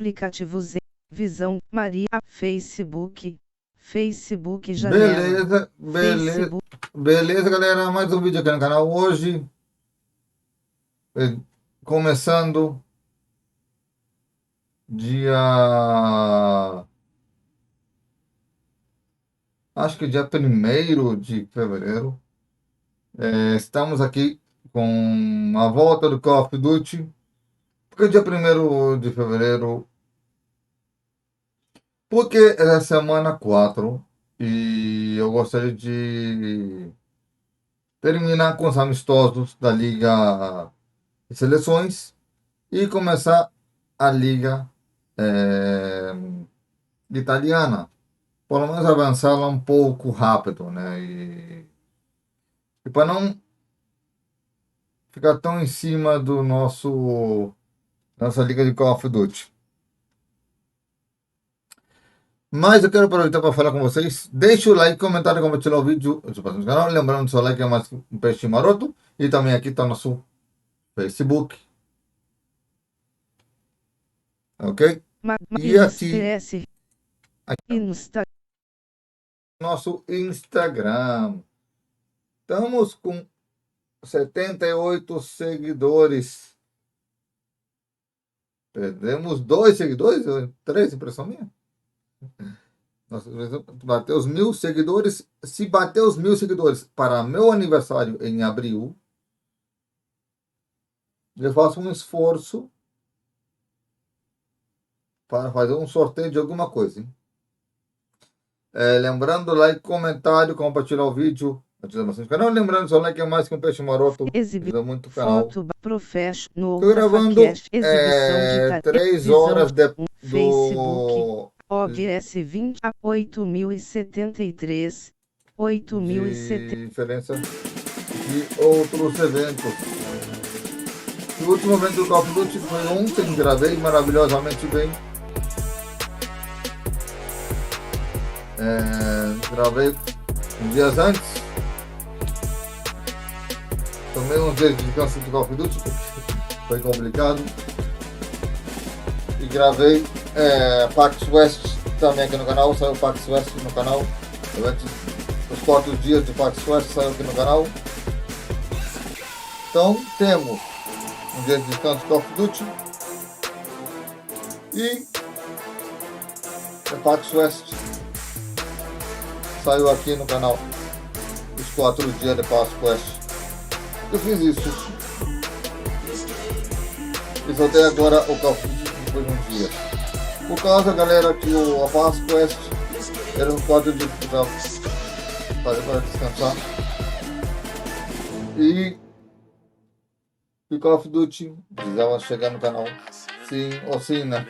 aplicativos em Visão, Maria, Facebook, Janela, Beleza, beleza, Facebook, beleza, galera. Mais um vídeo aqui no canal hoje. Começando dia. Acho que dia 1º de fevereiro. Estamos aqui com a volta do Call of Duty. Porque dia 1º de fevereiro. Porque é a semana 4. E eu gostaria de terminar com os amistosos da Liga de Seleções e começar a Liga italiana. Pelo menos avançar lá um pouco rápido, né? E para não ficar tão em cima do nossa Liga de Call of Duty. Mas eu quero aproveitar para falar com vocês. Deixe o like, comentário, compartilhar o vídeo no canal. Lembrando que seu like é mais um peixe maroto. E também aqui está o nosso Facebook. Ok? E aqui nosso Instagram. Estamos com 78 seguidores. Perdemos 2 seguidores? 3, impressão minha? Nós bateu os 1.000 seguidores. Se bater os 1.000 seguidores para meu aniversário em abril, eu faço um esforço para fazer um sorteio de alguma coisa. Hein? Lembrando, like, comentário, compartilhar o vídeo. Ajuda bastante o canal. Lembrando, seu like é mais que um peixe maroto. Ajuda muito o canal. Estou gravando 3 horas Facebook, OBS 20 a 8.073, 8.070. Diferença de outros eventos. O último evento do Call of Duty foi ontem, gravei maravilhosamente bem. Gravei uns dias antes. Tomei uns dias de descanso do Call of Duty, porque foi complicado. E gravei Pax West também aqui no canal. Saiu Pax West no canal. Os 4 dias de Pax West saiu aqui no canal. Então temos um dia de descanso do Call of Duty. E Pax West saiu aqui no canal. Os 4 dias de Pax West. Eu fiz isso. E soltei agora o Call of Duty depois de um dia. Por causa, galera, que a Pax West era um 4 dias que eu fazer para descansar. E o Call of Duty precisava chegar no canal. Sim ou sim, né?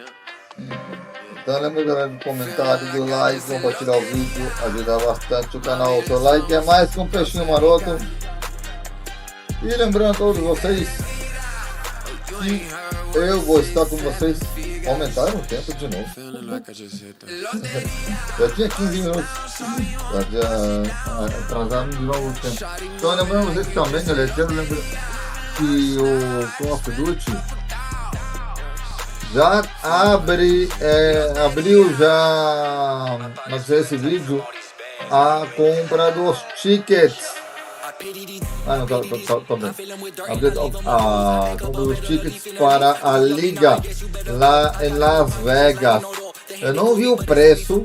Então lembra, galera, do comentário, do like, compartilhar o vídeo, ajuda bastante o canal. O seu like é mais que um peixinho maroto. E lembrando a todos vocês que eu vou estar com vocês. Aumentaram o tempo de novo. Já tinha 15 minutos. Já atrasaram de novo o tempo. Então lembrando vocês também, galera, quero lembrar que o Call of Duty já abriu já, não sei esse vídeo, a compra dos tickets. Não, tá bem. Abriu a compra dos tickets para a Liga lá em Las Vegas. Eu não vi o preço,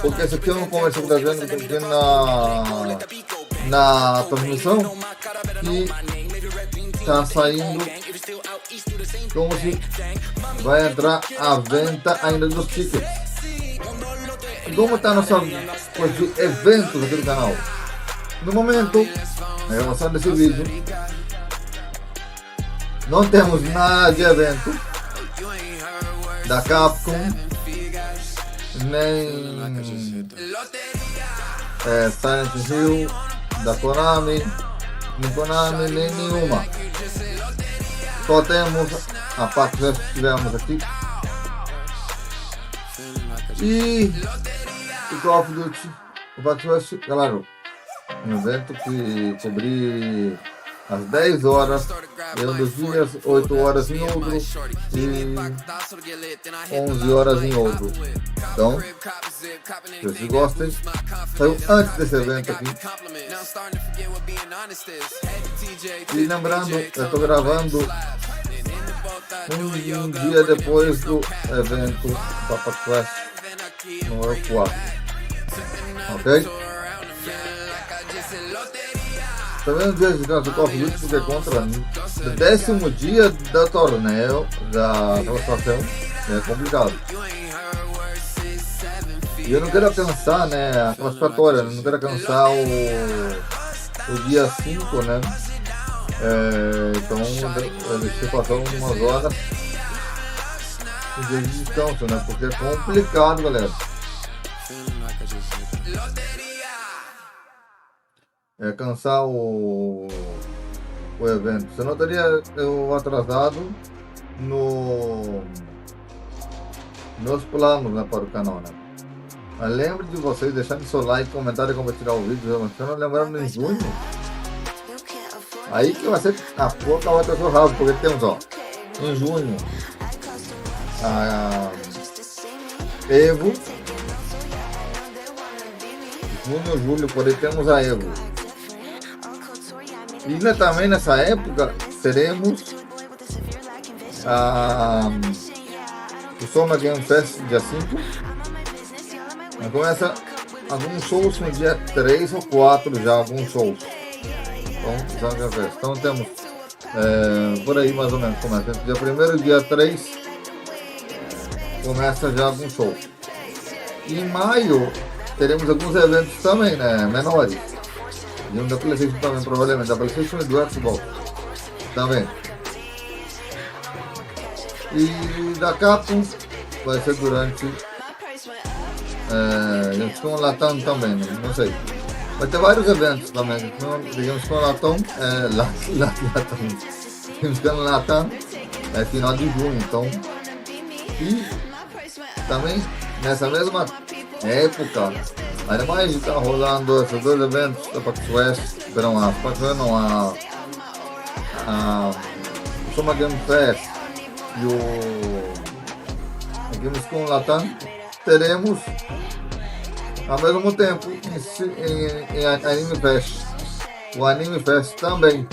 porque esse aqui eu não conversei com a gente aqui na transmissão, que está saindo como se vai entrar a venda ainda dos tickets. Como está a nossa coisa de eventos aqui no canal? No momento, na gravação desse vídeo, não temos nada de evento da Capcom, nem Silent Hill, da Konami, nem nenhuma. Só temos a parte que tivemos aqui. E o Call of Duty, o Pax West, galera, um evento que cobri às 10 horas em um dos dias, 8 horas em outro e 11 horas em outro. Então, se vocês gostem, saiu antes desse evento aqui. E lembrando, eu estou gravando um dia depois do evento Papa Quest no Q4. Ok? Também no dia de nosso Coffee porque contra no 10º dia do torneio da classificação é complicado. E eu não quero alcançar, né, a classificatória, não quero alcançar o dia 5, né? Então eu deixei passar umas horas de distância, né? Porque é complicado, galera. É cansar o evento. Senão eu teria eu atrasado nos planos, né, para o canal, né? Mas lembre de vocês deixarem seu like, comentário e compartilhar o vídeo. Se não lembrando em junho, aí que vai ser a pouca vai ter seu rabo, porque temos, ó, em junho a Evo, junho, julho, por aí temos a Evo. E né, também nessa época teremos o Summer Game Fest dia 5. Começa alguns shows no dia 3 ou 4 já, alguns shows. Então temos por aí mais ou menos começa. Dia 1º e dia 3 começa já alguns shows. E em maio teremos alguns eventos também, né, menores. E um da PlayStation também, provavelmente, da PlayStation e do Xbox também. E da Capcom vai ser durante eles com o Latam também, não sei. Vai ter vários eventos também, digamos com o Latam, digamos com o Latam é final de junho, então. E também nessa mesma época, ademais de estar rolando esses dois eventos da PAX West, o Summer Game Fest e o Gamescom Latam, teremos ao mesmo tempo em Anime Fest, o Anime Fest também.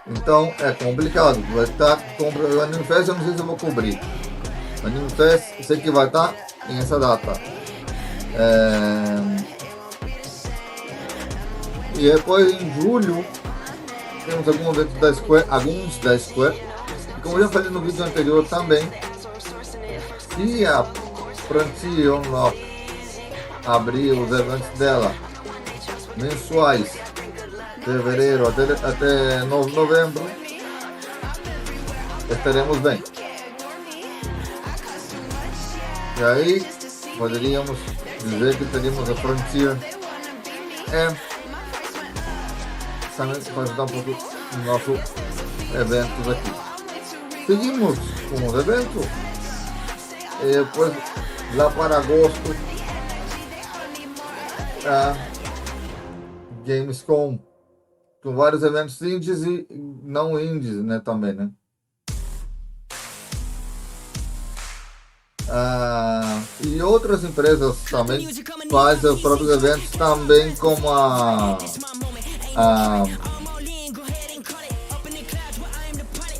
Então é complicado, vai estar o Anime Fest, eu não sei se eu vou cobrir. O Anime Fest, sei que vai estar em essa data. E depois em julho temos alguns eventos da Square, e como eu já falei no vídeo anterior também, se a Frontier Unlock abrir os eventos dela mensuais, fevereiro até novembro, estaremos bem. E aí poderíamos dizer que teríamos a Frontier também para ajudar um pouco no nosso eventos aqui. Seguimos com os eventos e depois lá para agosto a Gamescom com vários eventos indies e não indies, né, também, né? E outras empresas também fazem os próprios eventos também, como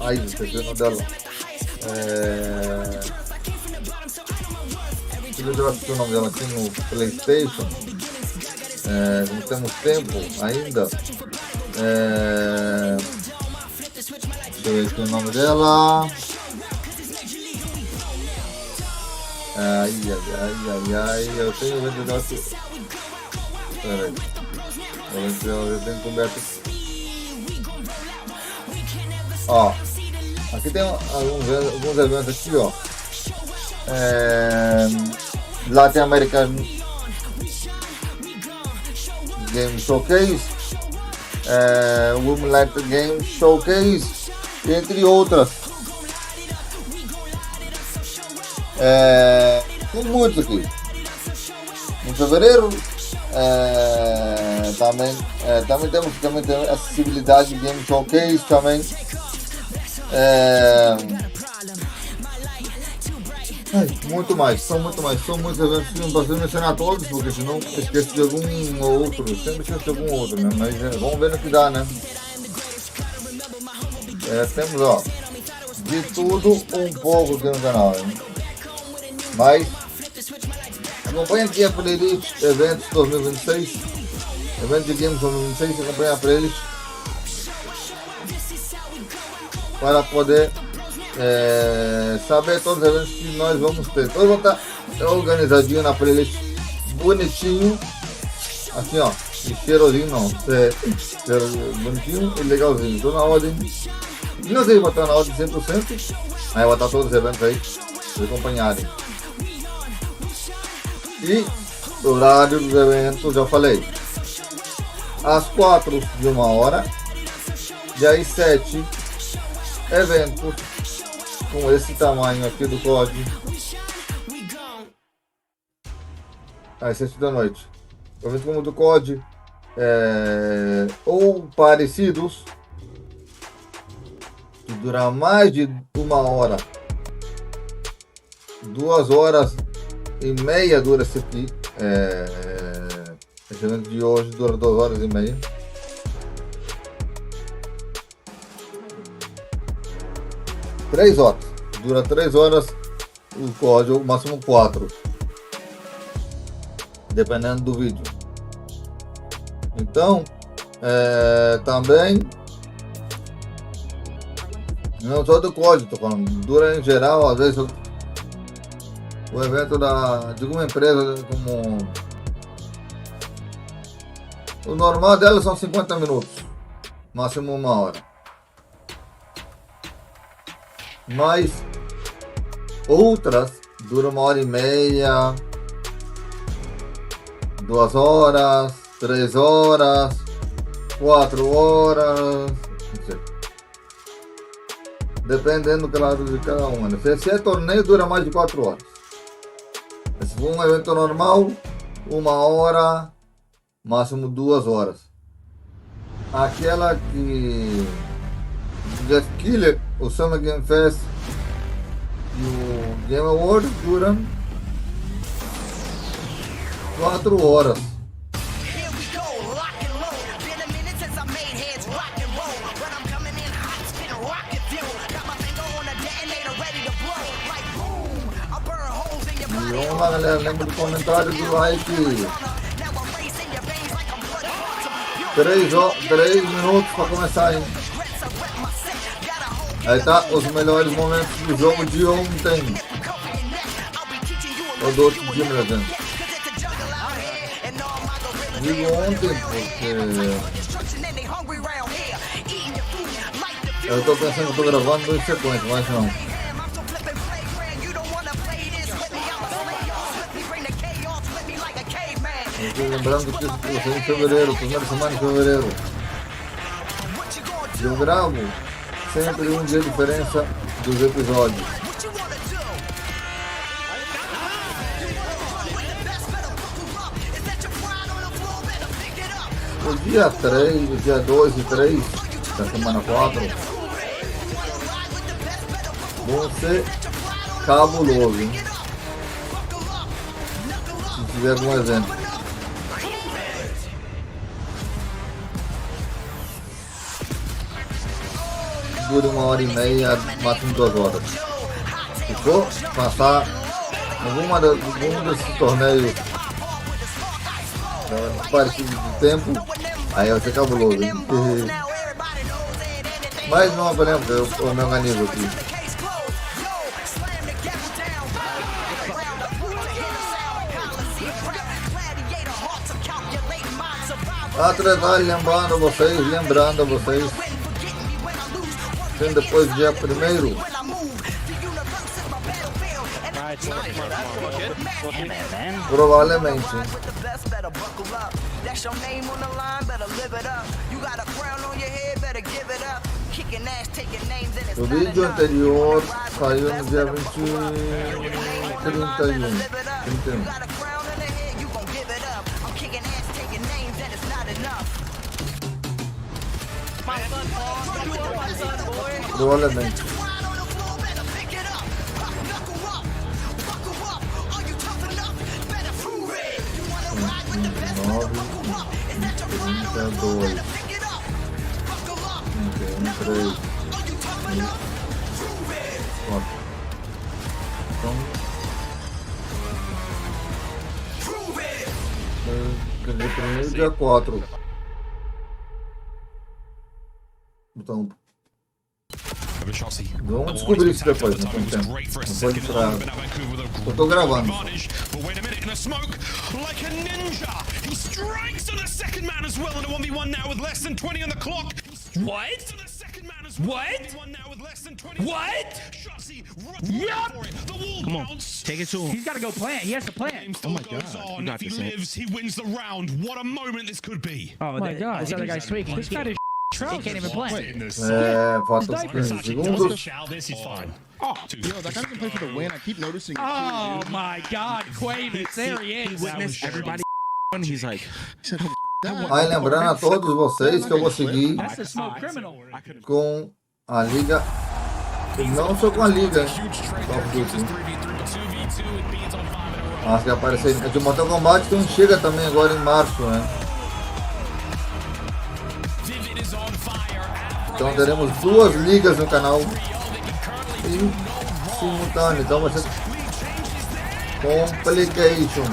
ai, esqueci o nome dela. Eu acho que o nome dela aqui no PlayStation. Não temos tempo ainda. Deixa eu ver aqui o nome dela. Ai, eu tenho o vendedor aqui. Peraí. Eu tenho coberto. Ó, aqui tem alguns eventos aqui, ó. Latin American Game Showcase, Women Like the Game Showcase, entre outras. Tem muitos aqui. Em fevereiro também tem acessibilidade de Game Showcase também. Muito mais, são muitos eventos que não posso mencionar todos, porque senão esqueço de algum ou outro, sempre esqueço de algum outro, né? Mas vamos ver no que dá, né? Temos, ó, de tudo um pouco aqui no canal, né? Mas acompanha aqui a playlist Eventos 2026, Eventos de Games 2026, acompanha a playlist para poder saber todos os eventos que nós vamos ter. Todos vão estar organizadinho na playlist, bonitinho, assim ó, e cheirosinho não, bonitinho e legalzinho, estou na ordem, não sei se vai estar na ordem 100%, aí vai estar todos os eventos aí, para acompanharem. E o horário dos eventos, já falei, às 4 de 1 hora, e às 7 eventos com esse tamanho aqui do COD, às 7 da noite. Eventos como o do COD, ou parecidos, que durar mais de 1 hora, 2 horas e meia dura esse aqui. Esse evento de hoje dura 2 horas e meia. Três horas. Dura 3 horas o COD, ou máximo 4. Dependendo do vídeo. Então, também, não só do COD, tô falando, dura em geral, às vezes o evento de alguma empresa, como o normal dela são 50 minutos, máximo 1 hora. Mas outras duram 1 hora e meia, 2 horas, 3 horas, 4 horas, dependendo, claro, de cada uma. Se é torneio, dura mais de 4 horas. Se for um evento normal, 1 hora, máximo 2 horas. Aquela que Jeff Killer, o Summer Game Fest e o Game Awards duram 4 horas. E vamos lá, galera, lembra do comentário, do like. 3 minutos para começar, hein? Aí tá os melhores momentos do jogo de ontem. Ou do outro dia, meu Deus. Digo ontem porque eu tô pensando que eu tô gravando em sequência, mas não. Lembrando que isso é em fevereiro, primeira semana de fevereiro. Eu gravo sempre um dia de diferença dos episódios. O dia 3, o dia 2 e 3 da semana 4 vão ser cabuloso, hein? Se tiver algum evento. Dura 1 hora e meia, máximo 2 horas. Se for passar algum desses torneios parecidos de tempo, aí vai ser cabuloso, hein? Mas não aprendo, porque eu me organizo aqui. Atrasar, lembrando a vocês, sendo depois do dia 1º, provavelmente. O vídeo anterior saiu no dia 31. Provavelmente. 32, 3, 4. Então, primeiro dia 4. Então, vamos descobrir isso depois, não tem tempo. Não pode entrar. Eu tô gravando. What? Yep. Come on, take it to him. He's got to go plan. He has to plan. Oh my God. You got this, lives, he wins the round. What a moment this could be. Oh my God. This other guy's tweaking. He's got his trousers. He can't even play. Falta 15 segundos. This is fine. Oh, yo, that guy doesn't play for the win. I keep noticing it. Oh my God, Quavis, there he is. He witnessed everybody and he's like, Aí lembrando a todos vocês que eu vou seguir That's a smoke criminal. com a liga, não só com a liga, hein? Mas que aparecer de Mortal Kombat que chega também agora em março, né? Então teremos 2 ligas no canal e simultâneo, então vai ser complication.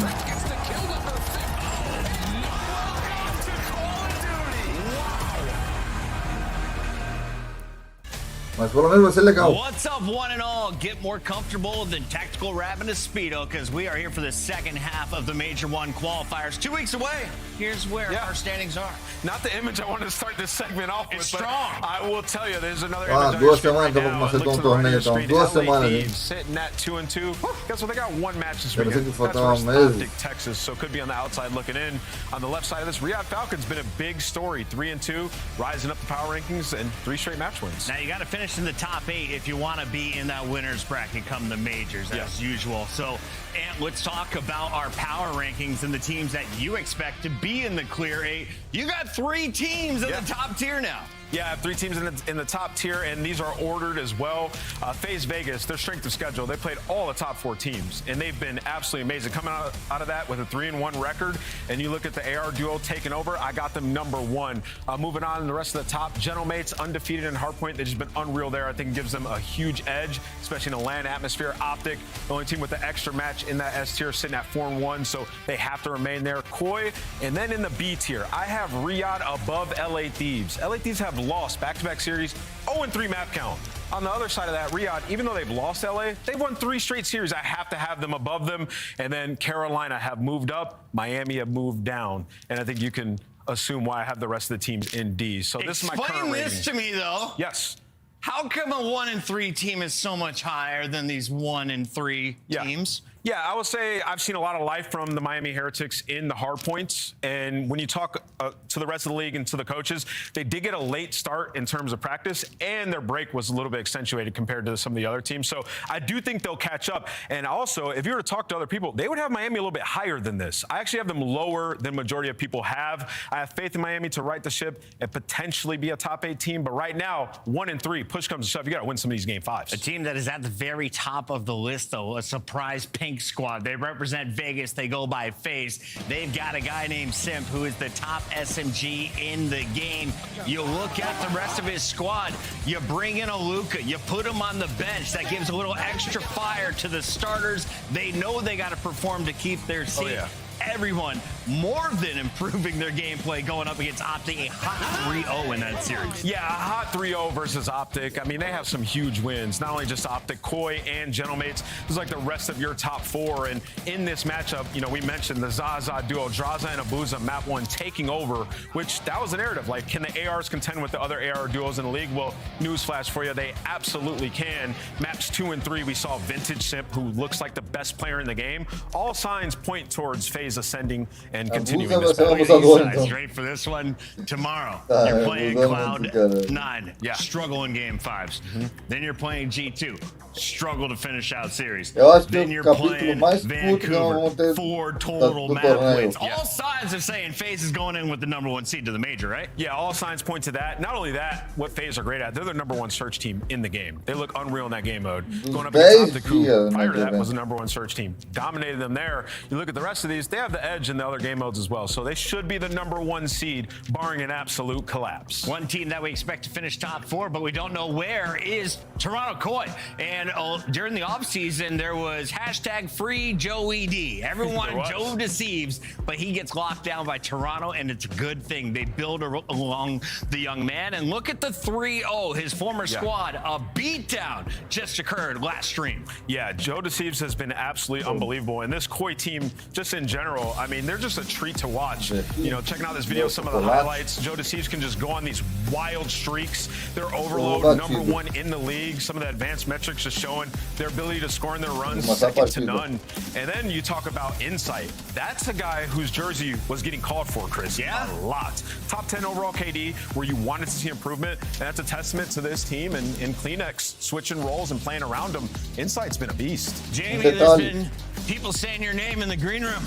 Mas pelo menos vai ser legal. What's up, one and all? Get more comfortable than Tactical Rabbit and Speedo, because we are here for the second half of the Major 1 qualifiers. 2 weeks away. Here's where our standings are. Not the image I wanted to start this segment off with, strong. But I will tell you, there's another Ah, image 2 semanas eu vou começar com um torneio, então 2 semanas, hein? sitting at 2-2. Guess what? They got 1 match this Eu weekend. pensei que That's faltava versus meses. Optic, Texas, so could be on the outside looking in. On the left side of this, Riyadh Falcon's been a big story. 3-2, rising up the power rankings and 3 straight match wins. Now, you got to finish in the top 8 if you want to be in that winner's bracket come the majors, as usual. So, and let's talk about our power rankings and the teams that you expect to be in the clear 8. You got 3 teams in the top tier now. Yeah, I have 3 teams in the top tier, and these are ordered as well. FaZe Vegas, their strength of schedule, they played all the top 4 teams, and they've been absolutely amazing. Coming out of that with a 3-1 record, and you look at the AR duo taking over, I got them number 1. Moving on, the rest of the top, Gentlemates, undefeated in Hardpoint, they've just been unreal there. I think it gives them a huge edge, especially in a LAN atmosphere. Optic, the only team with the extra match in that S tier, sitting at 4-1, so they have to remain there. Koi, and then in the B tier, I have Riyadh above LA Thieves. LA Thieves have lost back-to-back series, 0-3 map count. On the other side of that, Riyadh, even though they've lost LA, they've won 3 straight series. I have to have them above them. And then Carolina have moved up, Miami have moved down. And I think you can assume why I have the rest of the teams in D. So this is my current Explain rating. this to me, though. Yes. How come a 1-3 team is so much higher than these 1-3 teams? Yeah, I would say I've seen a lot of life from the Miami Heretics in the hard points. And when you talk to the rest of the league and to the coaches, they did get a late start in terms of practice, and their break was a little bit accentuated compared to some of the other teams. So I do think they'll catch up. And also, if you were to talk to other people, they would have Miami a little bit higher than this. I actually have them lower than majority of people have. I have faith in Miami to right the ship and potentially be a top 8 team. But right now, 1-3, push comes to shove, you got to win some of these game 5s. A team that is at the very top of the list, though, a surprise pink squad. They represent Vegas. They go by FaZe. They've got a guy named Simp, who is the top SMG in the game. You look at the rest of his squad. You bring in a Luka. You put him on the bench. That gives a little extra fire to the starters. They know they got to perform to keep their seat. Oh, yeah. Everyone more than improving their gameplay going up against Optic, a hot 3-0 in that series. Yeah, a hot 3-0 versus Optic. I mean, they have some huge wins. Not only just Optic, Koi, and Gentlemates. This is like the rest of your top 4. And in this matchup, you know, we mentioned the Zaza duo, Draza and Abuza, map 1 taking over, which that was the narrative. Like, can the ARs contend with the other AR duos in the league? Well, newsflash for you, they absolutely can. Maps 2 and 3, we saw Vintage Simp, who looks like the best player in the game. All signs point towards FaZe FaZe ascending and Abusa continuing vai this ser um battle. abusador, Sides então. straight for this one tomorrow. Ah, You're é, playing abusando muito, cara. Cloud9, Yeah. struggle in game 5s. Then you're playing G2, struggle to finish out series. Eu acho que Then o you're capítulo playing mais curto que nós vamos ter Vancouver, 4 total do map torneio. wins. All signs are saying FaZe is going in with the #1 seed to the major, right? Yeah, all signs point to that. Not only that, what FaZe are great at, they're the #1 search team in the game. They look unreal in that game mode. Going up against Optic, who prior to that was the #1 search team. Dominated them there. You look at the rest of these, they have the edge in the other game modes as well. So they should be the #1 seed, barring an absolute collapse. One team that we expect to finish top 4, but we don't know where, is Toronto Koi. And during the offseason, there was hashtag free Joe ED. Everyone, Joe deceives, but he gets locked down by Toronto, and it's a good thing. They build along the young man. And look at the 3-0, his former squad. A beatdown just occurred last stream. Yeah, Joe Deceives has been absolutely unbelievable. And this Koi team, just in general, I mean, they're just a treat to watch. You know, checking out this video, some of the highlights. Joe Deceives can just go on these wild streaks. They're overload, #1 in the league. Some of the advanced metrics just showing their ability to score in their runs, second to none. And then you talk about insight. That's a guy whose jersey was getting called for, Chris. Yeah. A lot. Top 10 overall KD, where you wanted to see improvement. And that's a testament to this team and Kleenex switching roles and playing around them. Insight's been a beast. Jamie, there's been people saying your name in the green room.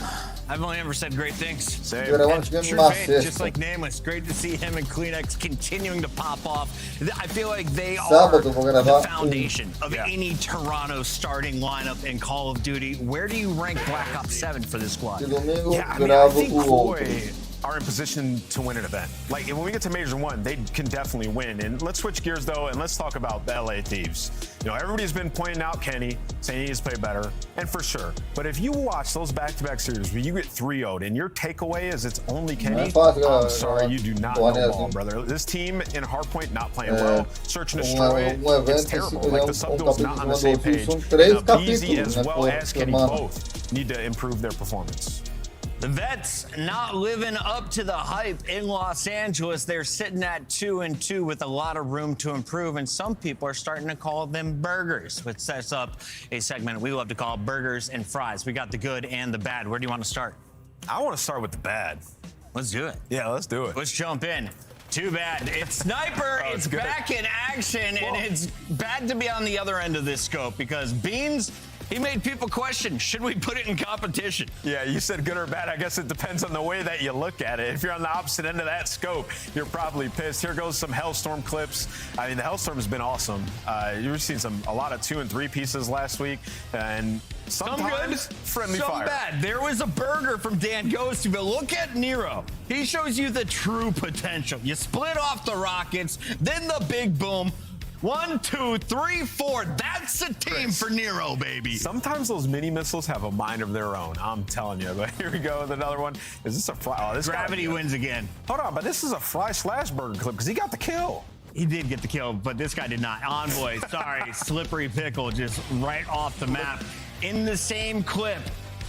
I've only ever said great things. Same. True faith, just like Nameless. Great to see him and Kleenex continuing to pop off. I feel like they are the foundation of any Toronto starting lineup in Call of Duty. Where do you rank Black Ops 7 for this squad? Yeah, I mean, I think Koi are in position to win an event. Like, when we get to Major 1, they can definitely win. And let's switch gears, though, and let's talk about the LA Thieves. You know, everybody's been pointing out Kenny, saying he needs to play better, and for sure. But if you watch those back-to-back series where you get 3-0'd and your takeaway is it's only Kenny, I'm sorry, you do not know ball, brother. This team in Hardpoint not playing well. Search and Destroy, it's terrible. Like, the sub-duel's not on the same page. And BZ as well as Kenny both need to improve their performance. The Vets not living up to the hype in Los Angeles. They're sitting at 2-2 with a lot of room to improve, and some people are starting to call them burgers, which sets up a segment we love to call Burgers and Fries. We got the good and the bad. Where do you want to start? I want to start with the bad. Let's do it. Yeah, let's do it. Let's jump in. Too bad. It's Sniper. It's back in action, and it's bad to be on the other end of this scope because Beans, he made people question, should we put it in competition? Yeah, you said good or bad. I guess it depends on the way that you look at it. If you're on the opposite end of that scope, you're probably pissed. Here goes some Hellstorm clips. I mean, the Hellstorm has been awesome. You've seen a lot of 2 and 3 pieces last week, and sometimes friendly fire. Bad. There was a burger from Dan Ghosty, but look at Nero. He shows you the true potential. You split off the rockets, then the big boom. 1, 2, 3, 4. That's a team for Nero, baby. Sometimes those mini missiles have a mind of their own. I'm telling you. But here we go with another one. Is this a fly? Oh, this Gravity wins again. Hold on, but this is a fry/burger clip because he got the kill. He did get the kill, but this guy did not. Envoy, sorry, slippery pickle, just right off the map. In the same clip,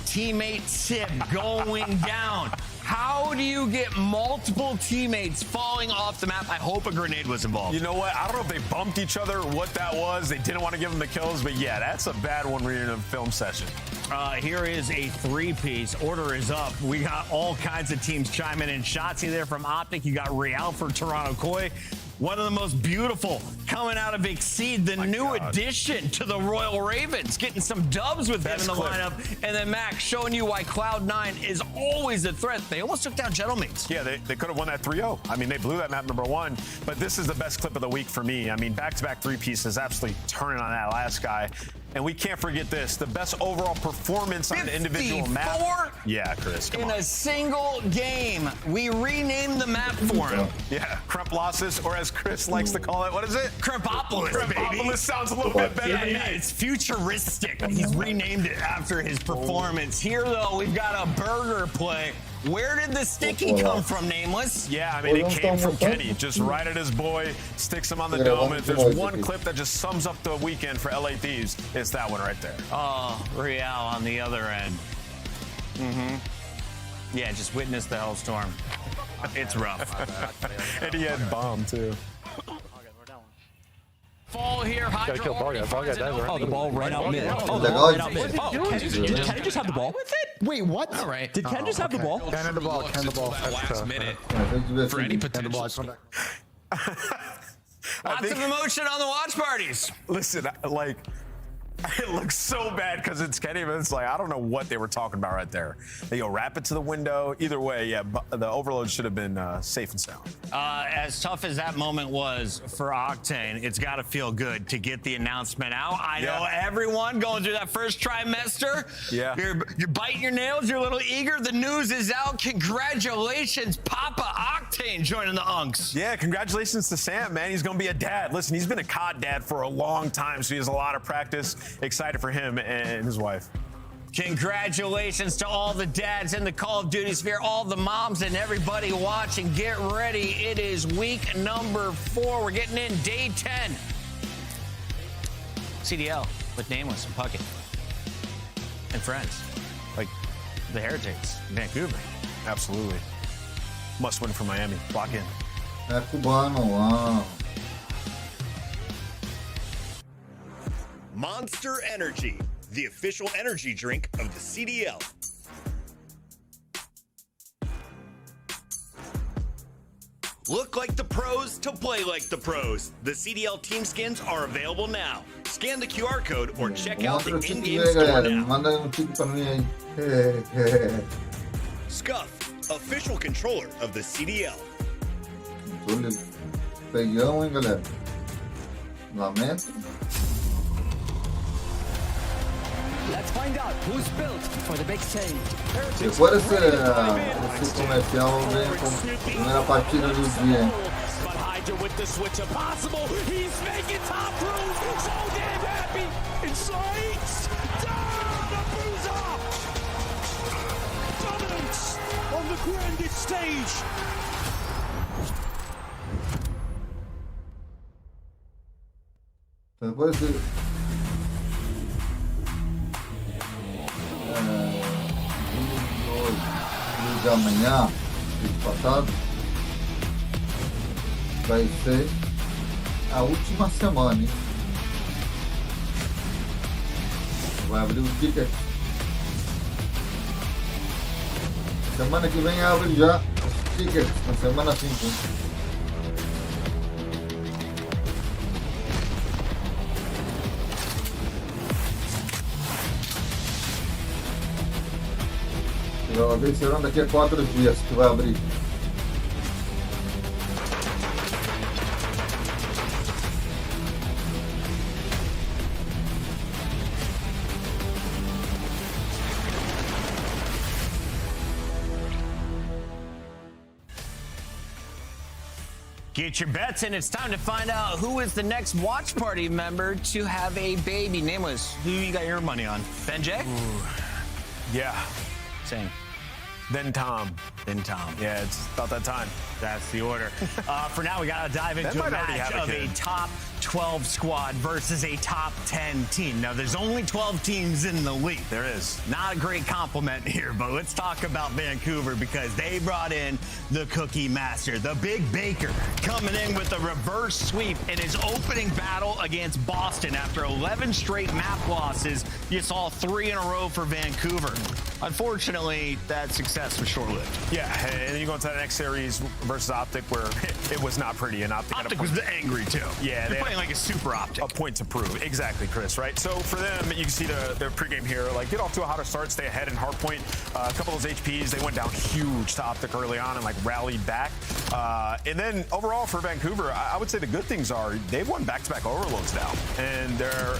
teammate Sib going down. How do you get multiple teammates falling off the map? I hope a grenade was involved. You know what? I don't know if they bumped each other or what that was. They didn't want to give them the kills, but yeah, that's a bad one reading a film session. Here is a 3-piece. Order is up. We got all kinds of teams chiming in. Shotzi there from Optic. You got Real for Toronto Koi. One of the most beautiful coming out of Exceed, the new addition to the Royal Ravens, getting some dubs with him in the lineup. And then Max showing you why Cloud9 is always a threat. They almost took down Gentleman's. Yeah, they could have won that 3-0. I mean, they blew that map #1, but this is the best clip of the week for me. I mean, back-to-back 3 pieces, absolutely turning on that last guy. And we can't forget this, the best overall performance on the individual map. Yeah, Chris, come on. In a single game, we renamed the map for him. Yeah, Crump losses, or as Chris likes to call it, what is it? Crumpopolis, baby. Crumpopolis sounds a little bit better. Yeah, it's futuristic. He's renamed it after his performance. Here, though, we've got a burger play. Where did the sticky come from, Nameless? Yeah, I mean, it came from Kenny. Just right at his boy, sticks him on the dome. If there's one clip that just sums up the weekend for LA Thieves, it's that one right there. Oh, Real on the other end. Yeah, just witness the Hellstorm. It's rough. And he had bomb, too. Fall here, Gotta kill ball guy. Ball guy dies already. Oh, the ball right out mid. Oh, the Legal. ball right out mid. What is he doing? Did Kenny just have the ball with it? Wait, what? All right. Did Ken just have the ball? Ken had the ball. Ken the ball. That last minute Divertido. for any Ken the potential. ball. Come back. Lots of emotion on the watch parties. Listen, like, it looks so bad because it's Kenny, but it's like, I don't know what they were talking about right there. They go wrap it to the window. Either way, yeah, the overload should have been safe and sound. As tough as that moment was for Octane, it's got to feel good to get the announcement out. I know everyone going through that first trimester. Yeah. You're biting your nails. You're a little eager. The news is out. Congratulations, Papa Octane joining the Unks. Yeah, congratulations to Sam, man. He's going to be a dad. Listen, he's been a COD dad for a long time, so he has a lot of practice. Excited for him and his wife. Congratulations to all the dads in the Call of Duty sphere, all the moms and everybody watching. Get ready. It is week number 4. We're getting in day 10. CDL with Nameless and Puckett and friends like the Heretics in Vancouver. Absolutely. Must win for Miami. Lock in. É cubano, wow. Monster Energy, the official energy drink of the CDL. Look like the pros to play like the pros. The CDL team skins are available now. Scan the QR code or check out the Mostra o tique in-game aí, store galera. now. Manda um tique pra mim aí. Scuff, official controller of the CDL. Controle pegão, hein, galera. Lamento. Let's find out who's built for the big stage. Depois esse comercial vem com a primeira partida do dia, hein? But Hydra with the switch impossible. He's making top room. So damn happy. Insights. Down the bruiser. Dominance on the grandest stage. Depois de 22 de amanhã, mês passado, vai ser a última semana, hein? Vai abrir o ticket. Semana que vem abre já os tickets, na semana 5. Vai abrir, serão daqui a 4 dias que vai abrir. Get your bets in. It's time to find out who is the next watch party member to have a baby. Nameless, who you got your money on? Ben J? Yeah. Same. Then Tom. Then Tom. Yeah, it's about that time. That's the order. For now, we got to dive into a might already match have a of a kid. top 12 squad versus a top 10 team. Now, there's only 12 teams in the league. There is. Not a great compliment here, but let's talk about Vancouver because they brought in the Cookie Master, the Big Baker, coming in with a reverse sweep in his opening battle against Boston. After 11 straight map losses, you saw 3 in a row for Vancouver. Unfortunately, that success was short-lived. Yeah, and then you go into the next series versus Optic where it was not pretty. And Optic was angry, too. Yeah, They're playing like a super Optic. A point to prove. Exactly, Chris, right? So for them, you can see the pregame here, like get off to a hotter start, stay ahead in hardpoint. A couple of those HPs, they went down huge to Optic early on and like rallied back. And then overall for Vancouver, I would say the good things are they've won back-to-back overloads now. And they're,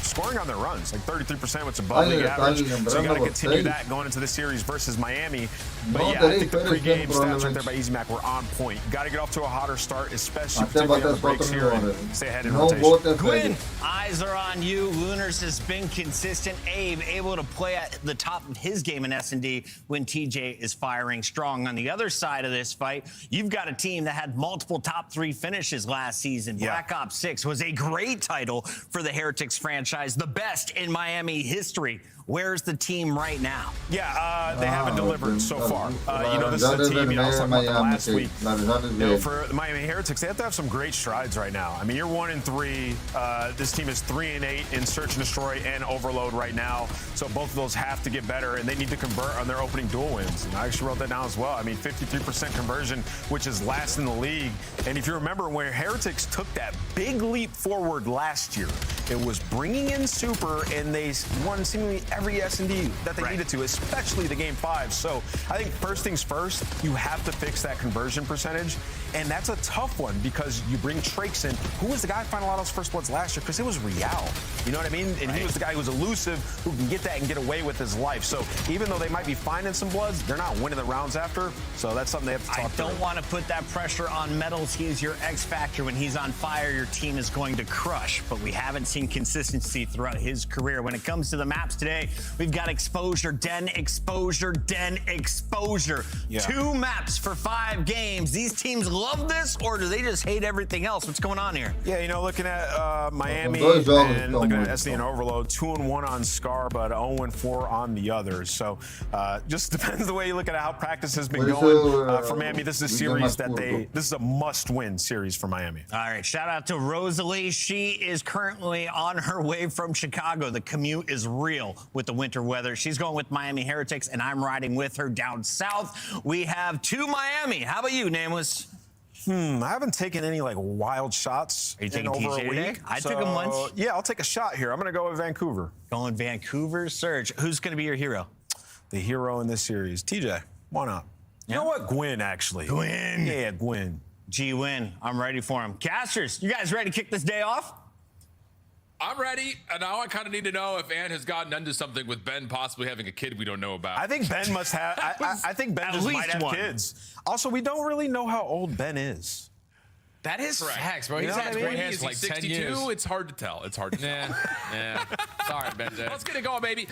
scoring on their runs, like 33%, which is above league average. So you got to continue that going into the series versus Miami. But yeah, I think the pregame stats right there by Easy Mac were on point. Got to get off to a hotter start, especially particularly on the breaks here and stay ahead in rotation. Quinn, eyes are on you. Lunars has been consistent. Abe able to play at the top of his game in S&D when TJ is firing strong. On the other side of this fight, you've got a team that had multiple top 3 finishes last season. Black Ops 6 was a great title for the Heretics franchise, the best in Miami history. Where's the team right now? Yeah, they haven't delivered so far. You know, this is a team, I was talking about them last week. You know, for the Miami Heretics, they have to have some great strides right now. I mean, you're 1-3. This team is 3-8 in Search and Destroy and Overload right now. So both of those have to get better, and they need to convert on their opening duel wins. And I actually wrote that down as well. I mean, 53% conversion, which is last in the league. And if you remember, when Heretics took that big leap forward last year, it was bringing in Super, and they won seemingly every S&D that they needed to, especially the Game 5. So I think first things first, you have to fix that conversion percentage. And that's a tough one because you bring Trakes in. Who was the guy finding a lot of those first bloods last year? Because it was Real. You know what I mean? And he was the guy who was elusive, who can get that and get away with his life. So even though they might be finding some bloods, they're not winning the rounds after. So that's something they have to talk through. I don't want to put that pressure on Metals. He is your X factor. When he's on fire, your team is going to crush. But we haven't seen consistency throughout his career. When it comes to the maps today, we've got Exposure, Den, Exposure, Den, Exposure. Yeah. 2 maps for 5 games. These teams love this, or do they just hate everything else? What's going on here? Yeah, you know, looking at Miami and looking at SD and Overload, 2-1 on Scar, but 0-4 on the others. So just depends the way you look at how practice has been going. For Miami, this is a series that this is a must-win series for Miami. All right, shout out to Rosalie. She is currently on her way from Chicago. The commute is real with the winter weather. She's going with Miami Heretics, and I'm riding with her down south. We have 2 Miami. How about you, Nameless? I haven't taken any like wild shots in over a week. I took them once. Yeah, I'll take a shot here. I'm going to go with Vancouver. Going Vancouver, Surge. Who's going to be your hero? The hero in this series, TJ. Why not? You know what? Gwyn, actually. Gwyn. Yeah, Gwyn. G-Win. I'm ready for him. Casters, you guys ready to kick this day off? I'm ready, and now I kind of need to know if Ann has gotten into something with Ben possibly having a kid we don't know about. I think Ben must have. I think Ben just might have kids. Also, we don't really know how old Ben is. That is facts, bro. He's had great hands for like 10 years. It's hard to tell. It's hard to tell. Yeah. Sorry, Ben. Let's get it going, baby.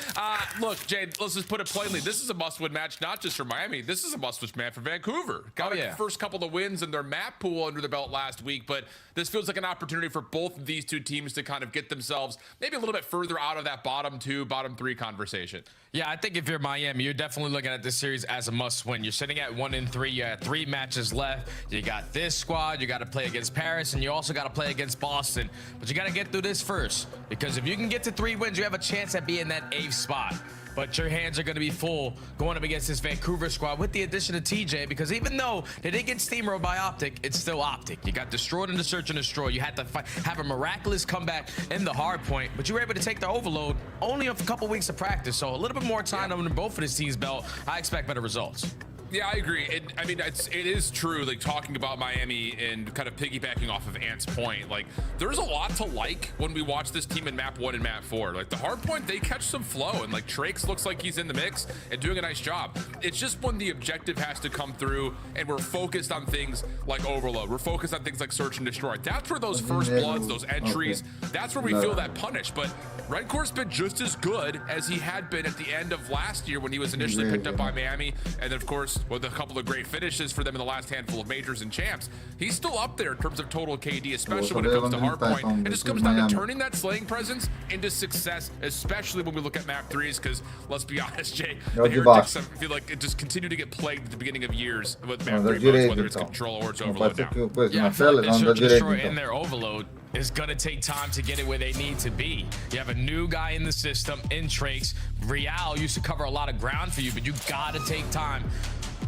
Look, Jade, let's just put it plainly. This is a must-win match, not just for Miami. This is a must-win match for Vancouver. Got the first couple of wins in their map pool under the belt last week, but this feels like an opportunity for both of these 2 teams to kind of get themselves maybe a little bit further out of that bottom 2, bottom 3 conversation. Yeah, I think if you're Miami, you're definitely looking at this series as a must-win. You're sitting at 1-3. You have 3 matches left. You got this squad. You got to play against Paris, and you also got to play against Boston. But you got to get through this first, because if you can get to 3 wins, you have a chance at being that 8th spot. But your hands are going to be full going up against this Vancouver squad with the addition of TJ, because even though they did get steamrolled by Optic, it's still Optic. You got destroyed in the Search and Destroy. You had to have a miraculous comeback in the hard point, but you were able to take the Overload only a couple weeks of practice. So a little bit more time under both of these teams' belt. I expect better results. Yeah, I agree. I mean, it is true, like, talking about Miami and kind of piggybacking off of Ant's point, like, there's a lot to like when we watch this team in map 1 and map 4. Like, the hard point, they catch some flow, and, like, Trakes looks like he's in the mix and doing a nice job. It's just when the objective has to come through and we're focused on things like Overload. We're focused on things like Search and Destroy. That's where those first bloods, those entries, that's where we feel that punish. But Redcore's been just as good as he had been at the end of last year when he was initially picked up by Miami. And then, of course, with a couple of great finishes for them in the last handful of majors and champs, he's still up there in terms of total KD, especially when it comes to hardpoint. It just comes down to turning that slaying presence into success, especially when we look at map 3s, because let's be honest, Jay, the Heretics, I feel like it just continue to get plagued at the beginning of years with map 3 modes, whether it's Control or it's Overload now. Yeah, I feel like this Search and Destroy in their Overload is going to take time to get it where they need to be. You have a new guy in the system, in Trakes. Real used to cover a lot of ground for you, but you got to take time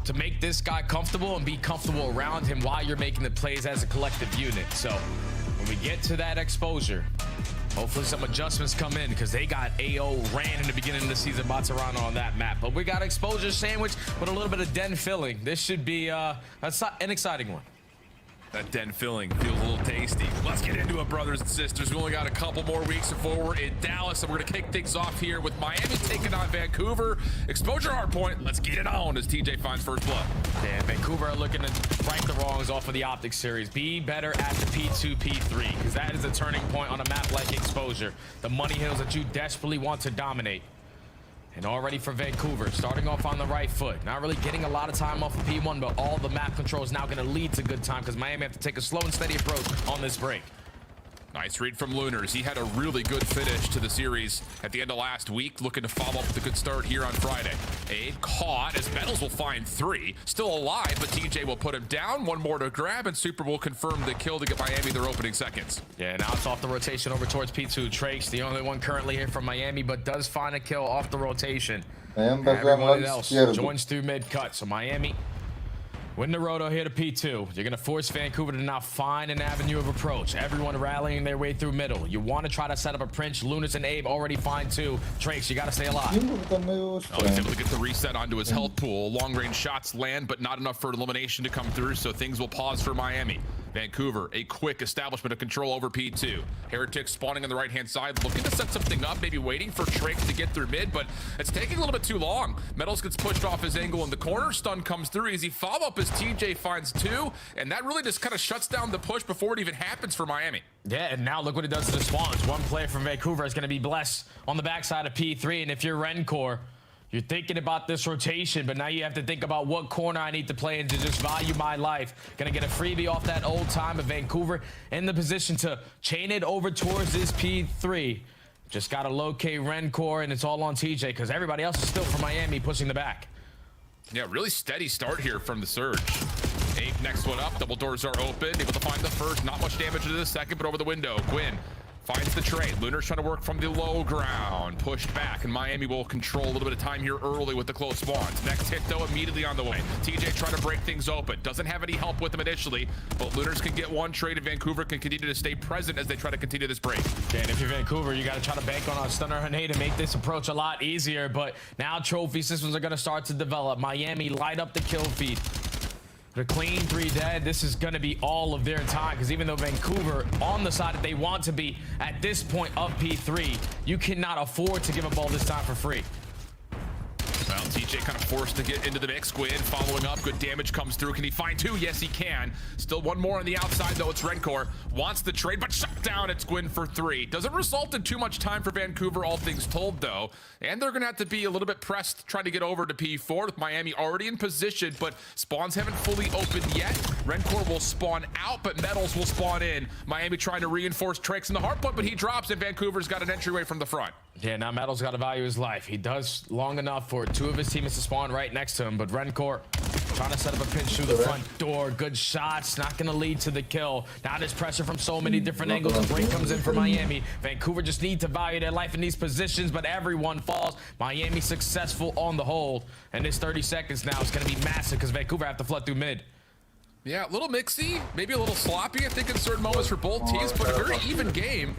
to make this guy comfortable and be comfortable around him while you're making the plays as a collective unit. So when we get to that exposure, hopefully some adjustments come in, because they got AO ran in the beginning of the season by Toronto on that map. But we got exposure sandwich with a little bit of den filling. This should be an exciting one. That den filling feels a little tasty. Let's get into it, brothers and sisters. We only got a couple more weeks before we're in Dallas, and we're going to kick things off here with Miami taking on Vancouver. Exposure hardpoint. Let's get it on as TJ finds first blood. Yeah, Vancouver are looking to right the wrongs off of the Optic series. Be better at the P2, P3, because that is a turning point on a map like Exposure. The money hills that you desperately want to dominate. And already for Vancouver, starting off on the right foot. Not really getting a lot of time off of P1, but all the map control is now going to lead to good time, because Miami have to take a slow and steady approach on this break. Nice read from Lunars. He had a really good finish to the series at the end of last week, looking to follow up with a good start here on Friday. Abe caught as Metals will find 3. Still alive, but TJ will put him down. One more to grab, and Super will confirm the kill to get Miami their opening seconds. Yeah, now it's off the rotation over towards P2. Trace, the only one currently here from Miami, but does find a kill off the rotation. Everybody else joins through mid-cut, so Miami win the roto here to P2. You're going to force Vancouver to now find an avenue of approach. Everyone rallying their way through middle. You want to try to set up a Prince. Lunas and Abe already find 2. Trace, you got to stay alive. He's able to get the reset onto his health pool. Long-range shots land, but not enough for elimination to come through, so things will pause for Miami. Vancouver, a quick establishment of control over P2. Heretic spawning on the right-hand side, looking to set something up, maybe waiting for Trake to get through mid, but it's taking a little bit too long. Metals gets pushed off his angle in the corner. Stun comes through. Easy follow-up as TJ finds 2, and that really just kind of shuts down the push before it even happens for Miami. Yeah, and now look what it does to the spawns. One player from Vancouver is going to be blessed on the backside of P3, and if you're Rencor, you're thinking about this rotation, but now you have to think about what corner I need to play in to just value my life. Gonna get a freebie off that old time of Vancouver in the position to chain it over towards this P3. Just gotta locate Rencor, and it's all on TJ because everybody else is still from Miami pushing the back. Yeah, really steady start here from the Surge. Abe next one up, double doors are open, able to find the first, not much damage to the second, but over the window. Gwyn finds the trade. Lunar's trying to work from the low ground. Pushed back, and Miami will control a little bit of time here early with the close spawns. Next hit, though, immediately on the way. TJ trying to break things open. Doesn't have any help with him initially, but Lunars can get one trade, and Vancouver can continue to stay present as they try to continue this break. Okay, and if you're Vancouver, you got to try to bank on a stunner grenade to make this approach a lot easier, but now trophy systems are going to start to develop. Miami light up the kill feed. The clean 3 dead. This is going to be all of their time because even though Vancouver on the side that they want to be at this point of P3, you cannot afford to give up all this time for free. Well, TJ kind of forced to get into the mix. Gwyn following up. Good damage comes through. Can he find 2? Yes, he can. Still one more on the outside, though. It's Rencor. Wants the trade, but shut down. It's Gwyn for 3. Doesn't result in too much time for Vancouver, all things told, though. And they're going to have to be a little bit pressed trying to get over to P4 with Miami already in position, but spawns haven't fully opened yet. Rencor will spawn out, but Metals will spawn in. Miami trying to reinforce Tricks in the hard point, but he drops, and Vancouver's got an entryway from the front. Yeah, now Metals got to value his life. He does long enough for 2 of his teammates to spawn right next to him, but Rencor trying to set up a pinch through the front door. Good shots, not going to lead to the kill. Now there's pressure from so many different angles. The break comes in for Miami. Vancouver just need to value their life in these positions, but everyone falls. Miami successful on the hold, and this 30 seconds now is going to be massive because Vancouver have to flood through mid. Yeah, a little mixy, maybe a little sloppy, I think, in certain moments for both teams, but a very even game,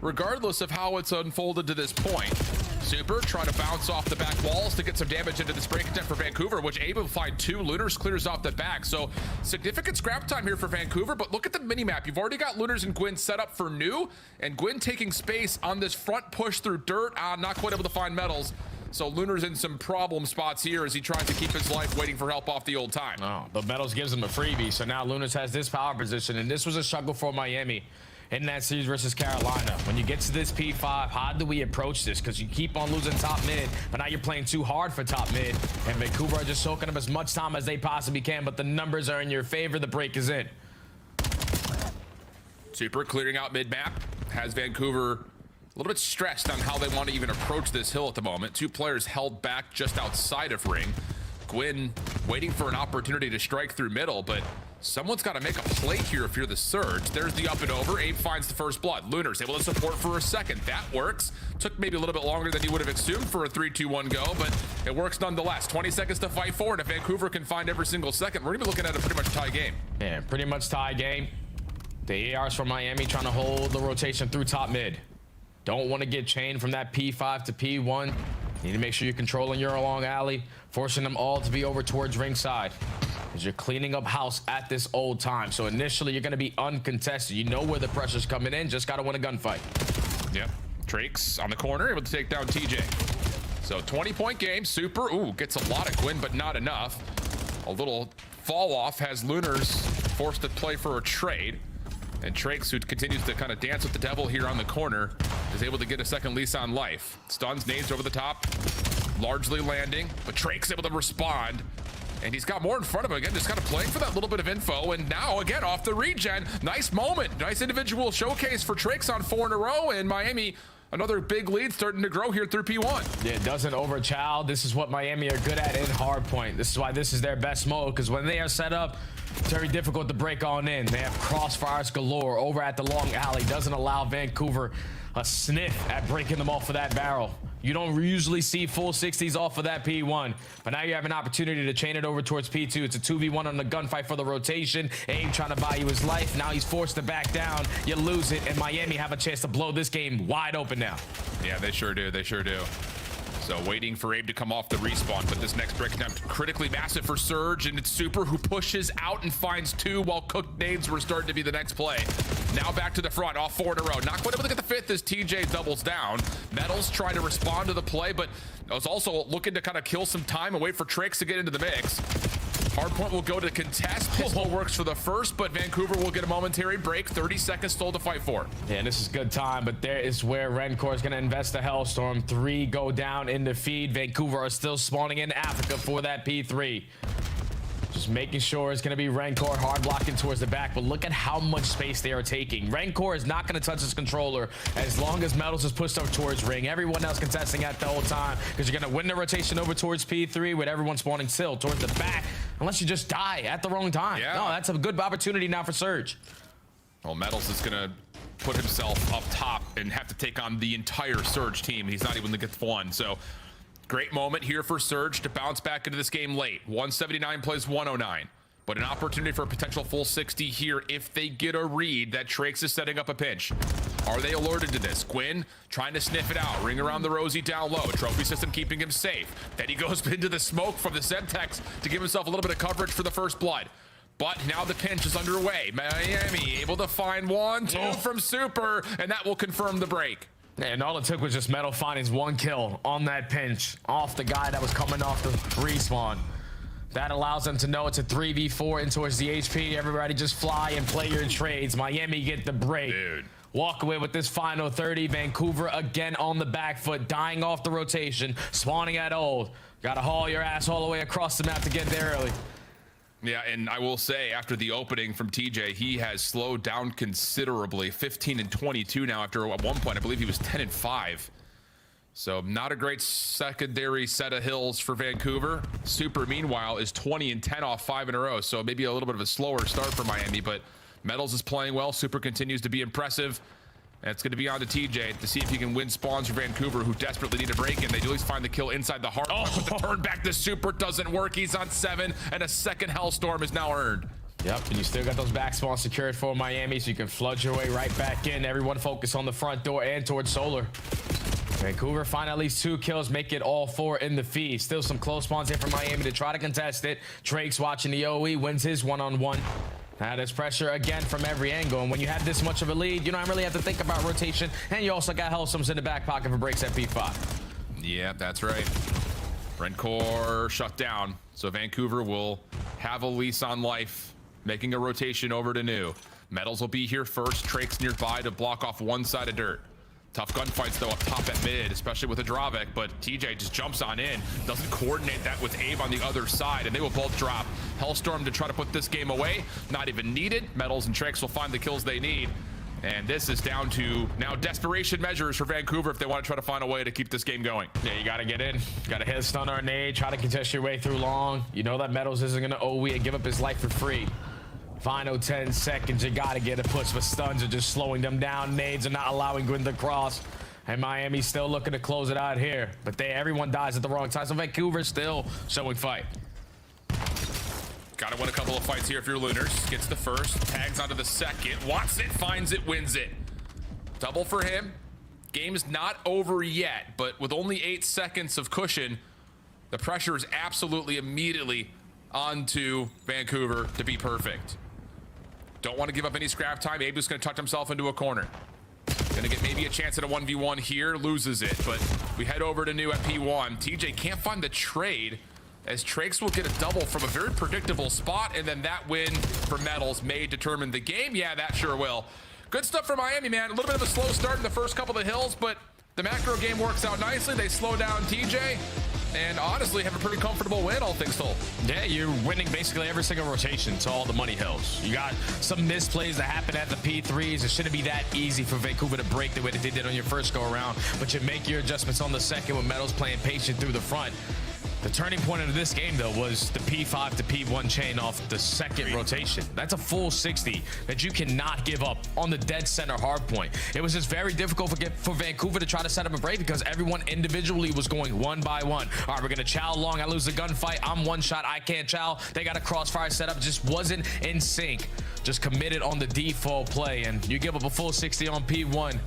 regardless of how it's unfolded to this point. Super trying to bounce off the back walls to get some damage into this break attempt for Vancouver, which able to find 2. Lunars clears off the back, so significant scrap time here for Vancouver, but look at the minimap. You've already got Lunars and Gwyn set up for new, and Gwyn taking space on this front push through dirt, not quite able to find Metals. So Lunar's in some problem spots here as he tries to keep his life waiting for help off the old time. Oh, but Metals gives him a freebie, so now Lunars has this power position, and this was a struggle for Miami in that series versus Carolina. When you get to this P5, how do we approach this? Because you keep on losing top mid, but now you're playing too hard for top mid, and Vancouver are just soaking up as much time as they possibly can, but the numbers are in your favor. The break is in. Super clearing out mid-map, has Vancouver a little bit stressed on how they want to even approach this hill at the moment. 2 players held back just outside of ring. Gwyn waiting for an opportunity to strike through middle, but someone's got to make a play here if you're the Surge. There's the up and over. Abe finds the first blood. Lunar's able to support for a second. That works. Took maybe a little bit longer than you would have assumed for a 3-2-1 go, but it works nonetheless. 20 seconds to fight for, and if Vancouver can find every single second, we're going to be looking at a pretty much tie game. Yeah, pretty much tie game. The ARs from Miami trying to hold the rotation through top mid. Don't want to get chained from that P5 to P1. Need to make sure you're controlling your long alley, forcing them all to be over towards ringside as you're cleaning up house at this old time. So initially, you're going to be uncontested. You know where the pressure's coming in. Just got to win a gunfight. Yep. Drakes on the corner, able to take down TJ. So 20-point game. Super, gets a lot of Gwyn, but not enough. A little fall off has Lunars forced to play for a trade. And Trakes, who continues to kind of dance with the devil here on the corner, is able to get a second lease on life. Stuns, nades over the top, largely landing, but Trakes able to respond. And he's got more in front of him. Again, just kind of playing for that little bit of info. And now, again, off the regen. Nice moment. Nice individual showcase for Tricks on 4 in a row. And Miami, another big lead starting to grow here through P1. Yeah, it doesn't overchild. This is what Miami are good at in hardpoint. This is why this is their best mode, because when they are set up, it's very difficult to break on in. They have crossfires galore over at the long alley. Doesn't allow Vancouver a sniff at breaking them off of that barrel. You don't usually see full 60s off of that P1, but now you have an opportunity to chain it over towards P2. It's a 2v1 on the gunfight for the rotation. Abe trying to buy you his life. Now he's forced to back down. You lose it, and Miami have a chance to blow this game wide open now. Yeah, they sure do. They sure do. So waiting for Abe to come off the respawn, but this next break attempt critically massive for Surge, and it's Super who pushes out and finds 2 while cooked nades were starting to be the next play. Now back to the front, off 4 in a row. Not quite able to get the 5th as TJ doubles down. Metals trying to respond to the play, but was also looking to kind of kill some time and wait for Tricks to get into the mix. Hardpoint will go to contest. Pistol works for the first, but Vancouver will get a momentary break. 30 seconds still to fight for. Yeah, this is good time, but there is where Rencor is going to invest the Hellstorm. 3 go down in the feed. Vancouver are still spawning in Africa for that P3. Just making sure it's going to be Rencor hard blocking towards the back, but look at how much space they are taking. Rencor is not going to touch his controller as long as Metals is pushed up towards ring. Everyone else contesting at the whole time, because you're going to win the rotation over towards P3 with everyone spawning still towards the back, unless you just die at the wrong time. Yeah. No, that's a good opportunity now for Surge. Well, Metals is going to put himself up top and have to take on the entire Surge team. He's not even going to get one, so great moment here for Surge to bounce back into this game late. 179 plays 109, but an opportunity for a potential full 60 here if they get a read that Trakes is setting up a pinch. Are they alerted to this? Gwyn trying to sniff it out, ring around the Rosie down low. Trophy system keeping him safe. Then he goes into the smoke from the Semtex to give himself a little bit of coverage for the first blood. But now the pinch is underway. Miami able to find 1-2 from Super, and that will confirm the break. And all it took was just Metal finding 1 kill on that pinch off the guy that was coming off the respawn. That allows them to know it's a 3v4 in towards the HP. Everybody just fly and play your trades. Miami get the break. Dude. Walk away with this final 30. Vancouver again on the back foot, dying off the rotation, spawning at old. Gotta haul your ass all the way across the map to get there early. Yeah, and I will say, after the opening from TJ, he has slowed down considerably. 15 and 22 now after at one point, I believe he was 10 and 5. So not a great secondary set of hills for Vancouver. Super, meanwhile, is 20 and 10 off 5 in a row. So maybe a little bit of a slower start for Miami, but Metals is playing well. Super continues to be impressive. And it's going to be on to TJ to see if he can win spawns for Vancouver, who desperately need a break, and they do at least find the kill inside the heart. But the turn back to Super doesn't work. He's on 7, and a second Hellstorm is now earned. Yep, and you still got those back spawns secured for Miami, so you can flood your way right back in. Everyone focus on the front door and towards Solar. Vancouver find at least 2 kills, make it all 4 in the feed. Still some close spawns here for Miami to try to contest it. Drake's watching the OE, wins his one-on-one. Now there's pressure again from every angle, and when you have this much of a lead, you don't really have to think about rotation, and you also got Hellstorms in the back pocket for breaks at P5. Yeah, that's right. Rencor shut down, so Vancouver will have a lease on life, making a rotation over to new. Metals will be here first, Trakes nearby to block off one side of dirt. Tough gunfights though up top at mid, especially with a Dravik, but TJ just jumps on in, doesn't coordinate that with Abe on the other side, and they will both drop. Hellstorm to try to put this game away, not even needed. Metals and Trakes will find the kills they need. And this is down to now desperation measures for Vancouver if they want to try to find a way to keep this game going. Yeah, you got to get in. Got to hit a stun or a nade, try to contest your way through long. You know that Metals isn't going to OE and give up his life for free. Final 10 seconds, you got to get a push, but stuns are just slowing them down. Nades are not allowing Gwyn to cross. And Miami's still looking to close it out here. But everyone dies at the wrong time, so Vancouver's still showing fight. Gotta win a couple of fights here if you're Lunars. Gets the first, tags onto the second, wants it, finds it, wins it. Double for him. Game's not over yet, but with only 8 seconds of cushion, the pressure is absolutely immediately onto Vancouver to be perfect. Don't want to give up any scrap time. Abe is going to tuck himself into a corner. Going to get maybe a chance at a 1v1 here, loses it, but we head over to new at P1. TJ can't find the trade, as Trakes will get a double from a very predictable spot, and then that win for Metals may determine the game. Yeah, that sure will. Good stuff for Miami, man. A little bit of a slow start in the first couple of hills, but the macro game works out nicely. They slow down TJ, and honestly have a pretty comfortable win, all things told. Yeah, you're winning basically every single rotation to all the money hills. You got some misplays that happen at the P3s. It shouldn't be that easy for Vancouver to break the way that they did on your first go around, but you make your adjustments on the second with Metals playing patient through the front. The turning point of this game, though, was the P5 to P1 chain off the second rotation. That's a full 60 that you cannot give up on the dead center hard point. It was just very difficult for Vancouver to try to set up a break because everyone individually was going one by one. All right, we're going to chow long. I lose the gunfight. I'm one shot. I can't chow. They got a crossfire set up. Just wasn't in sync. Just committed on the default play, and you give up a full 60 on P1.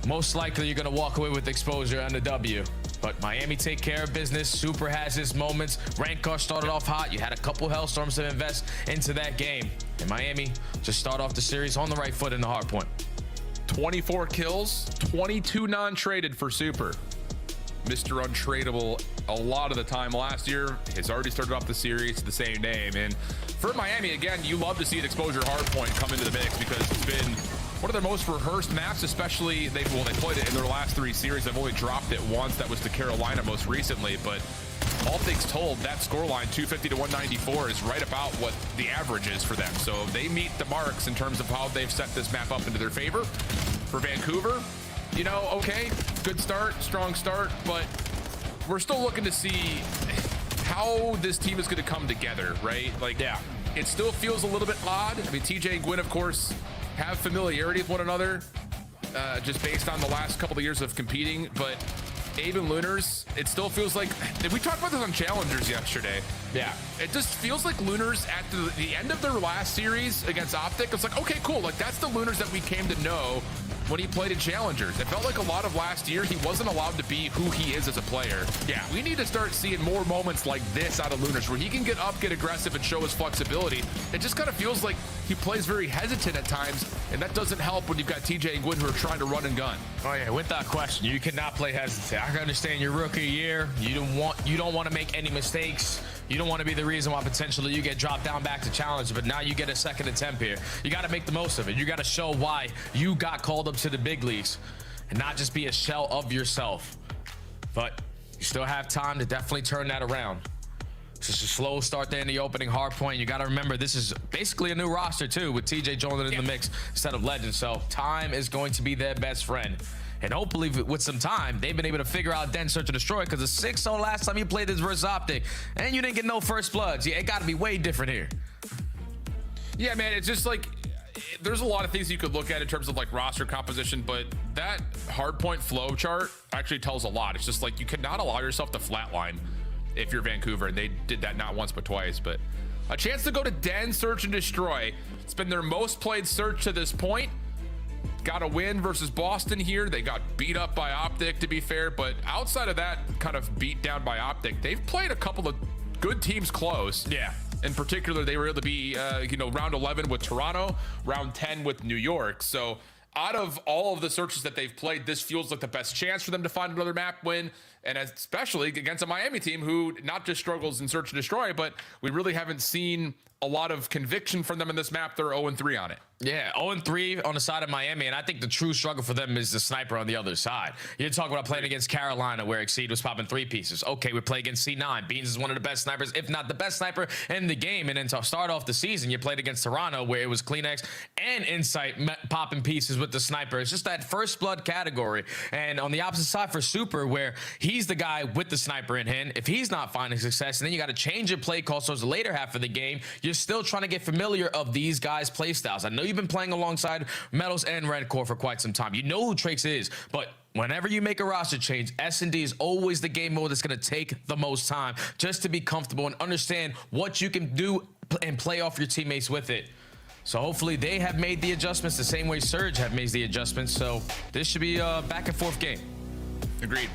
Most likely, you're going to walk away with exposure and a W. But Miami take care of business. Super has his moments. Rank car started off hot. You had a couple Hellstorms to invest into that game. And Miami just start off the series on the right foot in the hard point. 24 kills, 22 non-traded for Super. Mr. Untradeable a lot of the time last year. Has already started off the series the same name. And for Miami, again, you love to see an exposure hard point come into the mix because it's been one of their most rehearsed maps, especially they played it in their last 3 series. They've only dropped it once. That was to Carolina most recently. But all things told, that scoreline 250 to 194 is right about what the average is for them. So they meet the marks in terms of how they've set this map up into their favor. For Vancouver, you know, okay, good start, strong start, but we're still looking to see how this team is going to come together, right? Like, yeah, it still feels a little bit odd. I mean, TJ and Gwyn, of course, have familiarity with one another just based on the last couple of years of competing, but Abe and Lunars, it still feels like, did we talk about this on Challengers yesterday? Yeah, it just feels like Lunars at the end of their last series against Optic. It's like, okay, cool, like that's the Lunars that we came to know when he played in Challengers. It felt like a lot of last year he wasn't allowed to be who he is as a player. Yeah, we need to start seeing more moments like this out of Lunars where he can get up, get aggressive, and show his flexibility. It just kind of feels like he plays very hesitant at times, and that doesn't help when you've got TJ and Gwyn who are trying to run and gun. Oh yeah, without question, you cannot play hesitant. I can understand your rookie year. You don't want to make any mistakes. You don't want to be the reason why potentially you get dropped down back to challenge, but now you get a second attempt here. You got to make the most of it. You got to show why you got called up to the big leagues and not just be a shell of yourself. But you still have time to definitely turn that around. It's just a slow start there in the opening hard point. You got to remember, this is basically a new roster too, with TJ joining in the mix instead of Legend. So time is going to be their best friend. And hopefully with some time, they've been able to figure out Den Search and Destroy, because the 6-0 last time you played this versus Optic, and you didn't get no first bloods. Yeah, it got to be way different here. Yeah, man, it's just like, there's a lot of things you could look at in terms of like roster composition, but that hardpoint flow chart actually tells a lot. It's just like, you cannot allow yourself to flatline if you're Vancouver, and they did that not once but twice. But a chance to go to Den Search and Destroy. It's been their most played search to this point. Got a win versus Boston here. They got beat up by Optic, to be fair, but outside of that kind of beat down by Optic, they've played a couple of good teams close. Yeah. In particular, they were able to be, round 11 with Toronto, round 10 with New York. So out of all of the searches that they've played, this feels like the best chance for them to find another map win, and especially against a Miami team who not just struggles in Search and Destroy, but we really haven't seen a lot of conviction from them in this map. They're 0-3 on it. Yeah, 0-3 on the side of Miami, and I think the true struggle for them is the sniper on the other side. You're talking about playing against Carolina, where Exceed was popping 3 pieces. Okay, we play against C9. Beans is one of the best snipers, if not the best sniper in the game. And then to start off the season, you played against Toronto, where it was Kleenex and Insight popping pieces with the sniper. It's just that first blood category. And on the opposite side for Super, where he's the guy with the sniper in hand, if he's not finding success, and then you got to change your play call, so it's the later half of the game, you're still trying to get familiar of these guys' play styles. I know you've been playing alongside Metals and Red Core for quite some time. You know who Trax is, but whenever you make a roster change, S&D is always the game mode that's going to take the most time, just to be comfortable and understand what you can do and play off your teammates with it. So hopefully they have made the adjustments the same way Surge have made the adjustments. So this should be a back and forth game. Agreed.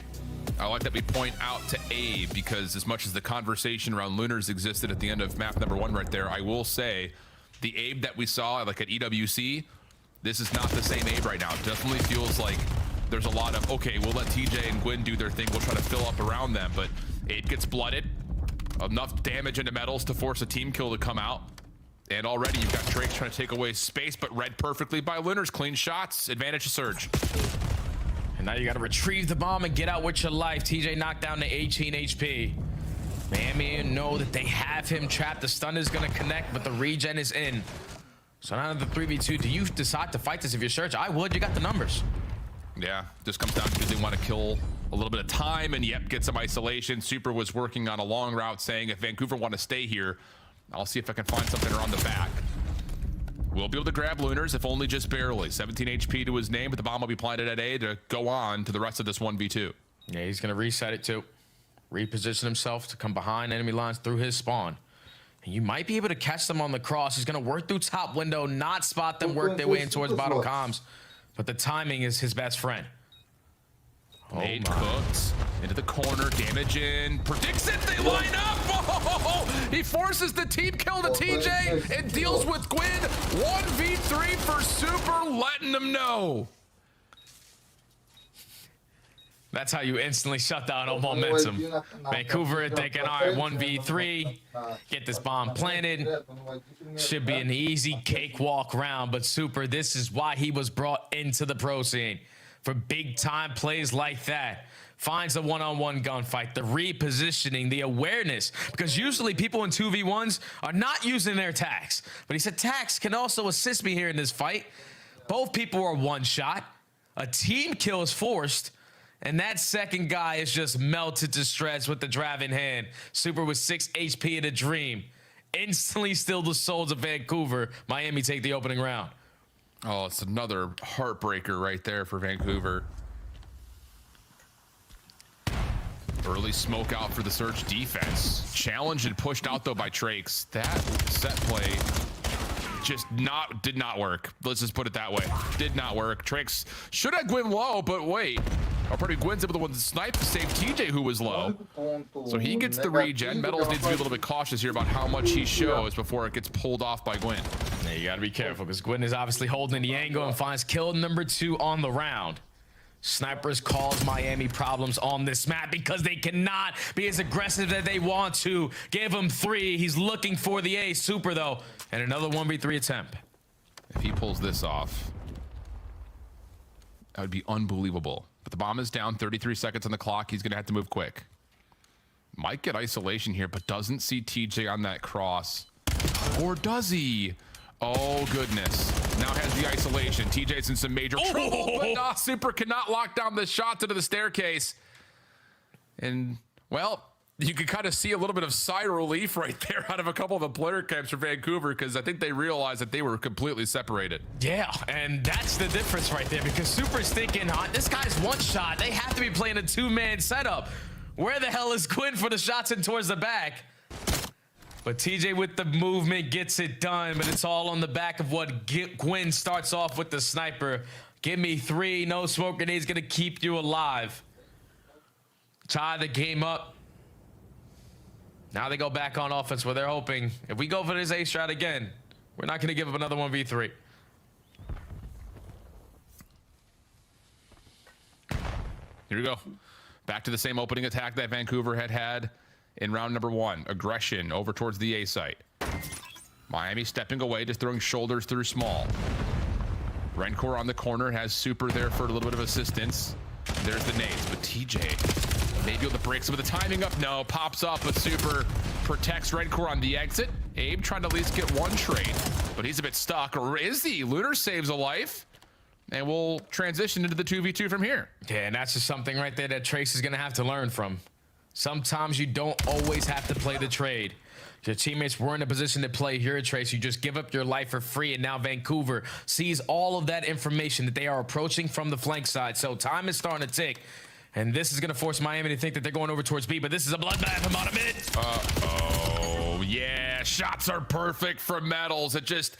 I like that we point out to Abe, because as much as the conversation around Lunars existed at the end of map number 1 right there, I will say the Abe that we saw like at EWC, this is not the same Abe right now. It definitely feels like there's a lot of, okay, we'll let TJ and Gwyn do their thing. We'll try to fill up around them, but Abe gets blooded. Enough damage into Metals to force a team kill to come out. And already you've got Trax trying to take away space, but read perfectly by Lunars. Clean shots, advantage to Surge. And And now you got to retrieve the bomb and get out with your life. TJ knocked down to 18 HP. Miami know that they have him trapped. The stun is going to connect, but the regen is in. So now the 3v2, do you decide to fight this if you're Surge? I would. You got the numbers. Yeah, just comes down to they want to kill a little bit of time and yep, get some isolation. Super was working on a long route saying if Vancouver want to stay here, I'll see if I can find something around the back. We'll be able to grab Lunars, if only just barely. 17 HP to his name, but the bomb will be planted at A to go on to the rest of this 1v2. Yeah, he's going to reset it too. Reposition himself to come behind enemy lines through his spawn. And you might be able to catch them on the cross. He's going to work through top window, not spot them, work their way in towards bottom comms. But the timing is his best friend. Nade cooked into the corner, damage in, predicts it, they line up. Oh, he forces the team kill to TJ and deals with Gwyn. 1v3 for Super, letting them know. That's how you instantly shut down all momentum. Vancouver thinking, all right, 1v3, get this bomb planted. Should be an easy cakewalk round, but Super, this is why he was brought into the pro scene. For big time plays like that. Finds the one-on-one gunfight, the repositioning, the awareness, because usually people in 2v1s are not using their tax. But he said tax can also assist me here in this fight. Both people are one shot. A team kill is forced. And that second guy is just melted to shreds with the drive in hand. Super with 6 HP in a dream. Instantly still the souls of Vancouver. Miami take the opening round. Oh, it's another heartbreaker right there for Vancouver. Early smoke out for the Surge defense. Challenged and pushed out though by Trakes. That set play just did not work. Let's just put it that way. Did not work. Trakes should have Gwyn low, but wait. Pretty Gwyn's able to snipe to save TJ, who was low. So he gets the regen. Metals needs to be a little bit cautious here about how much he shows before it gets pulled off by Gwyn. Yeah, you gotta be careful because Gwyn is obviously holding the angle and finds kill number 2 on the round. Snipers cause Miami problems on this map because they cannot be as aggressive as they want to. Give him 3. He's looking for the ace. Super though, and another 1v3 attempt. If he pulls this off, that would be unbelievable. But the bomb is down, 33 seconds on the clock. He's gonna have to move quick. Might get isolation here, but doesn't see TJ on that cross. Or does he? Oh, goodness. Now has the isolation. TJ's in some major trouble, but Super cannot lock down the shot into the staircase. And, well, you can kind of see a little bit of sigh of relief right there out of a couple of the player camps for Vancouver because I think they realized that they were completely separated. Yeah, and that's the difference right there because Super's thinking, this guy's one shot. They have to be playing a 2-man setup. Where the hell is Gwyn for the shots in towards the back? But TJ with the movement gets it done, but it's all on the back of what Gwyn starts off with the sniper. Give me 3, no smoke grenade's gonna keep you alive. Tie the game up. Now they go back on offense where they're hoping, if we go for this ace strat again, we're not gonna give up another 1v3. Here we go. Back to the same opening attack that Vancouver had in round number 1. Aggression over towards the A site. Miami stepping away, just throwing shoulders through small. Rencor on the corner has Super there for a little bit of assistance. There's the nades, but TJ maybe able to break some of the timing up. No, pops up, but Super protects Rencor on the exit. Abe trying to at least get one trade, but he's a bit stuck. Or is he? Lunar saves a life. And we'll transition into the 2v2 from here. Yeah, and that's just something right there that Trace is going to have to learn from. Sometimes you don't always have to play the trade. Your teammates were in a position to play here, Trace. You just give up your life for free, and now Vancouver sees all of that information that they are approaching from the flank side. So time is starting to tick, and this is going to force Miami to think that they're going over towards B, but this is a bloodbath in about a minute. Uh-oh, yeah, shots are perfect from Metals. It just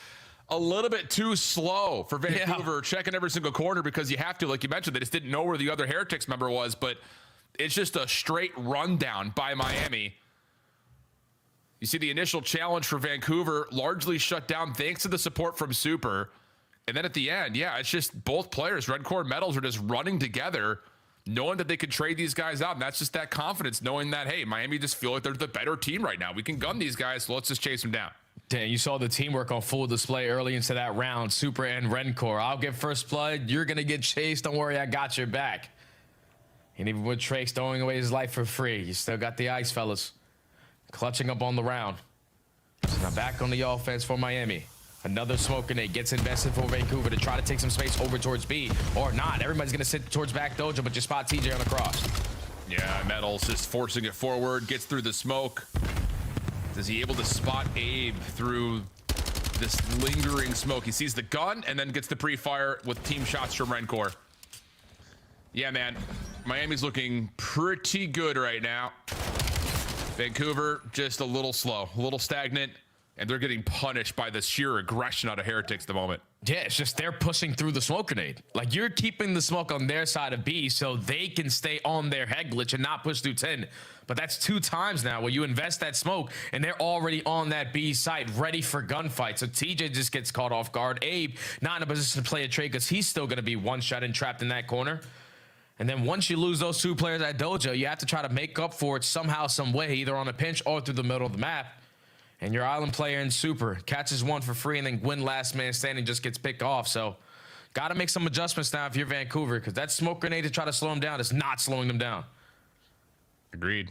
a little bit too slow for Vancouver, checking every single corner because you have to, like you mentioned, they just didn't know where the other Heretics member was, but it's just a straight rundown by Miami. You see the initial challenge for Vancouver largely shut down thanks to the support from Super. And then at the end, yeah, it's just both players, Redcore and Metals, are just running together, knowing that they could trade these guys out. And that's just that confidence, knowing that, hey, Miami just feel like they're the better team right now. We can gun these guys, so let's just chase them down. Damn, you saw the teamwork on full display early into that round. Super and Rencor. I'll get first blood. You're going to get chased. Don't worry, I got your back. And even with Trace throwing away his life for free, you still got the ice fellas clutching up on the round. So now back on the offense for Miami. Another smoke grenade gets invested for Vancouver to try to take some space over towards B. Or not. Everybody's going to sit towards back dojo, but you spot TJ on the cross. Yeah, Metals just forcing it forward, gets through the smoke. Is he able to spot Abe through this lingering smoke? He sees the gun and then gets the pre-fire with team shots from Rencor. Yeah, man. Miami's looking pretty good right now. Vancouver just a little slow, a little stagnant, and they're getting punished by the sheer aggression out of Heretics at the moment. Yeah, it's just they're pushing through the smoke grenade. Like, you're keeping the smoke on their side of B so they can stay on their head glitch and not push through 10. But that's 2 times now where you invest that smoke and they're already on that B site ready for gunfight. So TJ just gets caught off guard. Abe not in a position to play a trade because he's still going to be one shot and trapped in that corner. And then once you lose those 2 players at dojo, you have to try to make up for it somehow, some way, either on a pinch or through the middle of the map. And your island player in super catches one for free, and then Gwyn last man standing just gets picked off. So got to make some adjustments now if you're Vancouver, because that smoke grenade to try to slow them down is not slowing them down. Agreed.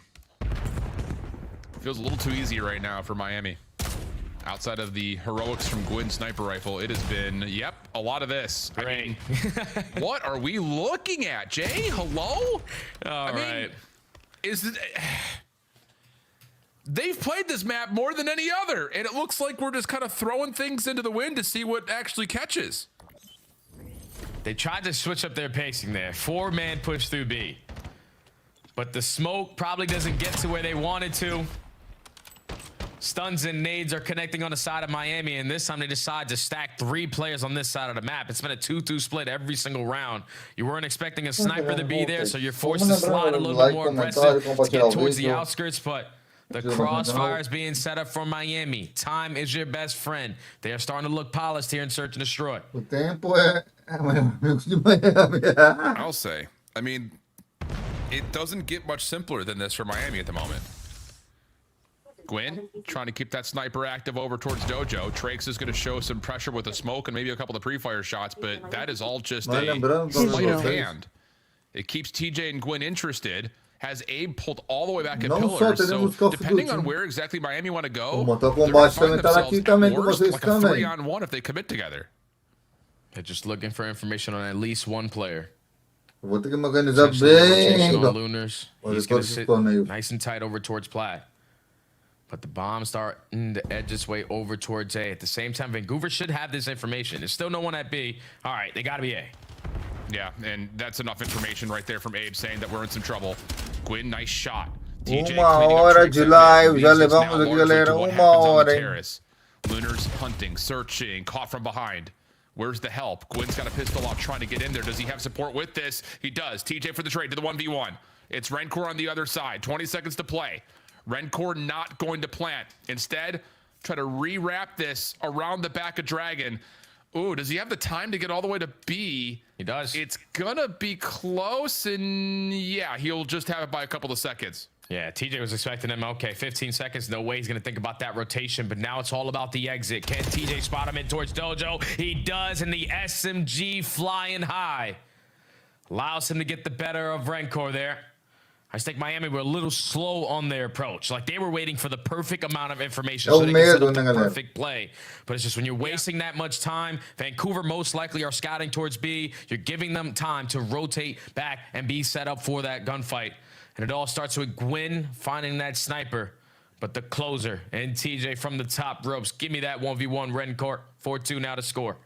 Feels a little too easy right now for Miami. Outside of the heroics from Gwyn's sniper rifle, it has been, yep, a lot of this. Great. I mean, what are we looking at, Jay? Hello? All right. Is it... They've played this map more than any other, and it looks like we're just kind of throwing things into the wind to see what actually catches. They tried to switch up their pacing there. 4-man push through B. But the smoke probably doesn't get to where they wanted to. Stuns and nades are connecting on the side of Miami, and this time they decide to stack 3 players on this side of the map. It's been a 2-2 split every single round. You weren't expecting a sniper to be there, so you're forced to slide a little bit more aggressive to get towards the outskirts, but the crossfire is being set up for Miami. Time is your best friend. They are starting to look polished here in Search and Destroy. I'll say, I mean, it doesn't get much simpler than this for Miami at the moment. Gwyn trying to keep that sniper active over towards Dojo. Trakes is going to show some pressure with the smoke and maybe a couple of pre-fire shots, but that is all just a sleight of hand. It keeps TJ and Gwyn interested. Has Abe pulled all the way back at pillars, so depending on where exactly Miami want to go, they're going to find themselves at worst like a 3-on-1 if they commit together. They're just looking for information on at least one player. Vou ter que me organizar bem. Lunars. He's going to sit nice and tight over towards Platt. But the bombs starting to edge its way over towards A. At the same time, Vancouver should have this information. There's still no one at B. All right, they got to be A. Yeah, and that's enough information right there from Abe saying that we're in some trouble. Gwyn, nice shot. TJ hora de live, já levamos aqui, galera. Hora. Lunars hunting, searching, caught from behind. Where's the help? Gwyn's got a pistol off trying to get in there. Does he have support with this? He does. TJ for the trade to the 1v1. It's Rencor on the other side. 20 seconds to play. Rencor not going to plant. Instead, try to rewrap this around the back of Dragon. Ooh, does he have the time to get all the way to B? He does. It's gonna be close, and yeah, he'll just have it by a couple of seconds. Yeah, TJ was expecting him. Okay, 15 seconds. No way he's going to think about that rotation, but now it's all about the exit. Can TJ spot him in towards Dojo? He does, and the SMG flying high allows him to get the better of Rencor there. I just think Miami were a little slow on their approach. Like, they were waiting for the perfect amount of information so they could set up the perfect play. But it's just when you're wasting that much time, Vancouver most likely are scouting towards B. You're giving them time to rotate back and be set up for that gunfight. And it all starts with Gwyn finding that sniper. But the closer and TJ from the top ropes. Give me that 1v1 Rencor. 4-2 now to score.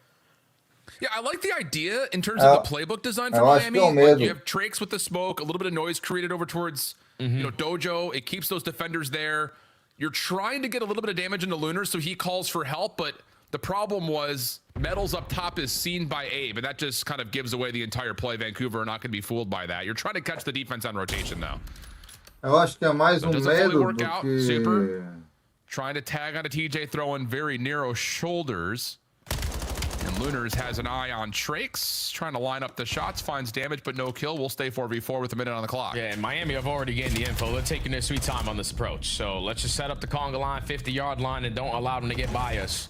Yeah, I like the idea in terms of the playbook design for Miami. Like, you have Trakes with the smoke, a little bit of noise created over towards you know, Dojo. It keeps those defenders there. You're trying to get a little bit of damage into Lunar, so he calls for help, but the problem was Metals up top is seen by Abe, and that just kind of gives away the entire play. Vancouver are not going to be fooled by that. You're trying to catch the defense on rotation, though. Eu acho que é mais so does it fully work out? Que... Super. Trying to tag onto TJ, throwing very narrow shoulders. And Lunars has an eye on Trakes, trying to line up the shots, finds damage, but no kill. We'll stay 4v4 with a minute on the clock. Yeah, and Miami have already gained the info. They're taking their sweet time on this approach. So let's just set up the conga line, 50-yard line, and don't allow them to get by us.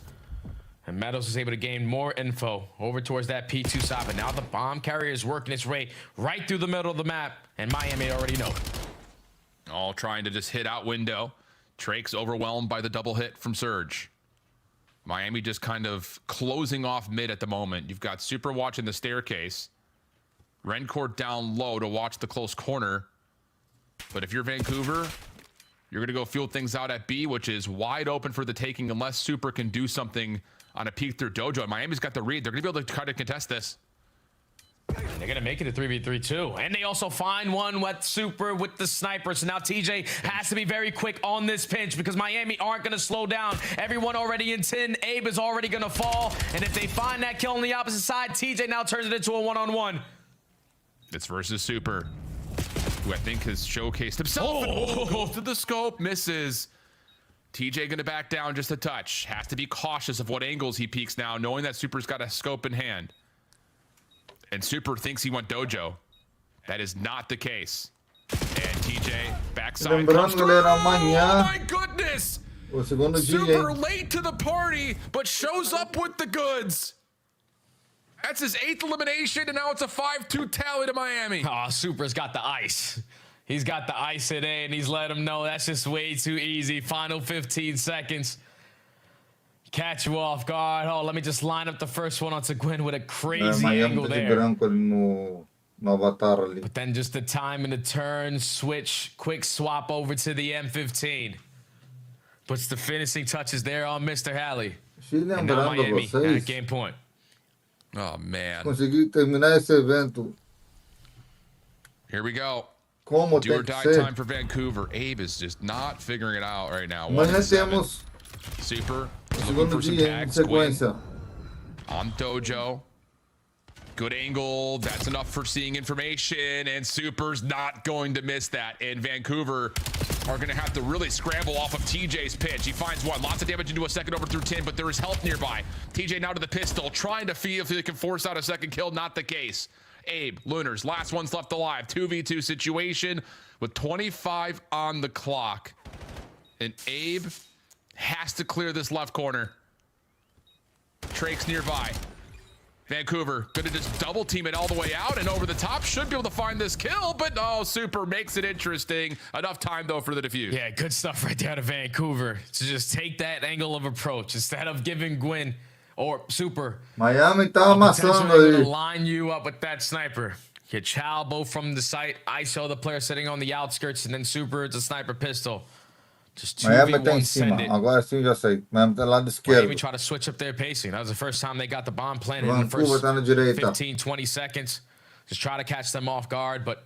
And Meadows is able to gain more info over towards that P2 side. But now the bomb carrier is working its way right through the middle of the map. And Miami already know. All trying to just hit out window. Trake's overwhelmed by the double hit from Surge. Miami just kind of closing off mid at the moment. You've got Super watching the staircase. Rencourt down low to watch the close corner. But if you're Vancouver, you're going to go field things out at B, which is wide open for the taking unless Super can do something on a peek through Dojo. And Miami's got the read. They're going to be able to try to contest this. And they're going to make it a 3v3 too. And they also find one with Super with the sniper. So now TJ has to be very quick on this pinch because Miami aren't going to slow down. Everyone already in 10. Abe is already going to fall. And if they find that kill on the opposite side, TJ now turns it into a one-on-one. It's versus Super, who I think has showcased himself. Goes to the scope, misses. TJ going to back down just a touch. Has to be cautious of what angles he peeks now, knowing that Super's got a scope in hand. And Super thinks he went Dojo. That is not the case. And TJ backside comes through. Oh my goodness! Super late to the party, but shows up with the goods. That's his 8th elimination, and now it's a 5-2 tally to Miami. Oh, Super's got the ice. He's got the ice today, and he's let him know that's just way too easy. Final 15 seconds. Catch you off guard. Oh, let me just line up the first one onto Gwen with a crazy angle there. But then just the time and the turn, switch, quick swap over to the M15. Puts the finishing touches there on Mr. Halley. And now Miami at game point. Oh, man. Consegui terminar esse evento. Here we go. Como Do or tem que die ser. time for Vancouver. Abe is just not figuring it out right now. Amanhã temos Super o looking segundo for some dia em tags. Gwen sequência. on Dojo. Good angle. That's enough for seeing information. And Super's not going to miss that. And Vancouver are going to have to really scramble off of TJ's pitch. He finds one. Lots of damage into a second over through 10, but there is help nearby. TJ now to the pistol, trying to see if he can force out a second kill. Not the case. Abe, Lunars, last one's left alive. 2v2 situation with 25 on the clock. And Abe has to clear this left corner. Trake's nearby. Vancouver gonna just double team it all the way out and over the top. Should be able to find this kill, but oh, Super makes it interesting. Enough time though for the defuse. Yeah, good stuff right there to Vancouver to just take that angle of approach instead of giving Gwen or Super Miami tá amassando to aí. line you up with that sniper. You chow both from the site. ISO the player sitting on the outskirts, and then Super it's a sniper pistol. Just Miami tá 2v1 em cima. send it. Agora sim já sei. Miami tá lado Miami esquerdo. try to switch up their pacing. That was the first time they got the bomb planted in the Vancouver first tá na direita. 15, 20 seconds. Just try to catch them off guard, but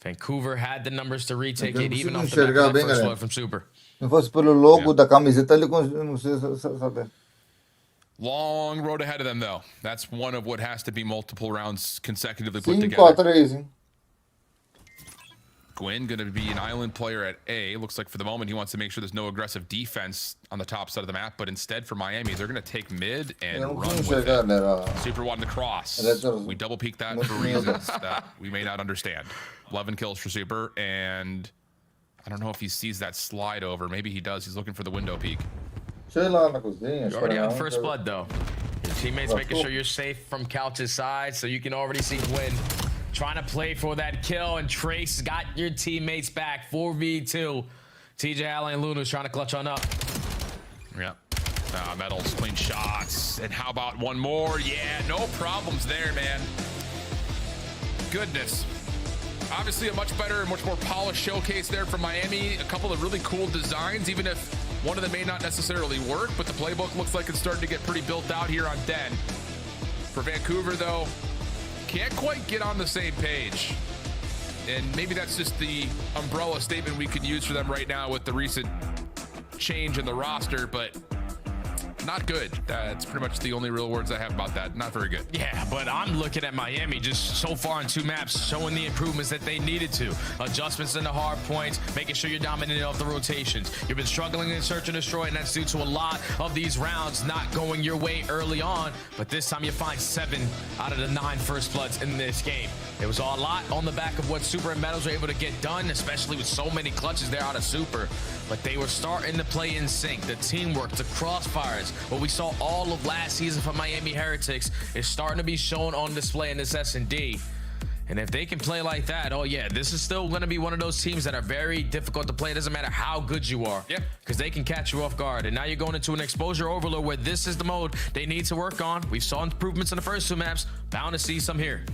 Vancouver had the numbers to retake it, even off the back of that bem, first galera. blood from Super. Se fosse pelo logo da camiseta, ele não sei saber. Long road ahead of them though. That's one of what has to be multiple rounds consecutively put 5-3, together. hein? Gwen gonna be an island player at A. Looks like for the moment he wants to make sure there's no aggressive defense on the top side of the map, but instead for Miami, they're gonna take mid and Eu não run consigo with chegar, it. galera. Super wanting to cross. Electros. We double peek that for reasons that we may not understand. 11 kills for Super, and I don't know if he sees that slide over. Maybe he does. He's looking for the window peek. Sei lá na cozinha. You're already sei lá on onde. first blood, though. Your teammates making sure you're safe from Couch's side, so you can already see Gwen trying to play for that kill, and Trace got your teammates back. 4v2. TJ Allen and Luna's trying to clutch on up. Yep. Metals, clean shots. And how about one more? Yeah, no problems there, man. Goodness. Obviously a much better and much more polished showcase there from Miami. A couple of really cool designs, even if one of them may not necessarily work, but the playbook looks like it's starting to get pretty built out here on Den. For Vancouver, though, can't quite get on the same page. And maybe that's just the umbrella statement we could use for them right now with the recent change in the roster, but not good. That's pretty much the only real words I have about that. Not very good. Yeah, but I'm looking at Miami just so far on 2 maps, showing the improvements that they needed to. Adjustments in the hard points, making sure you're dominating off the rotations. You've been struggling in search and destroy, and that's due to a lot of these rounds not going your way early on. But this time you find 7 out of the 9 first bloods in this game. It was a lot on the back of what Super and Metals were able to get done, especially with so many clutches there out of Super. But they were starting to play in sync. The teamwork, the crossfires, playoffs. What we saw all of last season from Miami Heretics is starting to be shown on display in this S&D. And if they can play like that, oh yeah, this is still going to be one of those teams that are very difficult to play. It doesn't matter how good you are, because they can catch you off guard. And now you're going into an exposure overload where this is the mode they need to work on. We saw improvements in the first 2 maps. Bound to see some here.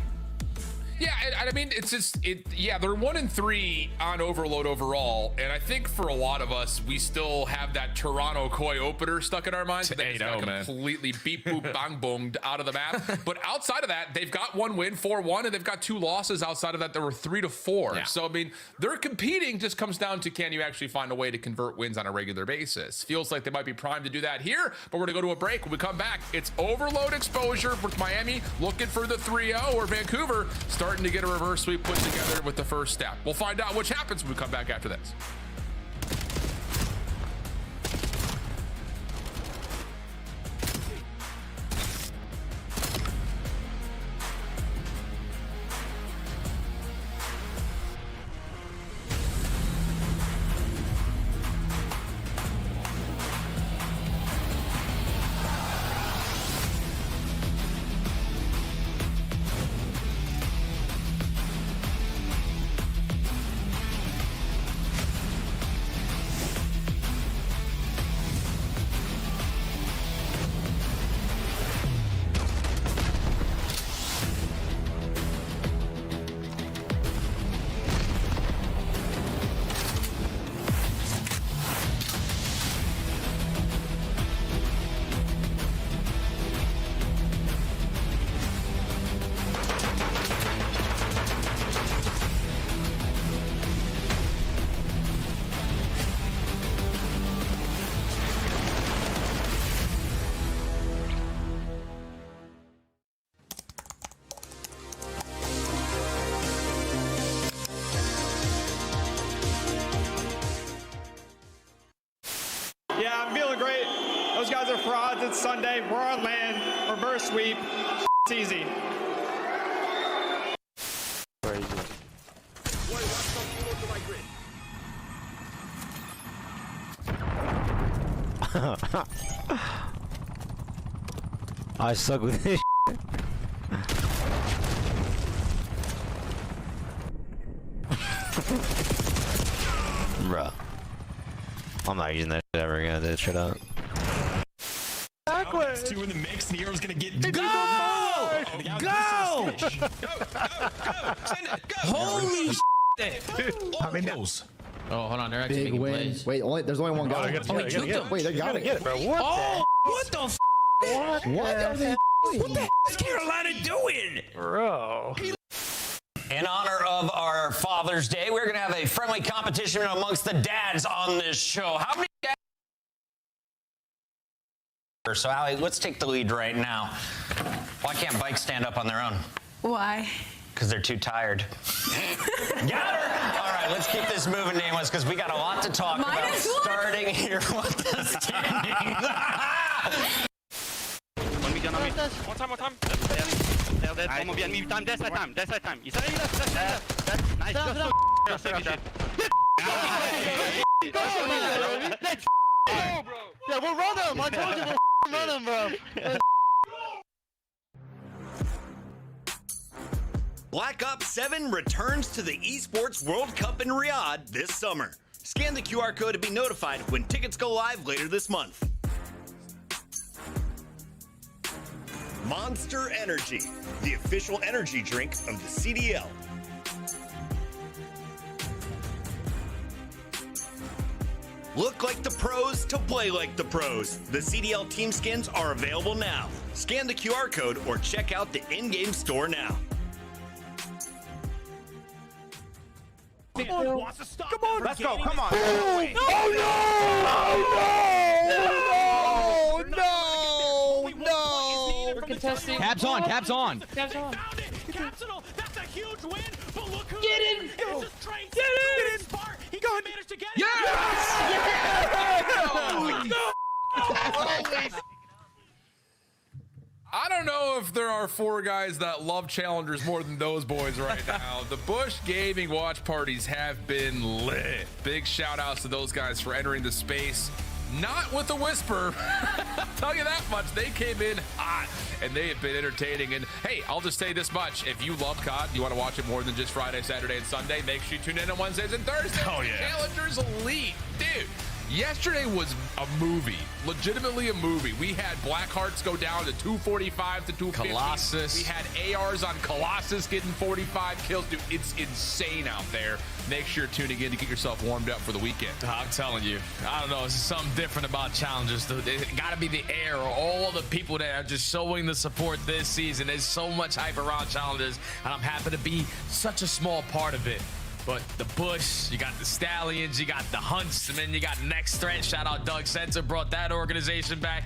Yeah, I mean, it's just, yeah, they're 1-3 on Overload overall. And I think for a lot of us, we still have that Toronto Koi opener stuck in our minds. They got completely beep, boop, bang, boomed out of the map. But outside of that, they've got 1 win, 4-1, and they've got 2 losses. Outside of that, there were 3-4. Yeah. So, I mean, they're competing, just comes down to, can you actually find a way to convert wins on a regular basis? Feels like they might be primed to do that here, but we're going to go to a break. When we come back, it's Overload exposure with Miami looking for the 3-0, or Vancouver starting to get a reverse sweep put together with the first step. We'll find out which happens when we come back after this. Yeah, I'm feeling great. Those guys are frauds. It's Sunday. We're on land. Reverse sweep. It's easy. I suck with this. Bruh. I'm not using that shit ever again. This shit up. Backwards. 2 in the mix. Nero's gonna get. Go! Go! Send it. Go! Holy shit! How many knows? Oh, hold on. They're actually making plays. Wait, there's only one guy. Wait, they gotta get it, bro. What the f? What are they? What the f is Carolina doing? Bro. In honor of our Father's Day, we're going to have a friendly competition amongst the dads on this show. How many dads? So, Allie, let's take the lead right now. Why can't bikes stand up on their own? Why? Because they're too tired. Got her! All right, let's keep this moving, Nameless, because we got a lot to talk about starting here with the standings. One time. One more enemy time. That's time. Nice. Let's go, bro. Yeah, we'll run him. I told you we'll run him, bro. Black Ops 7 returns to the Esports World Cup in Riyadh this summer. Scan the QR code to be notified when tickets go live later this month. Monster Energy, the official energy drink of the CDL. Look like the pros to play like the pros. The CDL team skins are available now. Scan the QR code or check out the in-game store now. Come on, let's go. Come on. No! We're contesting. Cabs on. That's a huge win, but look who Get in! It's a straight Get in! He managed to get it. I don't know if there are 4 guys that love challengers more than those boys right now. The Bush Gaming watch parties have been lit. Big shout outs to those guys for entering the space. Not with a whisper. I'll tell you that much. They came in hot, and they have been entertaining. And hey, I'll just say this much. If you love COD, you want to watch it more than just Friday, Saturday, and Sunday, make sure you tune in on Wednesdays and Thursdays. Oh, yeah. Challengers Elite. Dude, yesterday was a movie. Legitimately a movie. We had Blackhearts go down to 245 to 250. Colossus. We had ARs on Colossus getting 45 kills. Dude, it's insane out there. Make sure you're tuning in to get yourself warmed up for the weekend. I'm telling you, I don't know. It's something different about challenges. It got to be the air or all the people that are just showing the support this season. There's so much hype around challenges, and I'm happy to be such a small part of it. But the Bush, you got the Stallions, you got the Hunts, and then you got Next Threat. Shout out Doug Sensor, brought that organization back.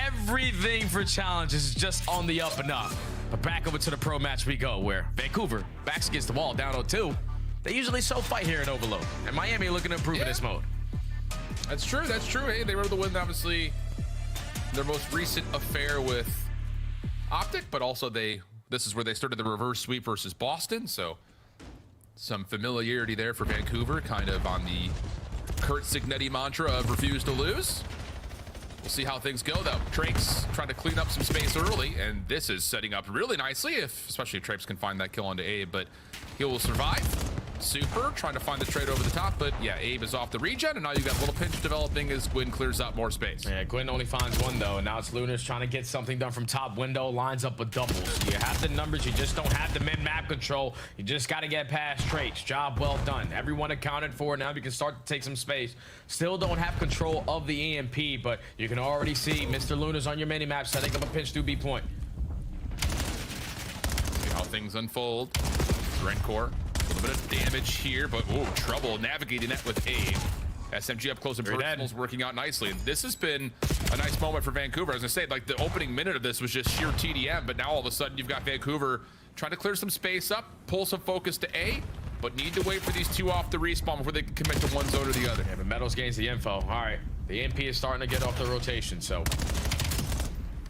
Everything for challenges is just on the up and up. But back over to the pro match we go, where Vancouver backs against the wall, down 0-2. They usually show fight here in Overload, and Miami looking to improve in this mode. That's true. That's true. Hey, they were able to win, obviously, their most recent affair with Optic, but also this is where they started the reverse sweep versus Boston. So some familiarity there for Vancouver, kind of on the Kurt Signetti mantra of refuse to lose. We'll see how things go, though. Trake's trying to clean up some space early, and this is setting up really nicely, especially if Trake's can find that kill onto Abe, but he will survive. Super trying to find the trade over the top, but yeah, Abe is off the regen, and now you got a little pinch developing as Gwyn clears up more space. Yeah, Gwyn only finds one though, and now it's Luna's trying to get something done from top window, lines up with doubles. You have the numbers, you just don't have the mid-map control. You just got to get past traits. Job well done. Everyone accounted for. Now you can start to take some space. Still don't have control of the EMP, but you can already see Mr. Luna's on your mini-map setting up a pinch through B point. See how things unfold. Rencore. A little bit of damage here, but trouble navigating that with Abe. SMG up close and personal's working out nicely. And this has been a nice moment for Vancouver. I was gonna say, like, the opening minute of this was just sheer TDM, but now all of a sudden you've got Vancouver trying to clear some space up, pull some focus to A, but need to wait for these two off the respawn before they can commit to one zone or the other. Yeah, but Metals gains the info. All right, the MP is starting to get off the rotation, so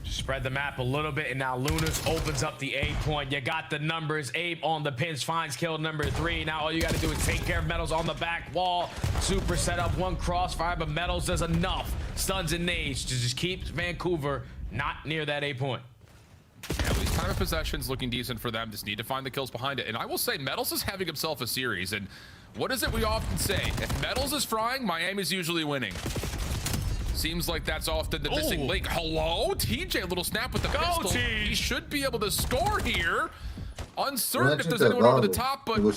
spread the map a little bit, and now Lunas opens up the A point. You got the numbers. Abe on the pinch finds kill number 3. Now all you got to do is take care of Metals on the back wall. Super set up one crossfire, but Metals does enough stuns and nades to just keep Vancouver not near that A point. Yeah, at least time of possession's looking decent for them. Just need to find the kills behind it. And I will say, Metals is having himself a series. And what is it we often say? If Metals is frying, Miami's usually winning. Seems like that's often the missing link. Hello? TJ, a little snap with the pistol. He should be able to score here. Uncertain if there's anyone over the top, but no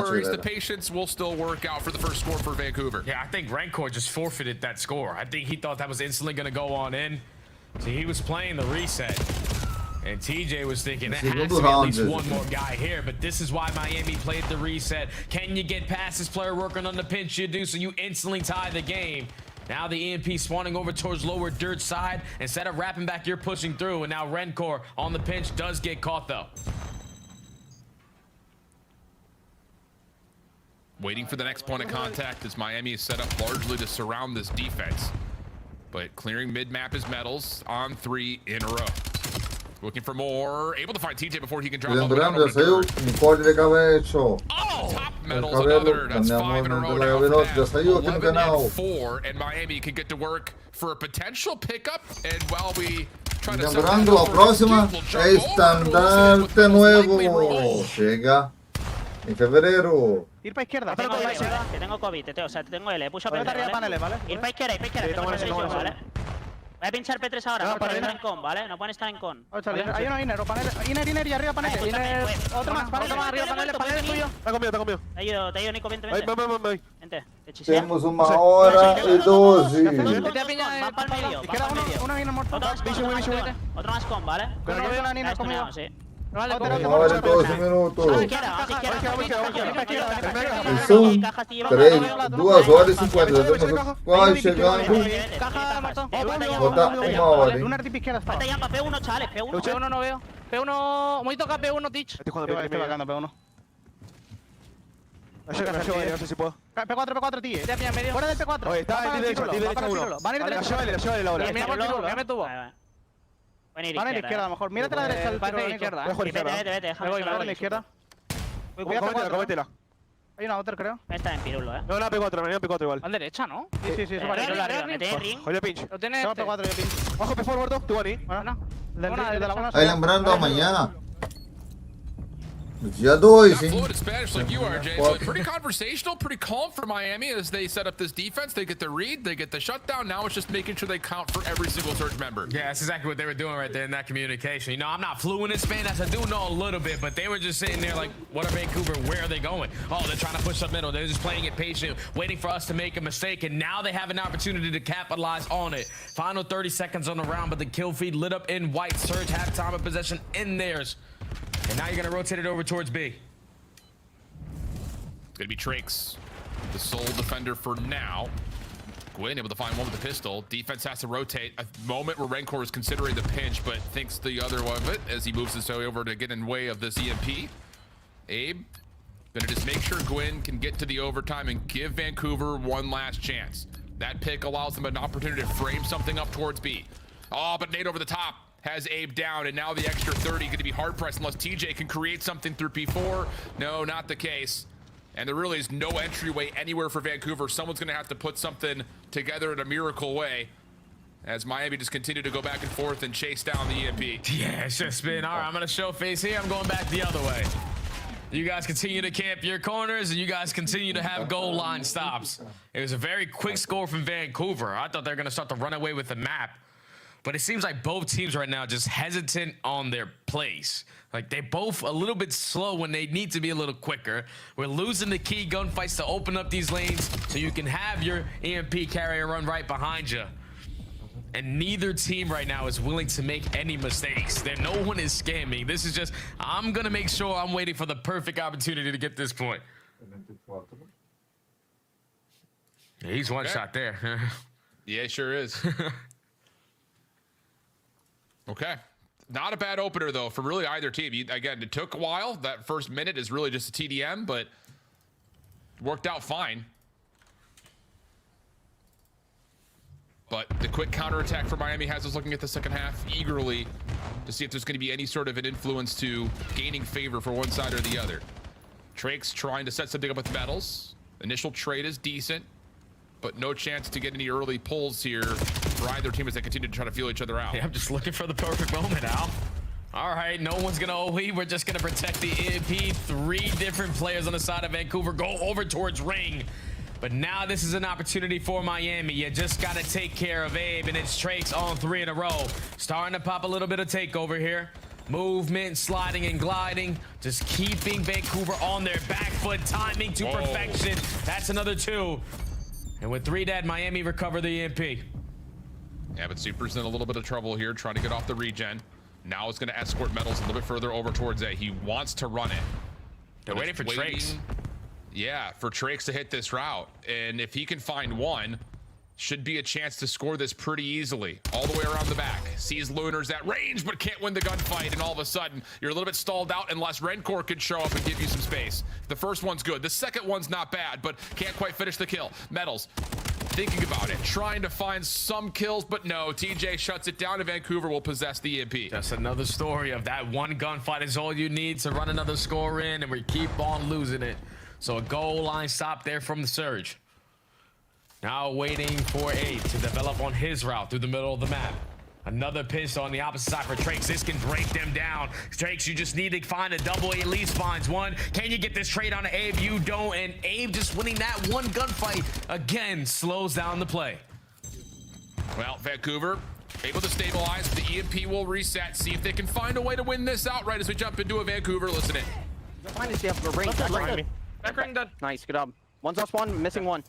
worries. The patience will still work out for the first score for Vancouver. Yeah, I think Rancor just forfeited that score. I think he thought that was instantly going to go on in. So he was playing the reset. And TJ was thinking, there has to be at least one more guy here, but this is why Miami played the reset. Can you get past this player working on the pinch? You do, so you instantly tie the game. Now the EMP spawning over towards lower dirt side. Instead of wrapping back, you're pushing through, and now Rencor on the pinch does get caught, though. Waiting for the next point of contact as Miami is set up largely to surround this defense. But clearing mid-map is Metals on 3 in a row. Looking for more. Able to find TJ before he can drop off. Top Metals another. That's 5 in a row now for them. 11 and 4, and Miami can get to work for a potential pickup. And while we try to Inaugurando la próxima estandarte nuevo. Llega en febrero. Ir para izquierda. Que tengo COVID, o sea, tengo L. Push a paneles, ¿vale? Ir para izquierda, ¿vale? Voy a pinchar P3 ahora, no pueden estar en con, ¿vale? No pueden estar en con. Hay uno inner, inner y arriba paneles. Otro más arriba paneles tuyo. Está conmigo. Te ayudo, Nico, vente. Vente, te chiseo. Tenemos 1 hora y 12. Va para el medio, uno inner muerto. Otro más con, ¿vale? Pero no veo una inner conmigo. Vale, ahora en 12 minutos. Son 2 horas y 50. Estamos quase chegando. Bota 1 hora. Lunar tip izquierda. P1, chavales, P1 no veo. P1, muy toca P1, Teach. Estoy bajando P1. No sé si puedo. P4, tío. Fuera del P4. Oye, está en derecha uno. Van a ir derecha. La lleva ahora. Mira por título, me tuvo. Van a ir izquierda, a lo mejor. Mírate la derecha. Vete, déjame. Me voy a la izquierda. Cométela. Hay una outer, creo. Está en Pirulo, No, la P4, me P4 igual. Al derecha, ¿no? Sí, eso vale. Pirulo arriba, me tenéis ring. Oye, pinch. Lo tiene Tengo P4 yo pinch. Ojo, P4 muerto. Tú, Ani. Bueno, de la buena. Aí lembrando amanhã, no dia 2, Not hein? fluent in Spanish like you are, Jay, but pretty conversational, pretty calm for Miami as they set up this defense. They get the read, they get the shutdown. Now it's just making sure they count for every single Surge member. Yeah, that's exactly what they were doing right there in that communication. You know, I'm not fluent in Spanish. I do know a little bit, but they were just sitting there like, what are Vancouver? Where are they going? Oh, they're trying to push up middle. They're just playing it patient, waiting for us to make a mistake, and now they have an opportunity to capitalize on it. Final 30 seconds on the round, but the kill feed lit up in white. Surge have time of possession in theirs. And now you're going to rotate it over towards B. It's going to be Trakes, the sole defender for now. Gwyn able to find one with the pistol. Defense has to rotate. A moment where Rencor is considering the pinch, but thinks the other one of it as he moves his way over to get in way of this EMP. Abe, gonna just make sure Gwyn can get to the overtime and give Vancouver one last chance. That pick allows them an opportunity to frame something up towards B. Oh, but Nate over the top has Abe down, and now the extra 30 going to be hard pressed unless TJ can create something through P4. No, not the case. And there really is no entryway anywhere for Vancouver. Someone's going to have to put something together in a miracle way as Miami just continue to go back and forth and chase down the EMP. Yeah, it's just been, all right, I'm going to show face here. I'm going back the other way. You guys continue to camp your corners, and you guys continue to have goal line stops. It was a very quick score from Vancouver. I thought they were going to start to run away with the map. But it seems like both teams right now just hesitant on their plays. Like, they're both a little bit slow when they need to be a little quicker. We're losing the key gunfights to open up these lanes so you can have your EMP carrier run right behind you. And neither team right now is willing to make any mistakes. No one is scamming. This is just, I'm going to make sure I'm waiting for the perfect opportunity to get this point. Yeah, he's one shot there. Yeah, he sure is. Okay. Not a bad opener, though, for really either team. Again, it took a while. That first minute is really just a TDM, but worked out fine. But the quick counterattack for Miami has us looking at the second half eagerly to see if there's going to be any sort of an influence to gaining favor for one side or the other. Trakes trying to set something up with Metals. Initial trade is decent, but no chance to get any early pulls here for either team as they continue to try to feel each other out. Yeah, I'm just looking for the perfect moment, Al. All right, no one's going to OE. We're just going to protect the EMP. 3 different players on the side of Vancouver go over towards Ring. But now this is an opportunity for Miami. You just got to take care of Abe, and it's Trakes on 3 in a row. Starting to pop a little bit of takeover here. Movement, sliding and gliding. Just keeping Vancouver on their back foot. Timing to perfection. That's another 2. And with 3 dead, Miami recover the EMP. Yeah, but Super's in a little bit of trouble here, trying to get off the regen. Now it's going to escort Metals a little bit further over towards A. He wants to run it. They're waiting for Trakes. Yeah, for Trakes to hit this route. And if he can find one, should be a chance to score this pretty easily. All the way around the back. Sees Lunars at range, but can't win the gunfight. And all of a sudden, you're a little bit stalled out unless Rencor can show up and give you some space. The first one's good. The second one's not bad, but can't quite finish the kill. Metals thinking about it, trying to find some kills, but no. TJ shuts it down, and Vancouver will possess the EMP. Just another story of that one gunfight is all you need to run another score in, and we keep on losing it. So a goal line stop there from the Surge. Now waiting for Abe to develop on his route through the middle of the map. Another pinch on the opposite side for Trakes. This can break them down. Trakes, you just need to find a double. At least finds one. Can you get this trade on Abe? You don't. And Abe just winning that one gunfight again slows down the play. Well, Vancouver able to stabilize. The EMP will reset. See if they can find a way to win this outright as we jump into a Vancouver. Listen in. Back ring dead. Nice, good job. One's off one, missing one.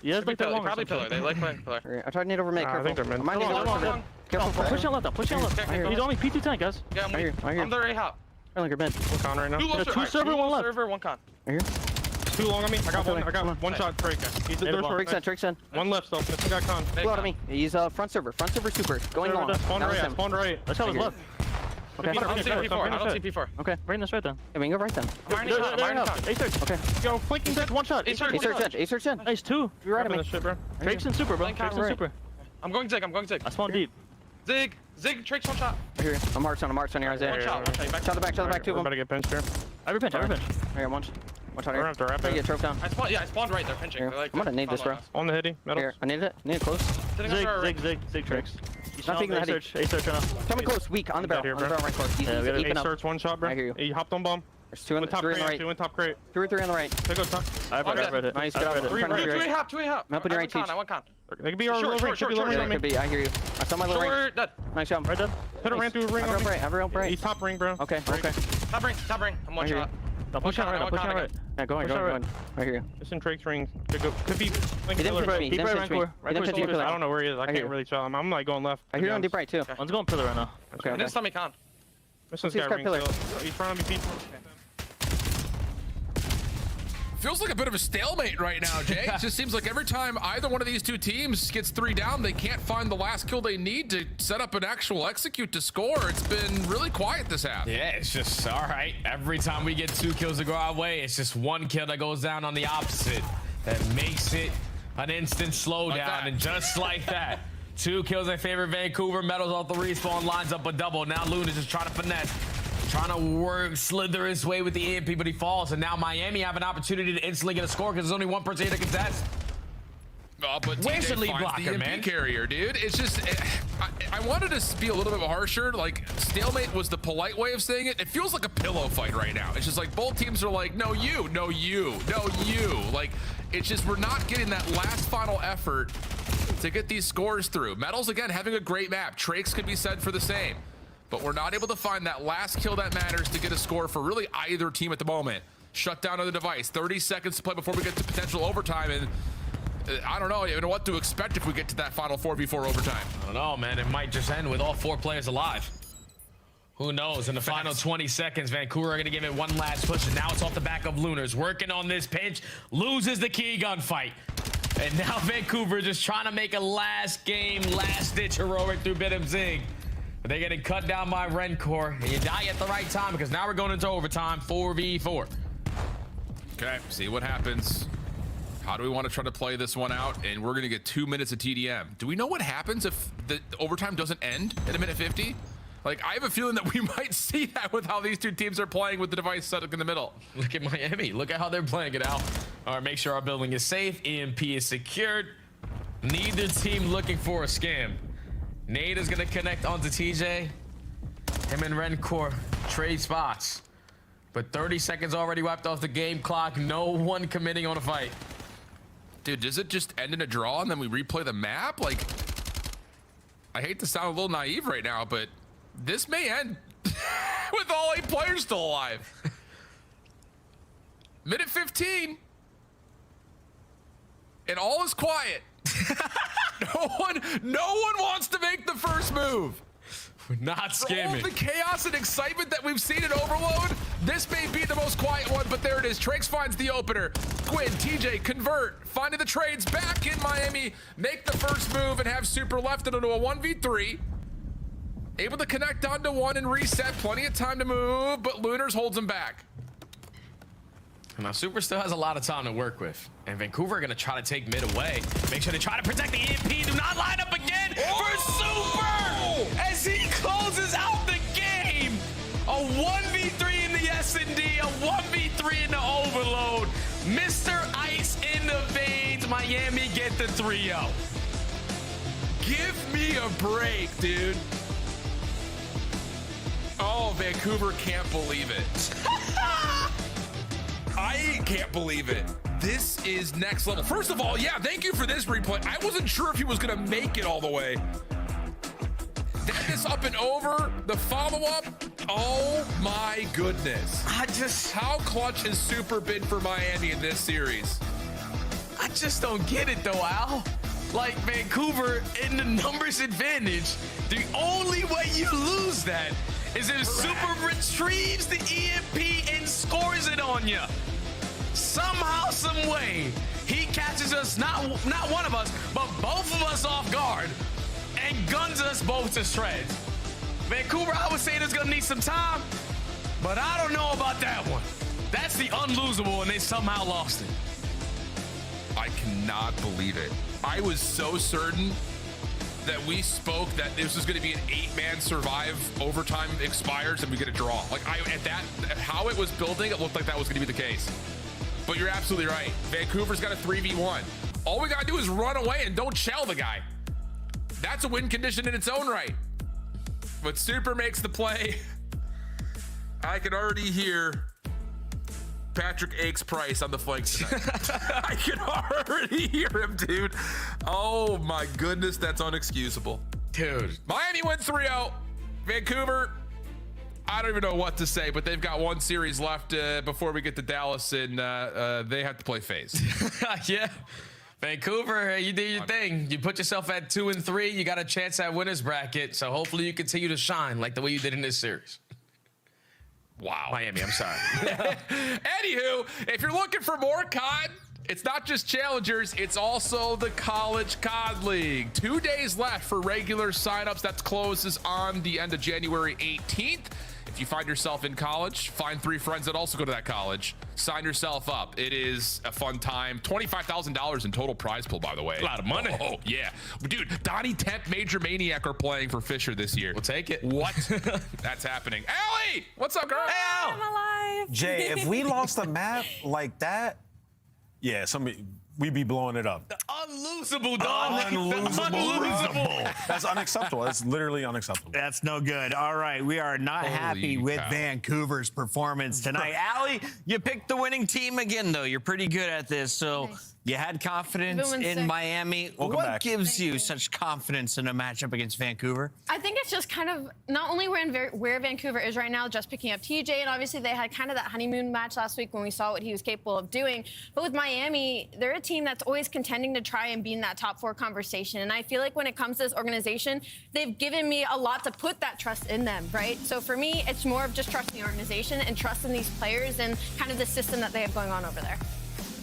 Yeah, probably pillar. They like playing pillar. I tried to need over mid. Careful. I think they're mid. I need over. Careful. Push on left. Push on left. He's only P2 tank, guys. Yeah, I'm here. I'm the right hop. I think you're mid. One con right now. 2 server, 1 left. Server, 1 con. Right here. 2 long on me. I got one shot. Drake. He's the Trakes in. 1 left still. This got con. Two out of me. He's front server super. Going long. Spawn right. Let's have his left. Okay. I don't see P4. I don't see P4. Okay. Bring this right then. Yeah, we can go right then. A-search. Okay. Yo, flanking dead. 1 shot. A-search in. Nice, 2. You're right of me. Trakes and super, bro. Trakes and super. I'm going Zig. I spawned deep. Zig. Trakes 1 shot. Here. I'm marched on here, Isaiah. One shot. Shot the back, 2 of them. Better get pinched here. Every pinch. I got one. Watch out here. Get drove down. I spawned right there, pinching. I'm gonna need this, bro. On the hitty. Here, I need it. I need it close. Zig tricks. Not peeking the heady. A-search right now. Coming close, weak, on the barrel. On the barrel right close. He's even up. A-search, one shot, bro. I hear you. He hopped on bomb. There's two on the top three on the crate, right. two in top crate. 2 or 3 on the right. Take a top. I've read it. Nice job. Two hop. I'm up on your right, Teach. I want con. They could be our low range. Could be low range on me. Could be, I hear you. I saw my little ring. Dead. Nice job. Right dead. Could have ran through a ring on me. Have her up right. He's top ring, bro. Okay. Top ring. I'm one shot. Push out right. Yeah, go on. I hear you. It's in Drake's ring. Could be. He didn't pinch me. He didn't pinch me. I don't know where he is. I can't really tell him. I'm like going left. I hear you on deep right too. One's going pillar right now. Okay. Didn't stop me con. This one's got ring still. He's trying to be people. Feels like a bit of a stalemate right now, Jay. It just seems like every time either one of these two teams gets 3 down, they can't find the last kill they need to set up an actual execute to score. It's been really quiet this half. Yeah, it's just all right. Every time we get 2 kills to go our way, it's just 1 kill that goes down on the opposite. That makes it an instant slowdown. And just like that, 2 kills in favor of Vancouver. Metals off the respawn, lines up a double. Now Luna's just trying to finesse. Trying to slither his way with the EMP, but he falls. And now Miami have an opportunity to instantly get a score because there's only 1 person here to contest. Oh, but Where's TJ the lead finds blocker, the EMP man? carrier, dude. It's just, I wanted to be a little bit harsher. Like, stalemate was the polite way of saying it. It feels like a pillow fight right now. It's just like both teams are like, no, you, no, you, no, you. Like, it's just, we're not getting that last final effort to get these scores through. Metals, again, having a great map. Trakes could be said for the same. But we're not able to find that last kill that matters to get a score for really either team at the moment. Shut down of the device. 30 seconds to play before we get to potential overtime. And I don't know even what to expect if we get to that final 4v4 overtime. I don't know, man. It might just end with all 4 players alive. Who knows? In the final 20 seconds, Vancouver are going to give it one last push. And now it's off the back of Lunars. Working on this pinch. Loses the key gunfight. And now Vancouver just trying to make a last game, last-ditch heroic through bit of zig. But they're getting cut down by Rencor, and you die at the right time because now we're going into overtime, 4v4. Okay, see what happens. How do we want to try to play this one out? And we're going to get 2 minutes of TDM. Do we know what happens if the overtime doesn't end at a minute 50? Like, I have a feeling that we might see that with how these two teams are playing with the device set up in the middle. Look at Miami. Look at how they're playing it out. All right, make sure our building is safe. EMP is secured. Neither team looking for a scam. Nate is going to connect onto TJ. Him and Rencor trade spots. But 30 seconds already wiped off the game clock. No one committing on a fight. Dude, does it just end in a draw and then we replay the map? Like, I hate to sound a little naive right now, but this may end with all 8 players still alive. Minute 15. And all is quiet. No one wants to make the first move. We're not scamming. For all the chaos and excitement that we've seen in Overload, this may be the most quiet one, but there it is. Trakes finds the opener. Quinn, TJ, convert, finding the trades back in Miami, make the first move and have Super left it into a 1v3. Able to connect onto 1 and reset. Plenty of time to move, but Lunars holds him back. Now, Super still has a lot of time to work with. And Vancouver are going to try to take mid away. Make sure they try to protect the EMP. Do not line up again for Super as he closes out the game. A 1v3 in the S&D, a 1v3 in the Overload. Mr. Ice in the veins. Miami get the 3-0. Give me a break, dude. Oh, Vancouver can't believe it. I can't believe it. This is next level. First of all, yeah, thank you for this replay. I wasn't sure if he was gonna make it all the way. Then this up and over, the follow-up. Oh my goodness. How clutch has Super been for Miami in this series? I just don't get it though, Al. Like, Vancouver in the numbers advantage, the only way you lose that is if Super retrieves the EMP and scores it on you. Somehow, some way, he catches us, not one of us, but both of us off guard and guns us both to shreds. Vancouver, I would say, is gonna need some time, but I don't know about that one. That's the unlosable, and they somehow lost it. I cannot believe it. I was so certain that we spoke that this was going to be an 8-man survive, overtime expires, and we get a draw. Like, at that, how it was building, it looked like that was going to be the case. but you're absolutely right. Vancouver's got a 3v1. All we got to do is run away and don't shell the guy. That's a win condition in its own right. But Super makes the play. I can already hear Patrick Ake's price on the flanks tonight. I can already hear him, dude. Oh my goodness, that's unexcusable. Dude. Miami wins 3-0. Vancouver, I don't even know what to say, but they've got one series left before we get to Dallas, and they have to play FaZe. Yeah. Vancouver, you did your thing. You put yourself at 2-3. You got a chance at winners bracket. So hopefully you continue to shine like the way you did in this series. Wow. Miami, I'm sorry. Anywho, if you're looking for more COD, it's not just challengers, it's also the College COD League. 2 days left for regular signups. That closes on the end of January 18th. If you find yourself in college, find 3 friends that also go to that college, sign yourself up. It is a fun time. $25,000 in total prize pool, by the way. A lot of money. Oh, yeah. Dude, Donnie Temp, Major Maniac are playing for Fisher this year. We'll take it. What? That's happening. Allie, what's up, girl? Al! I'm alive. Jay, if we lost a map like that, yeah, we'd be blowing it up. Unlosable, Don. Unlosable. That's unacceptable. That's literally unacceptable. That's no good. All right, we are not happy with Vancouver's performance tonight. Allie, you picked the winning team again, though. You're pretty good at this, so you had confidence in Miami. What gives you such confidence in a matchup against Vancouver? I think it's just kind of not only where Vancouver is right now, just picking up TJ, and obviously they had kind of that honeymoon match last week when we saw what he was capable of doing. But with Miami, they're a team that's always contending to try and be in that top 4 conversation. And I feel like when it comes to this organization, they've given me a lot to put that trust in them, right? So for me, it's more of just trusting the organization and trusting these players and kind of the system that they have going on over there.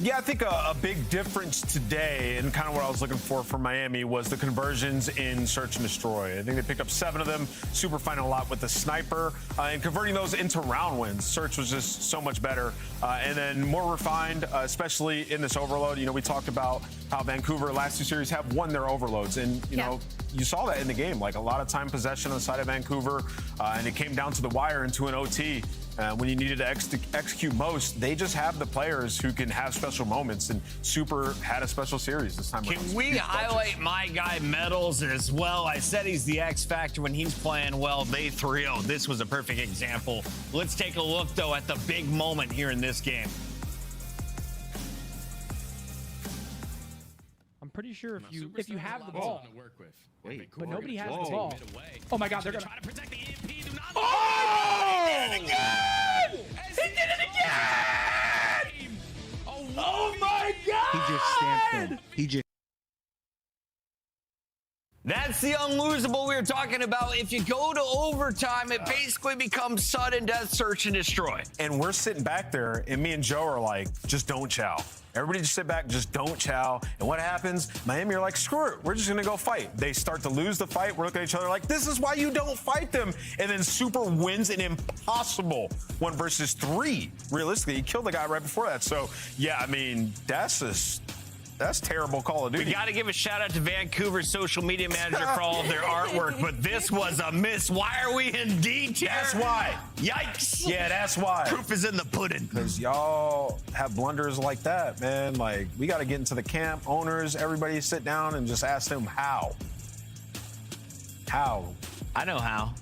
Yeah, I think a big difference today, and kind of what I was looking for Miami, was the conversions in Search and Destroy. I think they picked up 7 of them. Super finding a lot with the sniper, and converting those into round wins. Search was just so much better, and then more refined, especially in this overload. You know, we talked about how Vancouver last 2 series have won their overloads, and you know, you saw that in the game. Like a lot of time possession on the side of Vancouver, and it came down to the wire into an OT. When you needed to execute most, they just have the players who can have special moments, and Super had a special series this time. Can we highlight my guy Metals as well? I said he's the X factor when he's playing well. They 3-0. This was a perfect example. Let's take a look, though, at the big moment here in this game. I'm pretty sure if you have the ball, Wait, but nobody has the ball. Oh my God, they're gonna try to protect the EMP. Do not. Oh! He did it again! He did it again! Oh my God! He just stamped him. He just. That's the unlosable we were talking about. If you go to overtime, it basically becomes sudden death, search, and destroy. And we're sitting back there, and me and Joe are like, just don't chow. Everybody just sit back, just don't chow. And what happens? Miami are like, screw it, we're just gonna go fight. They start to lose the fight. We're looking at each other like, this is why you don't fight them. And then Super wins an impossible 1 versus 3. Realistically, he killed the guy right before that. So, yeah, I mean, that's terrible Call of Duty. We got to give a shout out to Vancouver's social media manager for all of their artwork, but this was a miss. Why are we in D tier? That's why. Yikes. Yeah, that's why. Proof is in the pudding. Because y'all have blunders like that, man. Like, we got to get into the camp, owners, everybody sit down and just ask them how. How? I know how.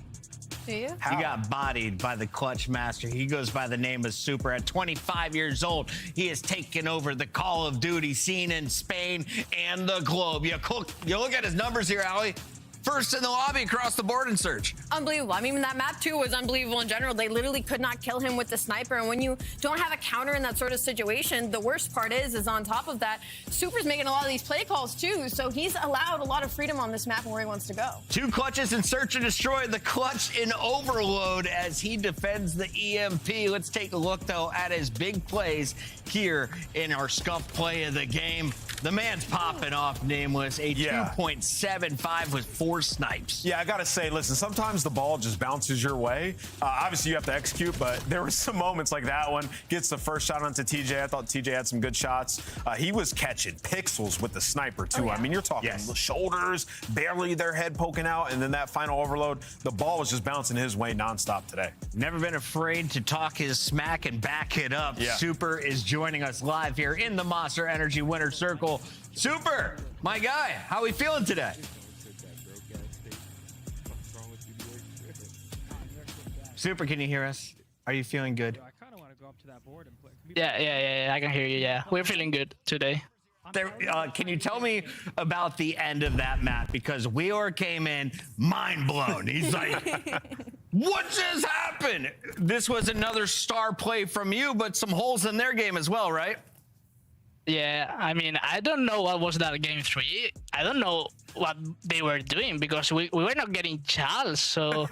Do you? He got bodied by the clutch master. He goes by the name of Super. At 25 years old, he has taken over the Call of Duty scene in Spain and the globe. You look at his numbers here, Allie. First in the lobby across the board in search. Unbelievable. I mean, that map, too, was unbelievable in general. They literally could not kill him with the sniper. And when you don't have a counter in that sort of situation, the worst part is on top of that, Super's making a lot of these play calls, too. So he's allowed a lot of freedom on this map and where he wants to go. 2 clutches in search and destroy. The clutch in overload as he defends the EMP. Let's take a look, though, at his big plays here in our Scump play of the game. The man's popping off, Nameless. A 2.75 with 4 4 snipes. Yeah, I got to say, listen, sometimes the ball just bounces your way. Obviously, you have to execute, but there were some moments like that one. Gets the first shot onto TJ. I thought TJ had some good shots. He was catching pixels with the sniper, too. I mean, you're talking shoulders, barely their head poking out, and then that final overload, the ball was just bouncing his way nonstop today. Never been afraid to talk his smack and back it up. Yeah. Super is joining us live here in the Monster Energy Winner Circle. Super, my guy, how are we feeling today? Super, can you hear us? Are you feeling good? Yeah, I can hear you. Yeah, we're feeling good today. Can you tell me about the end of that map? Because Weor came in mind blown. He's like, what just happened? This was another star play from you, but some holes in their game as well, right? Yeah, I mean, I don't know what was that game 3. I don't know what they were doing because we were not getting Charles. So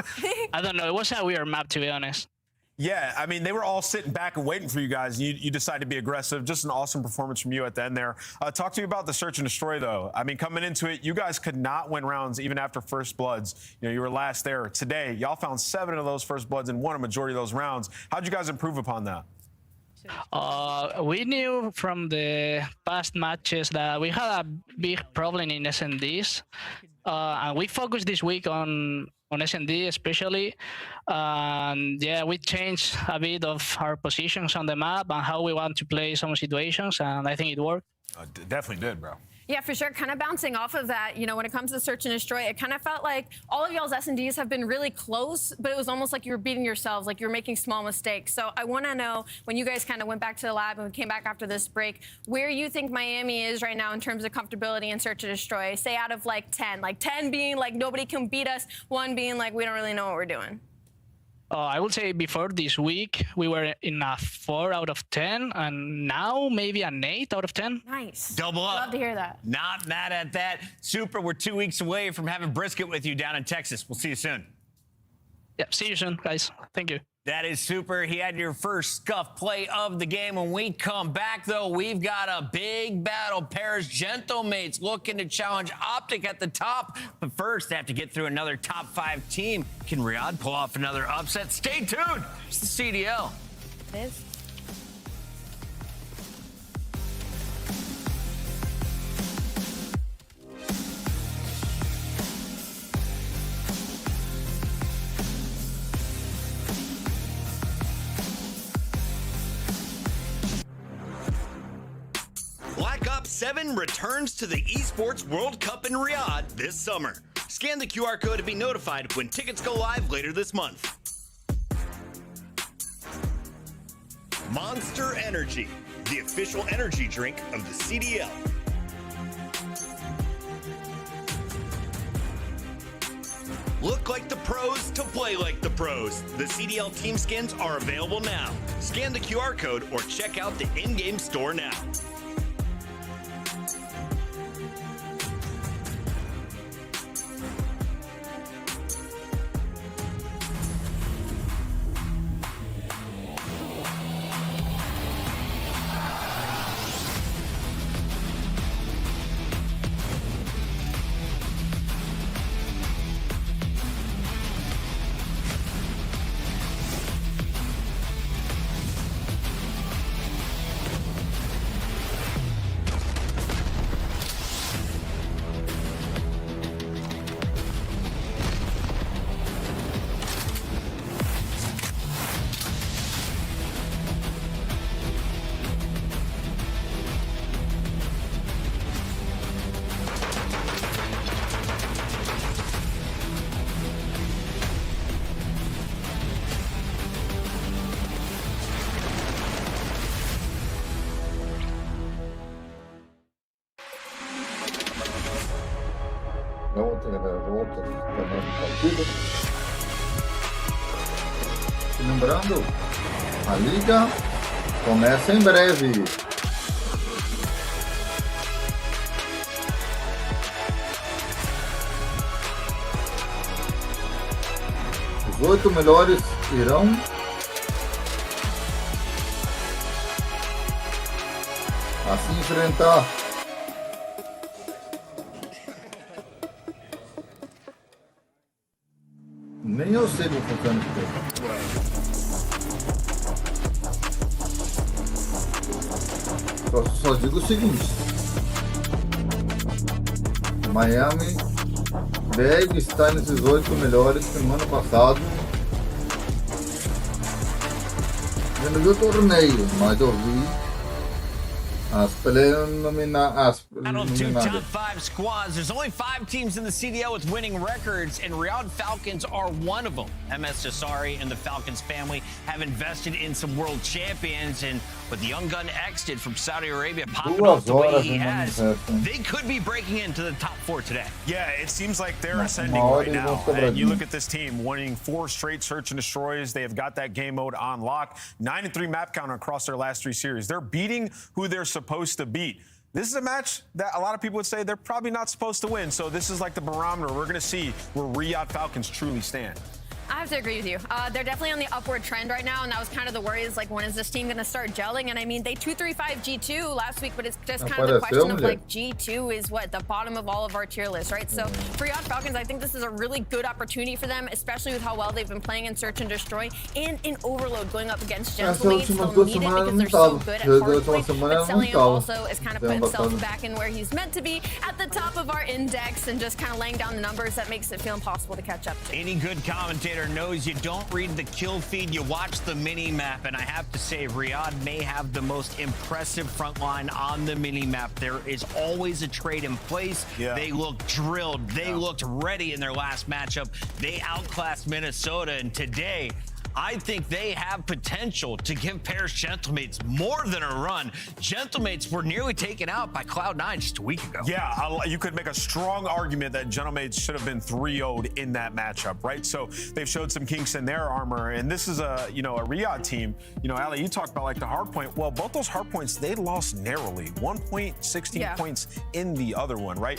I don't know. It was a weird map, to be honest. Yeah, I mean, they were all sitting back and waiting for you guys. You decided to be aggressive. Just an awesome performance from you at the end there. Talk to me about the search and destroy, though. I mean, coming into it, you guys could not win rounds even after first bloods. You know, you were last there. Today, y'all found 7 of those first bloods and won a majority of those rounds. How'd you guys improve upon that? We knew from the past matches that we had a big problem in SNDs, and we focused this week on SND especially. And yeah, we changed a bit of our positions on the map and how we want to play some situations, and I think it worked. Definitely did, bro. Yeah, for sure. Kind of bouncing off of that, you know, when it comes to search and destroy, it kind of felt like all of y'all's S&Ds have been really close, but it was almost like you were beating yourselves, like you were making small mistakes. So I want to know, when you guys kind of went back to the lab and we came back after this break, where you think Miami is right now in terms of comfortability in search and destroy, say out of like 10 being like nobody can beat us, 1 being like we don't really know what we're doing. I would say before this week, we were in a 4 out of 10, and now maybe an 8 out of 10. Nice. Double up. Love to hear that. Not mad at that. Super, we're 2 weeks away from having brisket with you down in Texas. We'll see you soon. Yeah, see you soon, guys. Thank you. That is Super. He had your first scuff play of the game. When we come back, though, we've got a big battle. Paris Gentlemates looking to challenge Optic at the top. But first, they have to get through another top 5 team. Can Riyadh pull off another upset? Stay tuned. It's the CDL. It is. Black Ops 7 returns to the Esports World Cup in Riyadh this summer. Scan the QR code to be notified when tickets go live later this month. Monster Energy, the official energy drink of the CDL. Look like the pros to play like the pros. The CDL team skins are available now. Scan the QR code or check out the in-game store now. Volta também partida. E lembrando, a liga começa em breve. Os 8 melhores irão a se enfrentar. Nem eu sei como funciona esse jogo. Só digo o seguinte. Miami deve estar nesses 8 melhores semana passada. Eu não vi o torneio, mas eu vi as preliminares. Out of 2 top 5 squads, there's only 5 teams in the CDL with winning records, and Riyadh Falcons are one of them. MS Jasari and the Falcons family have invested in some world champions, and what the young gun X did from Saudi Arabia, popping off the way he has, they could be breaking into the top 4 today. Yeah, it seems like they're ascending right now. And you look at this team, winning 4 straight search and destroys. They have got that game mode on lock. 9-3 map count across their last 3 series. They're beating who they're supposed to beat. This is a match that a lot of people would say they're probably not supposed to win. So this is like the barometer. We're going to see where Riyadh Falcons truly stand. I have to agree with you. They're definitely on the upward trend right now, and that was kind of the worry is like, when is this team going to start gelling? And I mean, they 2-3-5 G2 last week, but it's just kind of the question of like G2 is what the bottom of all of our tier lists, right? So for Riyadh Falcons, I think this is a really good opportunity for them, especially with how well they've been playing in Search and Destroy and in Overload going up against Gentlemates. They'll need it because they're so good at hardpoint, but Celium also is kind of put himself back in where he's meant to be, at the top of our index, and just kind of laying down the numbers that makes it feel impossible to catch up to. Any good commentator knows you don't read the kill feed, you watch the mini-map, and I have to say, Riyadh may have the most impressive front line on the mini-map. There is always a trade in place. Yeah. They look drilled. They looked ready in their last matchup. They outclassed Minnesota, and today, I think they have potential to give Paris Gentlemates more than a run. Gentlemates were nearly taken out by Cloud9 just a week ago. Yeah, you could make a strong argument that Gentlemates should have been 3-0'd in that matchup, right? So they've showed some kinks in their armor, and this is a Riyadh team. Ali, you talked about like the hard point. Well, both those hard points, they lost narrowly. 1 point, 16 points in the other one, right?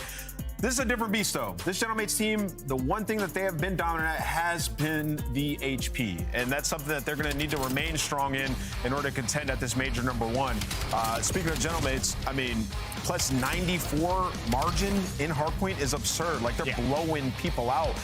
This is a different beast, though. This Gentlemates team, the one thing that they have been dominant at has been the HP. And that's something that they're going to need to remain strong in order to contend at this major #1. Speaking of Gentlemates, I mean, plus 94 margin in hardpoint is absurd. Like, they're blowing people out.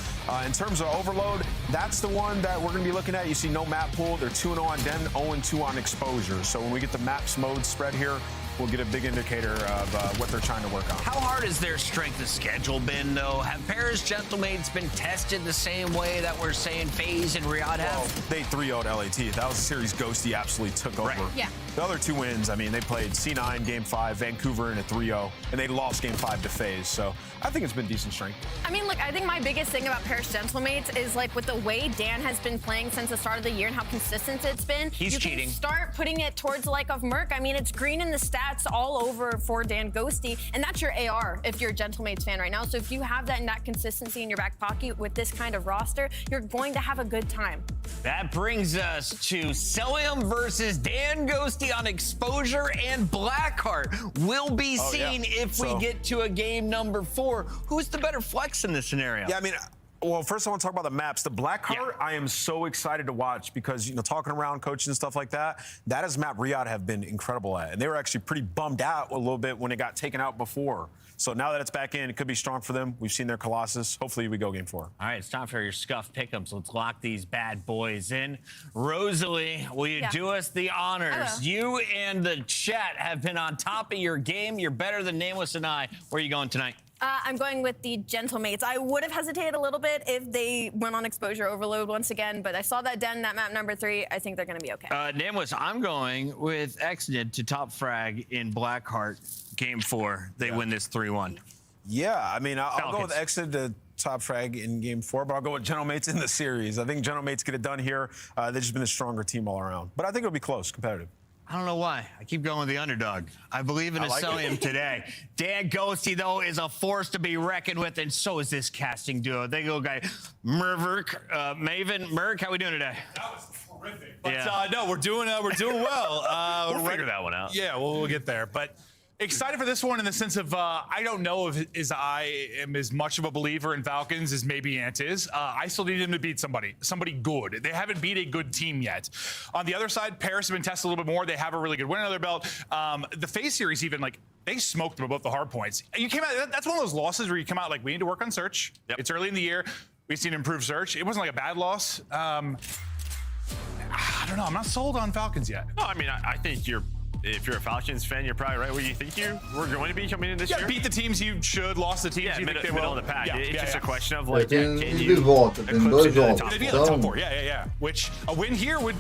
In terms of Overload, that's the one that we're going to be looking at. You see no map pool. They're 2-0 on Den, 0-2 on exposure. So when we get the maps mode spread here, we'll get a big indicator of what they're trying to work on. How hard has their strength of schedule been, though? Have Paris Gentlemates been tested the same way that we're saying FaZe and Riyadh have? Well, they 3-0'd LAT. That was a series Ghosty absolutely took over. Yeah. The other 2 wins, I mean, they played C9 Game 5, Vancouver in a 3-0, and they lost Game 5 to FaZe. So I think it's been decent strength. I mean, look, I think my biggest thing about Paris Gentlemates is like with the way Dan has been playing since the start of the year and how consistent it's been. He's cheating. You can start putting it towards the like of Merc. I mean, it's green in the stats all over for Dan Ghosty, and that's your AR if you're a Gentlemates fan right now. So if you have that and that consistency in your back pocket with this kind of roster, you're going to have a good time. That brings us to Celium versus Dan Ghosty on exposure, and Blackheart will be seen if we get to a game #4. Who's the better flex in this scenario? Yeah, I mean, well, first I want to talk about the maps. The Blackheart, I am so excited to watch because, talking around coaching and stuff like that, that is a map Riyadh have been incredible at. And they were actually pretty bummed out a little bit when it got taken out before. So now that it's back in, it could be strong for them. We've seen their Colossus. Hopefully we go game 4. All right, it's time for your scuff pick'ems. Let's lock these bad boys in. Rosalie, will you do us the honors? You and the chat have been on top of your game. You're better than Nameless and I. Where are you going tonight? I'm going with the Gentlemates. I would have hesitated a little bit if they went on exposure overload once again, but I saw that Den, that map #3. I think they're going to be okay. Nameless, I'm going with Exnid to top frag in Blackheart game 4. They win this 3-1. Yeah, I mean, I'll go with Exnid to top frag in game 4, but I'll go with Gentlemates in the series. I think Gentlemates get it done here. They've just been a stronger team all around. But I think it'll be close, competitive. I don't know why. I keep going with the underdog. I believe in Celium today. Dan Ghosty, though, is a force to be reckoned with, and so is this casting duo. They go guy Maven, Merc, how we doing today? That was horrific. But no, we're doing well. We'll figure that one out. Yeah, we'll get there. But excited for this one in the sense of I don't know if I am as much of a believer in Falcons as maybe Ant is. I still need him to beat somebody good. They haven't beat a good team yet. On the other side, Paris have been tested a little bit more. They have a really good win under their belt. The FaZe series even, like, they smoked them above the hard points. You came out, that's one of those losses where you come out like, we need to work on search. It's early in the year. We've seen improved search. It wasn't like a bad loss. I don't know. I'm not sold on Falcons yet. No, I mean, I think if you're a Falcons fan, you're probably right where you think you were going to be coming in this year. Beat the teams you should, lost the teams you think they will. Middle of the pack. It's just a question of Tem you volta, tem 2 jogos. Top 4. Yeah. Which a win here would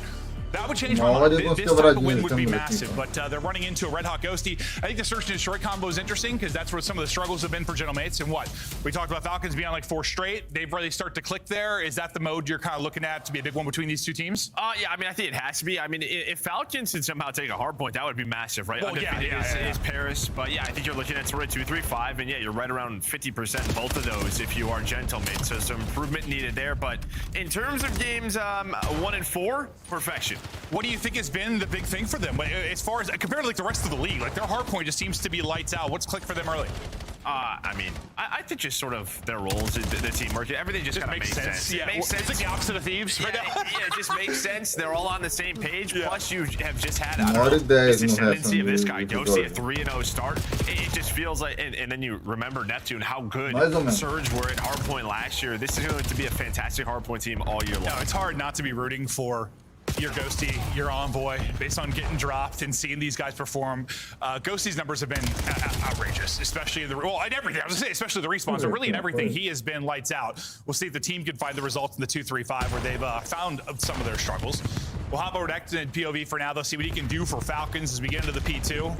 change my Uma mind. hora This type of win eles would be estão massive, but they're running into a Red Hot Ghosty. I think the search and destroy combo is interesting because that's where some of the struggles have been for Gentle Mates. And what? We talked about Falcons being on like 4 straight. They've really started to click there. Is that the mode you're kind of looking at to be a big one between these two teams? Yeah, I mean, I think it has to be. I mean, if Falcons could somehow take a hard point, that would be massive, right? Well, Undefeated is Paris, but yeah, I think you're looking at sort of 2-3-5, and yeah, you're right around 50% in both of those if you are Gentle Mates. So some improvement needed there. But in terms of games 1 and 4, perfection. What do you think has been the big thing for them as far as compared to like the rest of the league? Like their hard point just seems to be lights out. What's clicked for them early? I mean, I think just sort of their roles, the teamwork, everything just kind of makes sense. Yeah, it makes sense. It's like the opposite of thieves right now. Yeah, it just makes sense. They're all on the same page. Yeah. Plus, you have just had This ascendancy of this guy. Ghosty a 3-0 start. It just feels like, and then you remember Neptune, how good Surge were at hardpoint last year. This is going to be a fantastic hardpoint team all year long. No, it's hard not to be rooting for your Ghosty, your Envoy, based on getting dropped and seeing these guys perform. Ghosty's numbers have been outrageous, especially in everything. I was gonna say, especially the respawns, but really in everything, he has been lights out. We'll see if the team can find the results in the 2-3-5 where they've found some of their struggles. We'll hop over to Exton and POV for now. They'll see what he can do for Falcons as we get into the P2.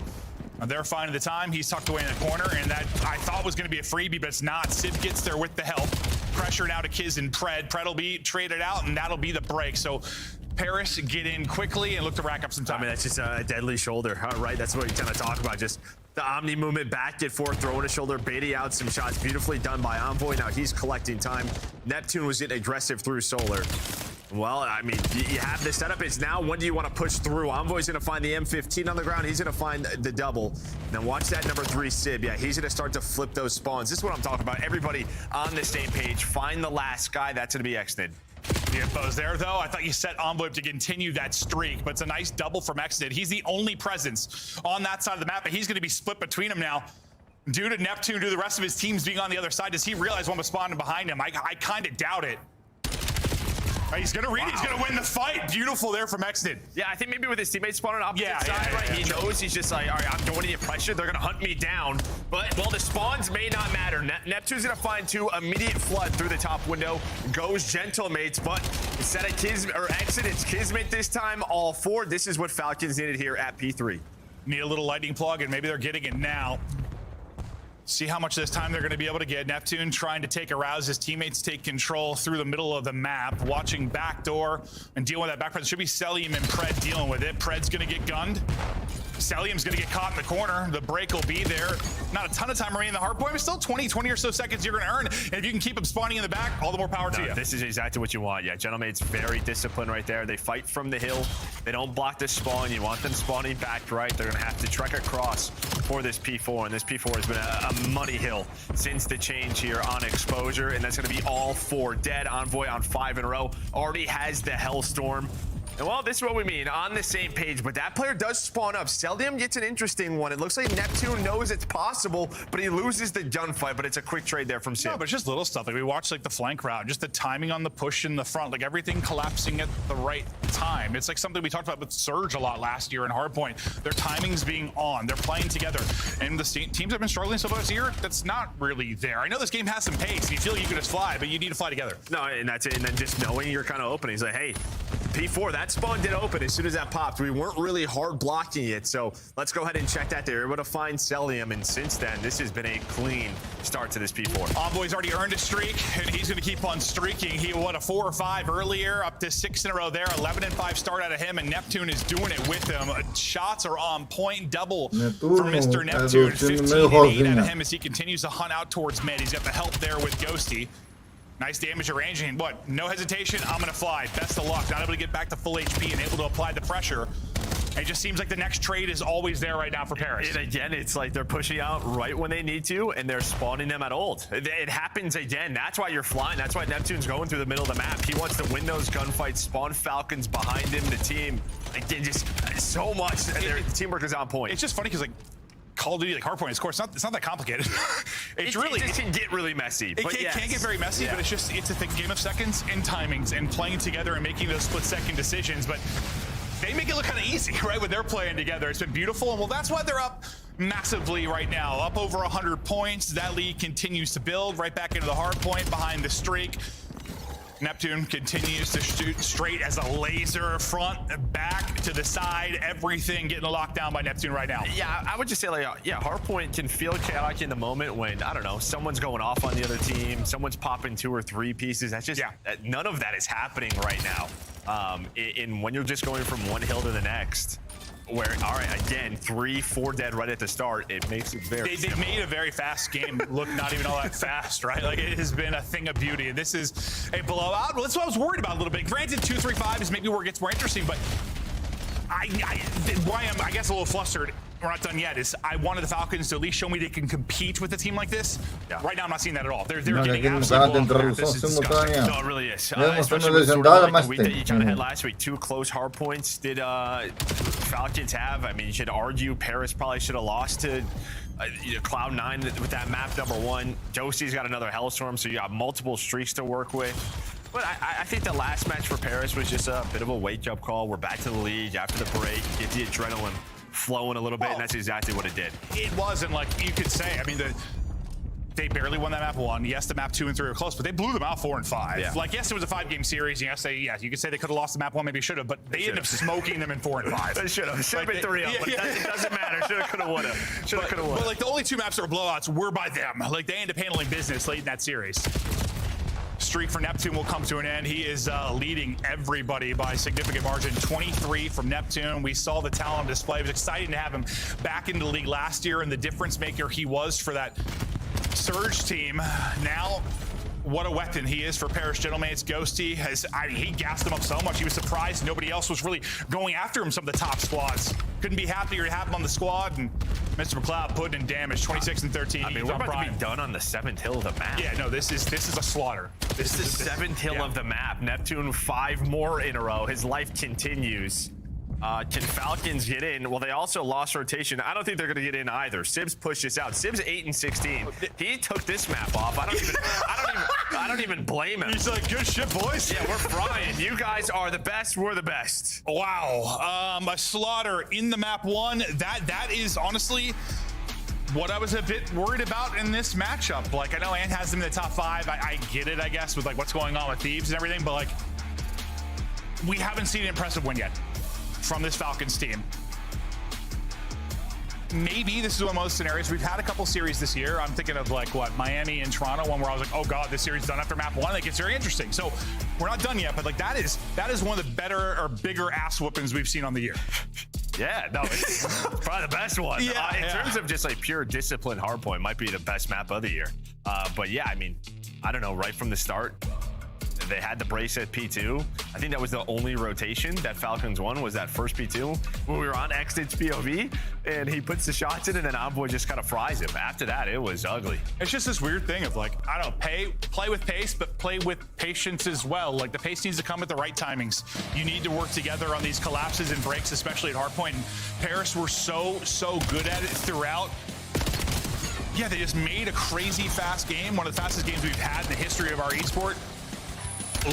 They're finding the time. He's tucked away in the corner, and that I thought was going to be a freebie, but it's not. Civ gets there with the help. Pressure now to Kiz and Pred. Pred will be traded out, and that'll be the break. So Paris get in quickly and look to rack up some time. I mean, that's just a deadly shoulder, right? That's what we tend to talk about. Just the Omni movement back, get forth, throwing a shoulder, baiting out some shots. Beautifully done by Envoy. Now he's collecting time. Neptune was getting aggressive through Solar. Well, I mean, you have the setup. It's now, when do you want to push through? Envoy's going to find the M15 on the ground. He's going to find the double. Now watch that number 3 Sib. Yeah, he's going to start to flip those spawns. This is what I'm talking about. Everybody on the same page. Find the last guy. That's going to be Exnid. The info's there, though. I thought you set Envoy up to continue that streak, but it's a nice double from Exnid. He's the only presence on that side of the map, but he's going to be split between them now. Due to Neptune, due to the rest of his teams being on the other side, does he realize one was spawning behind him? I kind of doubt it. He's gonna read it. He's gonna win the fight. Beautiful there from Exnid. Yeah, I think maybe with his teammates spawning opposite side, right? He knows he's just like, all right, I'm going to get pressure. They're gonna hunt me down. But, well, the spawns may not matter. Neptune's gonna find 2 immediate flood through the top window. Goes Gentle Mates, but instead of Exit, it's Kismet this time. All 4. This is what Falcons needed here at P3. Need a little lightning plug, and maybe they're getting it now. See how much of this time they're going to be able to get. Neptune trying to take a rouse. His teammates take control through the middle of the map. Watching backdoor and dealing with that back. Should be Celium and Pred dealing with it. Pred's going to get gunned. Celium's going to get caught in the corner. The break will be there. Not a ton of time remaining in the hard point, but still 20 or so seconds you're going to earn. And if you can keep them spawning in the back, all the more power to you. This is exactly what you want. Yeah, Gentlemate's very disciplined right there. They fight from the hill. They don't block this spawn. You want them spawning back right. They're going to have to trek across for this P4. And this P4 has been a muddy hill since the change here on exposure. And that's going to be all 4 dead. Envoy on 5 in a row. Already has the Hellstorm. And well, this is what we mean, on the same page, but that player does spawn up. Seldium gets an interesting one. It looks like Neptune knows it's possible, but he loses the gunfight, but it's a quick trade there from Sim. No, but it's just little stuff. Like we watched like the flank route, just the timing on the push in the front, like everything collapsing at the right time. It's like something we talked about with Surge a lot last year in Hardpoint. Their timing's being on, they're playing together. And the teams have been struggling so far this year, that's not really there. I know this game has some pace, and you feel like you can just fly, but you need to fly together. No, and that's it. And then just knowing you're kind of open. He's like, hey, P4, that spawn did open as soon as that popped. We weren't really hard blocking it, so let's go ahead and check that. They were able to find Celium, and since then, this has been a clean start to this P4. Envoy's already earned a streak, and he's going to keep on streaking. He won a 4 or 5 earlier, up to 6 in a row there. 11 and 5 start out of him, and Neptune is doing it with him. Shots are on point, double for Mr. Neptune. 15 and 8 out of him as he continues to hunt out towards mid. He's got the help there with Ghosty. Nice damage arranging. What? No hesitation. I'm going to fly. Best of luck. Not able to get back to full HP and able to apply the pressure. It just seems like the next trade is always there right now for Paris. And again, it's like they're pushing out right when they need to, and they're spawning them at ult. It happens again. That's why you're flying. That's why Neptune's going through the middle of the map. He wants to win those gunfights, spawn Falcons behind him, the team. Again, just so much. Their teamwork is on point. It's just funny because, like, Call of Duty like Hardpoint. Of course, it's not that complicated. It can get really messy. It can get very messy, but it's a game of seconds and timings and playing together and making those split-second decisions. But they make it look kind of easy, right? When they're playing together, it's been beautiful. And well, that's why they're up massively right now, up over 100 points. That lead continues to build right back into the hard point behind the streak. Neptune continues to shoot straight as a laser, front, back, to the side, everything getting locked down by Neptune right now. Yeah, I would just say, like, yeah, Hardpoint can feel chaotic in the moment when, I don't know, someone's going off on the other team, someone's popping 2 or 3 pieces. That's just, none of that is happening right now. When you're just going from one hill to the next, where, all right, again, 3-4 dead right at the start, it makes it very They've made a very fast game look not even all that fast, right? Like, it has been a thing of beauty. And this is a blowout. Well, that's what I was worried about a little bit. Granted, 2-3-5 is maybe where it gets more interesting, but why I'm, I guess, a little flustered, we're not done yet, is I wanted the Falcons to at least show me they can compete with a team like this. Right now, I'm not seeing that at all. They're getting absolutely blown. This is disgusting. No, it really is. Especially with sort of like the week that you kind of had last week. 2 close hard points did Falcons have. I mean, you should argue Paris probably should have lost to Cloud9 with that map #1. Josie's got another Hellstorm, so you got multiple streaks to work with. But I think the last match for Paris was just a bit of a wake-up call. We're back to the league after the break. Get the adrenaline flowing a little bit, and that's exactly what it did. It wasn't like you could say. I mean, they barely won that map 1. Yes, the map 2 and 3 were close, but they blew them out 4 and 5. Yeah. Like, yes, it was a 5-game series. Yes, you could say they could have lost the map 1, maybe should have, but they ended up smoking them in 4 and 5. They should have. Should have been 3-0, but it doesn't matter. Should have, could have, would have. Should have, could have, would have. But like the only 2 maps that were blowouts were by them. Like, they ended up handling business late in that series. Streak for Neptune will come to an end. He is leading everybody by a significant margin. 23 from Neptune. We saw the talent display. It was exciting to have him back into the league last year and the difference maker he was for that Surge team. Now, what a weapon he is for Paris Gentleman's Ghosty. He gassed him up so much. He was surprised nobody else was really going after him, some of the top squads. Couldn't be happier to have him on the squad, and Mr. McLeod putting in damage, 26 and 13. I mean, we're about to be done on the 7th hill of the map. Yeah, no, this is a slaughter. This is the 7th hill of the map. Neptune 5 more in a row. His life continues. Can Falcons get in? Well, they also lost rotation. I don't think they're going to get in either. Sibs pushed this out. Sibs 8 and 16. He took this map off. I don't even blame him. He's like, good shit, boys. Yeah, we're frying. You guys are the best. We're the best. Wow. A slaughter in the map 1. That is honestly what I was a bit worried about in this matchup. Like, I know Ant has them in the top 5. I get it, I guess, with like what's going on with Thieves and everything, but like, we haven't seen an impressive win yet from this Falcons team. Maybe this is one of those scenarios. We've had a couple series this year. I'm thinking of like what, Miami and Toronto, one where I was like, oh God, this series is done after map 1. It gets very interesting. So we're not done yet, but like that is one of the better or bigger ass whoopings we've seen on the year. Yeah, no, it's probably the best one. In terms of just like pure discipline, hardpoint might be the best map of the year. But yeah, I mean, I don't know, right from the start, they had the brace at P2. I think that was the only rotation that Falcons won, was that first P2 when we were on X's POV, and he puts the shots in, and then Envoy just kind of fries him. After that, it was ugly. It's just this weird thing of like, I don't know, play with pace, but play with patience as well. Like, the pace needs to come at the right timings. You need to work together on these collapses and breaks, especially at hardpoint. And Paris were so good at it throughout. Yeah, they just made a crazy fast game, one of the fastest games we've had in the history of our esport.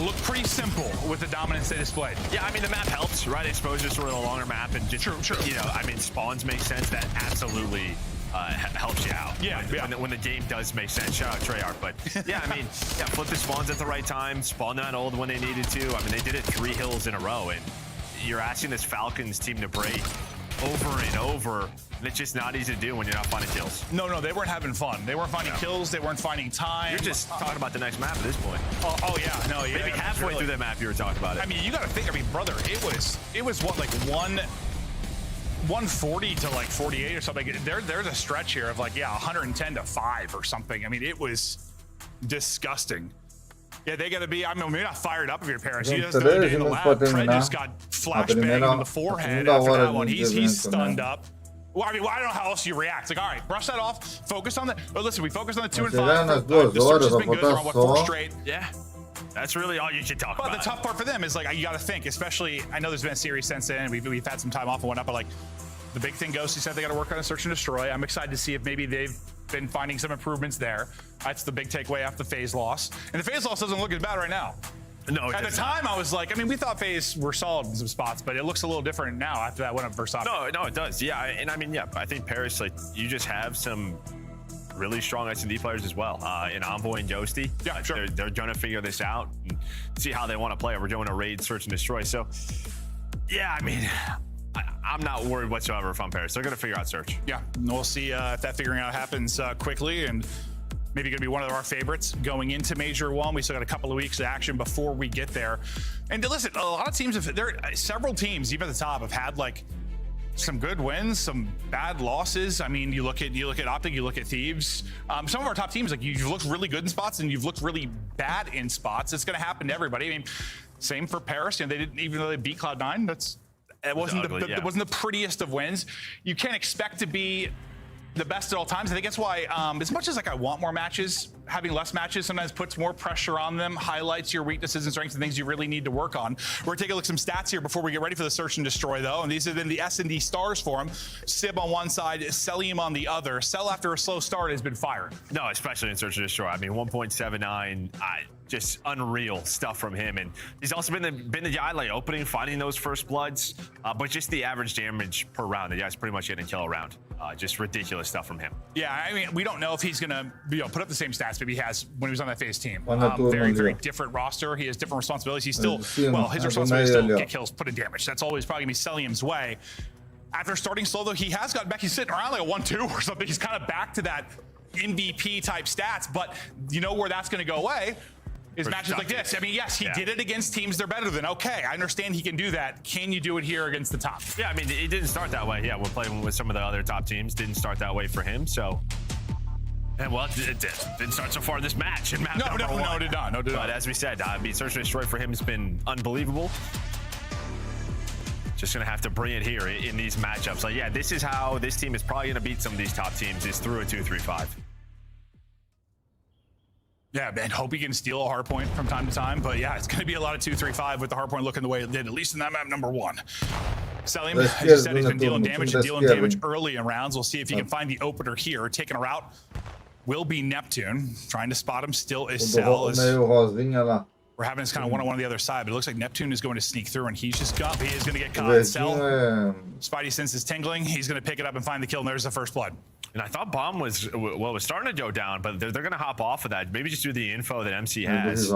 Look pretty simple with the dominance they displayed. Yeah, I mean, the map helps, right? Exposure sort of a longer map, and just, you know, I mean, spawns make sense. That absolutely helps you out. Yeah, when the game does make sense. Shout out Treyarch. But yeah, I mean, yeah, flip the spawns at the right time, spawn that old when they needed to. I mean, they did it 3 hills in a row, and you're asking this Falcons team to break over and over. And it's just not easy to do when you're not finding kills. No, they weren't having fun. They weren't finding kills. They weren't finding time. You're just talking about the next map at this point. Oh yeah, no, yeah. Maybe halfway through that map, you were talking about it. I mean, you got to think. I mean, brother, it was what, like 140 to like 48 or something. There's a stretch here of like, yeah, 110 to 5 or something. I mean, it was disgusting. Yeah, they got to be, I mean, maybe not fired up if you're Paris. He doesn't know in the lab. Fred just got flashbang in the forehead after that one. He's stunned up. Well, I mean, I don't know how else you react. Like, all right, brush that off. Focus on the. But listen, we focused on the 2 and 5. The search has been good. They're on what, 4 straight. Yeah, that's really all you should talk about. But the tough part for them is like, you got to think. Especially, I know there's been a series since then. We've had some time off and whatnot, but like, The big thing Ghosty said they got to work on a search and destroy. I'm excited to see if maybe they've been finding some improvements there. That's the big takeaway after the phase loss. And the phase loss doesn't look as bad right now. No, at the time, I was like, I mean, we thought FaZe were solid in some spots, but it looks a little different now after that win up versus Optic. No, it does. Yeah, and I mean, yeah, I think Paris, like, you just have some really strong S&D players as well. In Envoy and Ghosty. Yeah, sure. They're going to figure this out and see how they want to play. We're doing a raid, search, and destroy. So, yeah, I mean, I'm not worried whatsoever if I'm Paris. They're going to figure out search. Yeah, and we'll see if that figuring out happens quickly, and maybe going to be one of our favorites going into Major 1. We still got a couple of weeks of action before we get there. And listen, a lot of teams, several teams, even at the top, have had like some good wins, some bad losses. I mean, you look at Optic, you look at Thieves. Some of our top teams, like you've looked really good in spots and you've looked really bad in spots. It's going to happen to everybody. I mean, same for Paris. You know, they didn't, even though they beat Cloud9, it wasn't it wasn't the prettiest of wins. You can't expect to be the best at all times. I think that's why, as much as like I want more matches, having less matches sometimes puts more pressure on them, highlights your weaknesses and strengths and things you really need to work on. We're gonna take a look at some stats here before we get ready for the search and destroy, though. And these have been the S&D stars for him. Sib on one side, Selim on the other. Cell, after a slow start, has been fired. No, especially in search and destroy. I mean, 1.79, just unreal stuff from him. And he's also been the guy like opening, finding those first bloods, but just the average damage per round. The guy's pretty much getting a kill a round. Just ridiculous stuff from him. Yeah, I mean, we don't know if he's gonna put up the same stats maybe he has when he was on that FaZe team. Very different roster. He has different responsibilities. He's still, well, his responsibility is still get kills, put in damage. That's always probably gonna be Selim's way. After starting slow, though, he has gotten back. He's sitting around like a 1-2 or something. He's kind of back to that MVP type stats, but you know where that's gonna go away is matches like this. I mean, yes, he did it against teams they're better than. Okay, I understand he can do that. Can you do it here against the top? Yeah, I mean, it didn't start that way. Yeah, we're playing with some of the other top teams. Didn't start that way for him, so. And well, it didn't start so far this match. In map number one. No, it did not. But as we said, I mean, search and destroy for him has been unbelievable. Just gonna have to bring it here in these matchups. Like, yeah, this is how this team is probably gonna beat some of these top teams, is through a 2-3-5. Yeah, man, hope he can steal a hard point from time to time. But yeah, it's going to be a lot of 2-3-5 with the hard point looking the way it did, at least in that map number 1. Selim, as you said, he's been dealing damage early in rounds. We'll see if he can find the opener here. Taking a route will be Neptune. Trying to spot him still is Cell. We're having this kind of one-on-one on the other side, but it looks like Neptune is going to sneak through, and he's just got, he is going to get caught. Cell, Spidey sense is tingling. He's going to pick it up and find the kill, and there's the first blood. And I thought Bomb was starting to go down, but they're going to hop off of that. Maybe just do the info that MC has.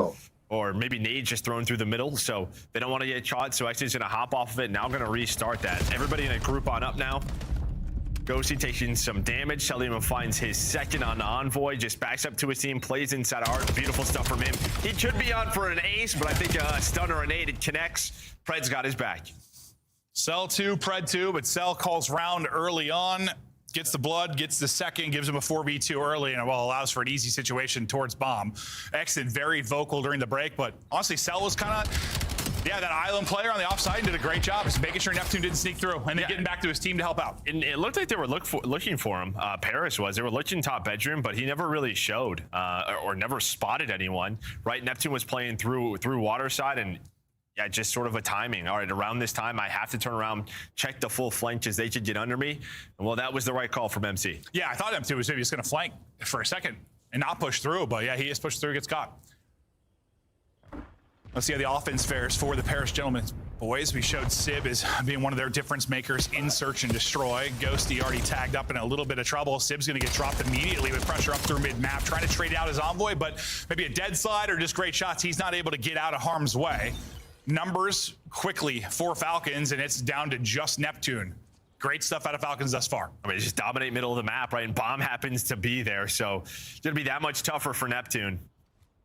Or maybe Nade just thrown through the middle, so they don't want to get shot. So X is going to hop off of it. Now going to restart that. Everybody in a group on up now. Ghosty taking some damage. Selim finds his second on Envoy. Just backs up to his team, plays inside art. Beautiful stuff from him. He should be on for an ace, but I think a stun or a nade, it connects. Pred's got his back. Cell 2, Pred 2, but Cell calls round early on. Gets the blood, gets the second, gives him a 4v2 early, and allows for an easy situation towards Bomb. Exit very vocal during the break, but honestly, Cell was kind of, that island player on the offside did a great job, just making sure Neptune didn't sneak through, and then getting back to his team to help out. And it looked like they were looking for him. Paris was. They were looking top bedroom, but he never really showed or never spotted anyone. Right? Neptune was playing through water side, and yeah, just sort of a timing. All right, around this time, I have to turn around, check the full flank as they could get under me. And well, that was the right call from MC. Yeah, I thought MC was maybe just going to flank for a second and not push through, but yeah, he is pushed through, gets caught. Let's see how the offense fares for the Paris Gentlemen. Boys, we showed Sib as being one of their difference makers in search and destroy. Ghosty already tagged up in a little bit of trouble. Sib's going to get dropped immediately with pressure up through mid-map, trying to trade out his Envoy, but maybe a dead slide or just great shots. He's not able to get out of harm's way. Numbers quickly for Falcons, and it's down to just Neptune. Great stuff out of Falcons thus far. I mean, just dominate middle of the map, right? And Bomb happens to be there, so it's going to be that much tougher for Neptune.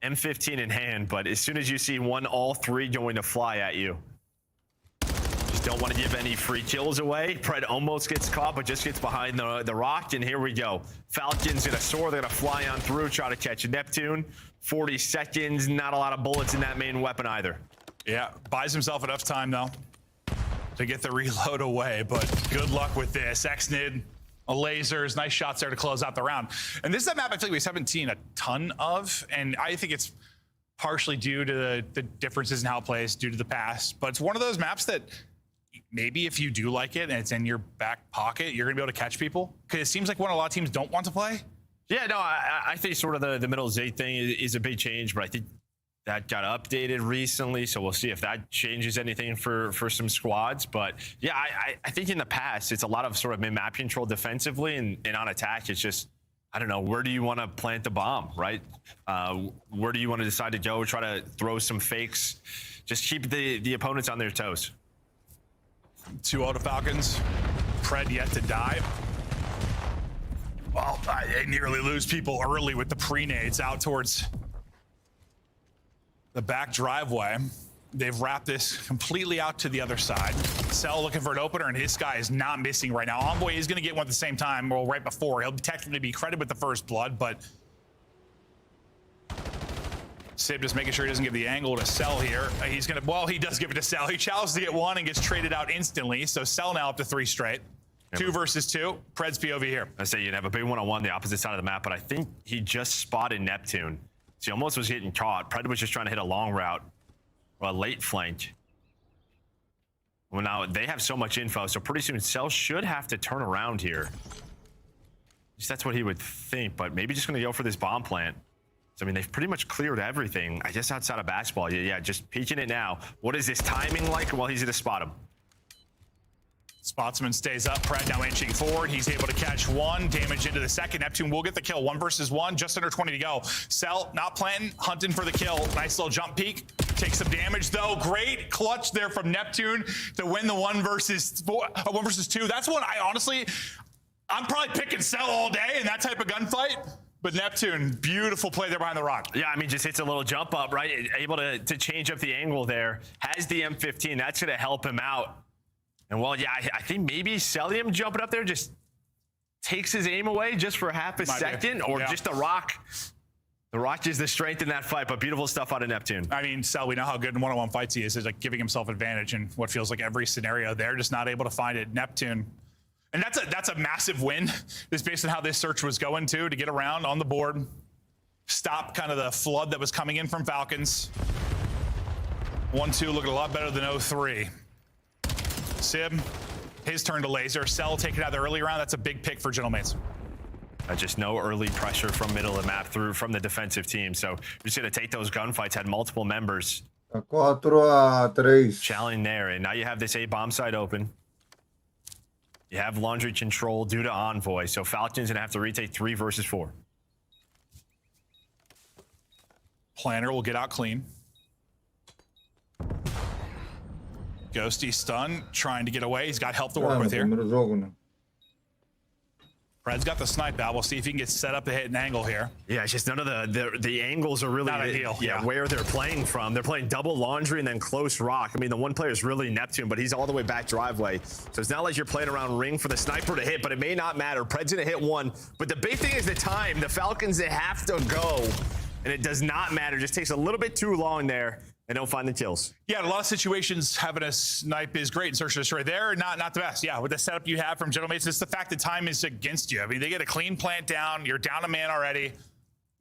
M15 in hand, but as soon as you see all three going to fly at you, just don't want to give any free kills away. Pred almost gets caught, but just gets behind the rock, and here we go. Falcon's going to soar. They're going to fly on through, try to catch Neptune. 40 seconds, not a lot of bullets in that main weapon either. Yeah, buys himself enough time, though, to get the reload away, but good luck with this. Xnid, lasers, nice shots there to close out the round. And this is that map I feel like we haven't seen a ton of, and I think it's partially due to the differences in how it plays, due to the past, but it's one of those maps that maybe if you do like it and it's in your back pocket, you're going to be able to catch people? Because it seems like when a lot of teams don't want to play. Yeah, no, I think sort of the middle Z thing is a big change, but I think that got updated recently, so we'll see if that changes anything for some squads. But yeah, I think in the past, it's a lot of sort of map control defensively, and on attack, it's just, I don't know, where do you want to plant the bomb, right? Where do you want to decide to go, try to throw some fakes, just keep the opponents on their toes. 2-0 to Falcons. Pred yet to die. Well, they nearly lose people early with the pre-nades out towards the back driveway. They've wrapped this completely out to the other side. Cell looking for an opener, and his guy is not missing right now. Envoy is going to get one at the same time, or right before. He'll technically be credited with the first blood, but Sib just making sure he doesn't give the angle to Cell here. He's going to, well, he does give it to Cell. He challenges to get one and gets traded out instantly. So Cell now up to 3 straight. 2 versus 2. Pred's POV here. I say you'd have a big one-on-one the opposite side of the map, but I think he just spotted Neptune. So he almost was getting caught. Pred was just trying to hit a long route or a late flank. Well, now they have so much info, so pretty soon Cell should have to turn around here. At least that's what he would think, but maybe just going to go for this bomb plant. So, I mean, they've pretty much cleared everything, I guess, outside of basketball. Yeah, just peeking it now. What is this timing like? Well, he's going to spot him. Spotsman stays up. Pred now inching forward. He's able to catch one. Damage into the second. Neptune will get the kill. 1 versus 1. Just under 20 to go. Cell not planting. Hunting for the kill. Nice little jump peek. Takes some damage, though. Great clutch there from Neptune to win the 1 versus 2. That's one I'm probably picking Cell all day in that type of gunfight. But Neptune, beautiful play there behind the rock. Yeah, I mean, just hits a little jump up, right? Able to change up the angle there. Has the M15. That's going to help him out. And well, yeah, I think maybe Celium jumping up there just takes his aim away just for half a second, or just the rock. The rock is the strength in that fight, but beautiful stuff out of Neptune. I mean, Cell, we know how good in one-on-one fights he is. He's like giving himself advantage in what feels like every scenario. They're just not able to find it. Neptune. And that's a massive win, just based on how this search was going to get around on the board. Stop kind of the flood that was coming in from Falcons. 1-2 looking a lot better than 0-3. Sib, his turn to laser. Cell taking out the early round. That's a big pick for Gentlemates. Just no early pressure from middle of the map through from the defensive team. So you're just going to take those gunfights. Had multiple members. 4-3. Challenge there. And now you have this A bomb site open. You have laundry control due to Envoy. So Falcons going to have to retake 3 versus 4. Planner will get out clean. Ghosty stun, trying to get away. He's got help to work with here. Pred's got the snipe out. We'll see if he can get set up to hit an angle here. Yeah, it's just none of the angles are really not ideal. Yeah, where they're playing from. They're playing double laundry and then close rock. I mean, the one player is really Neptune, but he's all the way back driveway. So it's not like you're playing around ring for the sniper to hit, but it may not matter. Pred's gonna hit one, but the big thing is the time. The Falcons, they have to go, and it does not matter. It just takes a little bit too long there. They don't find the kills. Yeah, in a lot of situations, having a snipe is great in search and destroy. There, not the best. Yeah, with the setup you have from Gentlemates, it's the fact that time is against you. I mean, they get a clean plant down. You're down a man already.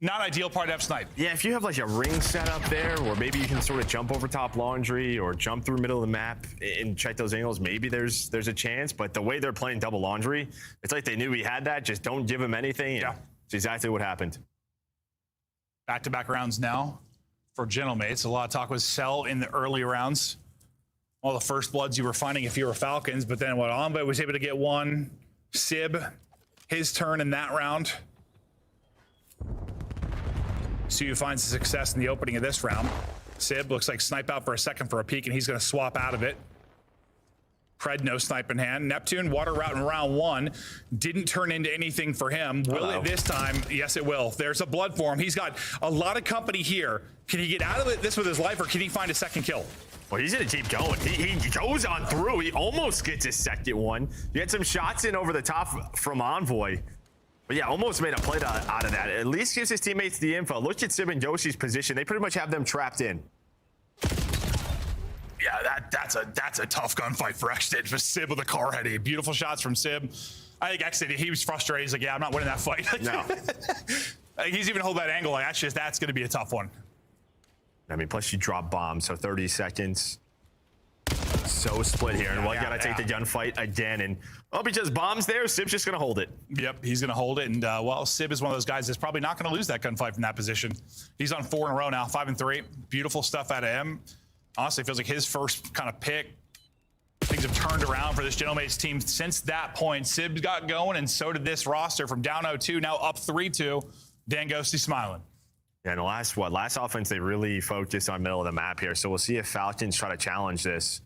Not ideal part to have snipe. Yeah, if you have like a ring set up there, or maybe you can sort of jump over top laundry or jump through middle of the map and check those angles, maybe there's a chance. But the way they're playing double laundry, it's like they knew he had that. Just don't give him anything. Yeah, it's exactly what happened. Back-to-back rounds now for Gentlemates. A lot of talk was Cell in the early rounds. All the first bloods you were finding if you were Falcons, but then what Envoy was able to get one. Sib, his turn in that round. Su finds the success in the opening of this round. Sib looks like snipe out for a second for a peek, and he's going to swap out of it. Pred, no snipe in hand. Neptune, water route in round 1. Didn't turn into anything for him. Will it this time? Yes, it will. There's a blood for him. He's got a lot of company here. Can he get out of this with his life, or can he find a second kill? Well, he's going to keep going. He goes on through. He almost gets his second one. You had some shots in over the top from Envoy. But yeah, almost made a play out of that. At least gives his teammates the info. Look at Sib and Yoshi's position. They pretty much have them trapped in. Yeah, that's a tough gunfight for Exit. For Sib with a car heady. Beautiful shots from Sib. I think Exit, he was frustrated. He's like, yeah, I'm not winning that fight. No. He's even holding that angle. Like, that's going to be a tough one. I mean, plus you drop bombs, so 30 seconds. so split here, and one gotta take the gunfight again. And because Bomb's there, Sib's just gonna hold it. Yep, he's gonna hold it. And well, Sib is one of those guys that's probably not gonna lose that gunfight from that position. He's on 4 in a row now, 5 and 3. Beautiful stuff out of him. Honestly, feels like his first kind of pick. Things have turned around for this Gentlemates team since that point. Sib got going, and so did this roster from down 0-2, now up 3-2. Dan Ghosty smiling. Yeah, and last offense, they really focused on middle of the map here. So we'll see if Falcons try to challenge this.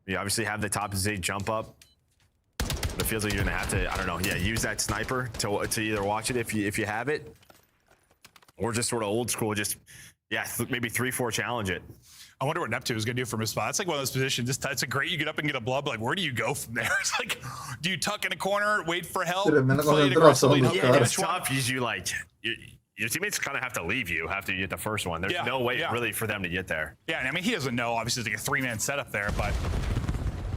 You obviously have the top Zig jump up. But it feels like you're gonna have to, I don't know, use that sniper to either watch it if you have it, or just sort of old school, just maybe 3-4 challenge it. I wonder what Neptune is going to do from his spot. It's like one of those positions. It's a great you get up and get a blood, but like, where do you go from there? It's like, do you tuck in a corner, wait for help, play it aggressively? It's tough because your teammates kind of have to leave you after you get the first one. There's no way really for them to get there. Yeah, and I mean, he doesn't know, obviously, it's like a 3-man setup there, but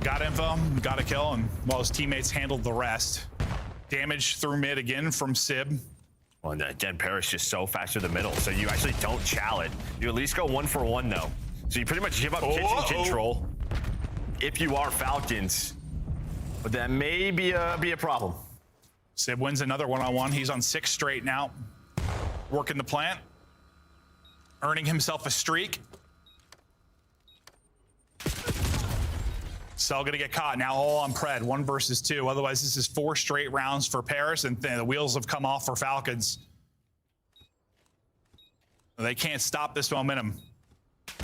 got info, got a kill, and while his teammates handled the rest. Damage through mid again from Sib. Well, and again, Paris just so fast to the middle, so you actually don't chow it. You at least go 1 for 1, though. So you pretty much give up kitchen control if you are Falcons, but that may be a problem. Sib wins another one-on-one. He's on 6 straight now. Working the plant, earning himself a streak. Cell gonna get caught now, all on Pred, 1 versus 2. Otherwise, this is 4 straight rounds for Paris, and the wheels have come off for Falcons. They can't stop this momentum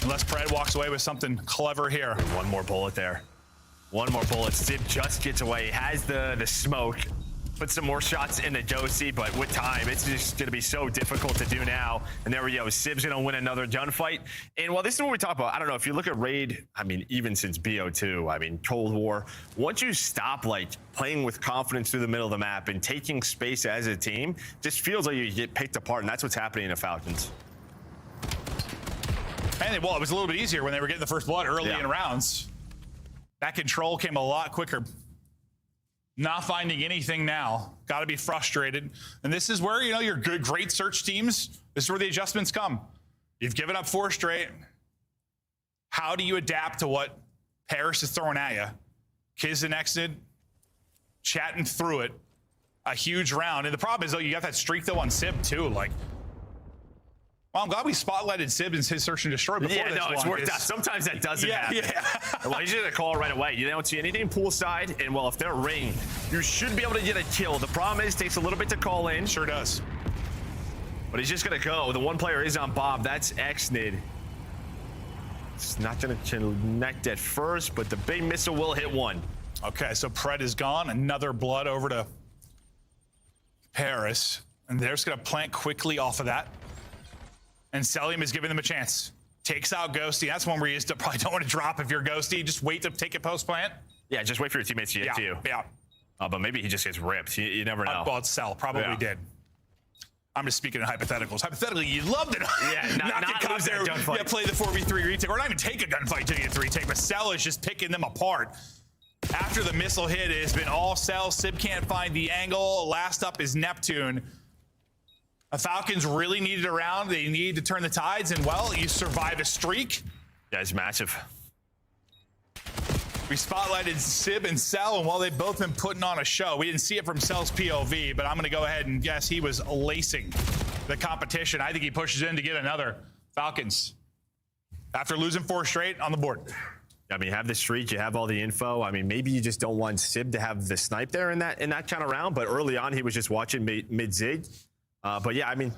unless Pred walks away with something clever here. One more bullet there. One more bullet. Sib just gets away. He has the smoke. Put some more shots in the Josie, but with time, it's just going to be so difficult to do now. And there we go. Sib's going to win another gunfight. And while this is what we talk about, I don't know, if you look at Raid, I mean, even since BO2, I mean, Cold War, once you stop, like, playing with confidence through the middle of the map and taking space as a team, just feels like you get picked apart, and that's what's happening in the Falcons. And, well, it was a little bit easier when they were getting the first blood early in rounds. That control came a lot quicker. Not finding anything now. Got to be frustrated. And this is where, you know, your great search teams, this is where the adjustments come. You've given up 4 straight. How do you adapt to what Paris is throwing at you? Kiz and Exid chatting through it. A huge round. And the problem is, though, you got that streak, though, on Sib, too. Like, well, I'm glad we spotlighted Sib and his search and destroy before this one. It's worked out. Sometimes that doesn't happen. Well, he's gonna call right away. You don't see anything poolside, and well, if they're ring, you should be able to get a kill. The problem is, it takes a little bit to call in. Sure does. But he's just gonna go. The one player is on Bob. That's Xnid. It's not gonna connect at first, but the big missile will hit one. Okay, so Pred is gone. Another blood over to Paris, and they're just gonna plant quickly off of that. And Selim is giving them a chance. Takes out Ghosty. That's one where you just probably don't want to drop if you're Ghosty. Just wait to take it post-plant. Yeah, just wait for your teammates to get to you. Yeah. But maybe he just gets ripped. You never know. Well, it's Cell. Probably did. I'm just speaking in hypotheticals. Hypothetically, you'd love to not get caught there. Yeah, play the 4v3 retake, or not even take a gunfight till you get 3 retake. But Cell is just picking them apart. After the missile hit, it has been all Cell. Sib can't find the angle. Last up is Neptune. The Falcons really needed a round. They needed to turn the tides, and well, you survive a streak. Yeah, it's massive. We spotlighted Sib and Cell, and while they've both been putting on a show, we didn't see it from Cell's POV, but I'm going to go ahead and guess he was lacing the competition. I think he pushes in to get another. Falcons, after losing 4 straight, on the board. I mean, you have the streak, you have all the info. I mean, maybe you just don't want Sib to have the snipe there in that kind of round, but early on, he was just watching mid-zig. But yeah, I mean,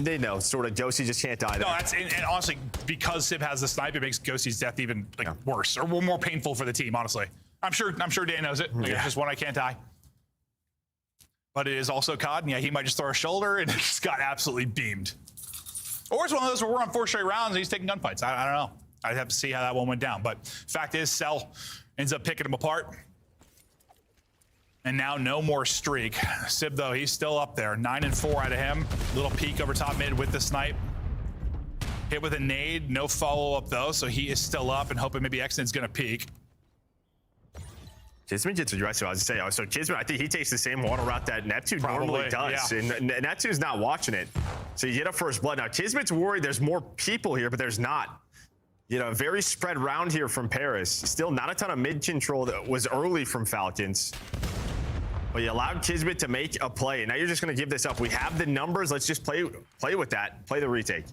they know sort of Ghosty just can't die there. No, and honestly, because Sib has the snipe, it makes Ghosty's death even worse or more painful for the team. Honestly, I'm sure Dan knows it. Like, it's just one I can't die. But it is also COD, and yeah, he might just throw a shoulder and just got absolutely beamed. Or it's one of those where we're on 4 straight rounds and he's taking gunfights. I don't know. I'd have to see how that one went down. But fact is, Cell ends up picking him apart. And now no more streak. Sib, though, he's still up there. 9 and 4 out of him. Little peek over top mid with the snipe. Hit with a nade. No follow-up, though, so he is still up and hoping maybe Xnid's going to peek. Kisman gets aggressive, I was going to say. So Kisman, I think he takes the same water route that Neptune normally does. Yeah. And Neptune's not watching it. So you get a first blood. Now, Kisman's worried there's more people here, but there's not. You know, very spread round here from Paris. Still not a ton of mid control that was early from Falcons. But you allowed Kismet to make a play. Now you're just going to give this up. We have the numbers. Let's just play with that. Play the retake.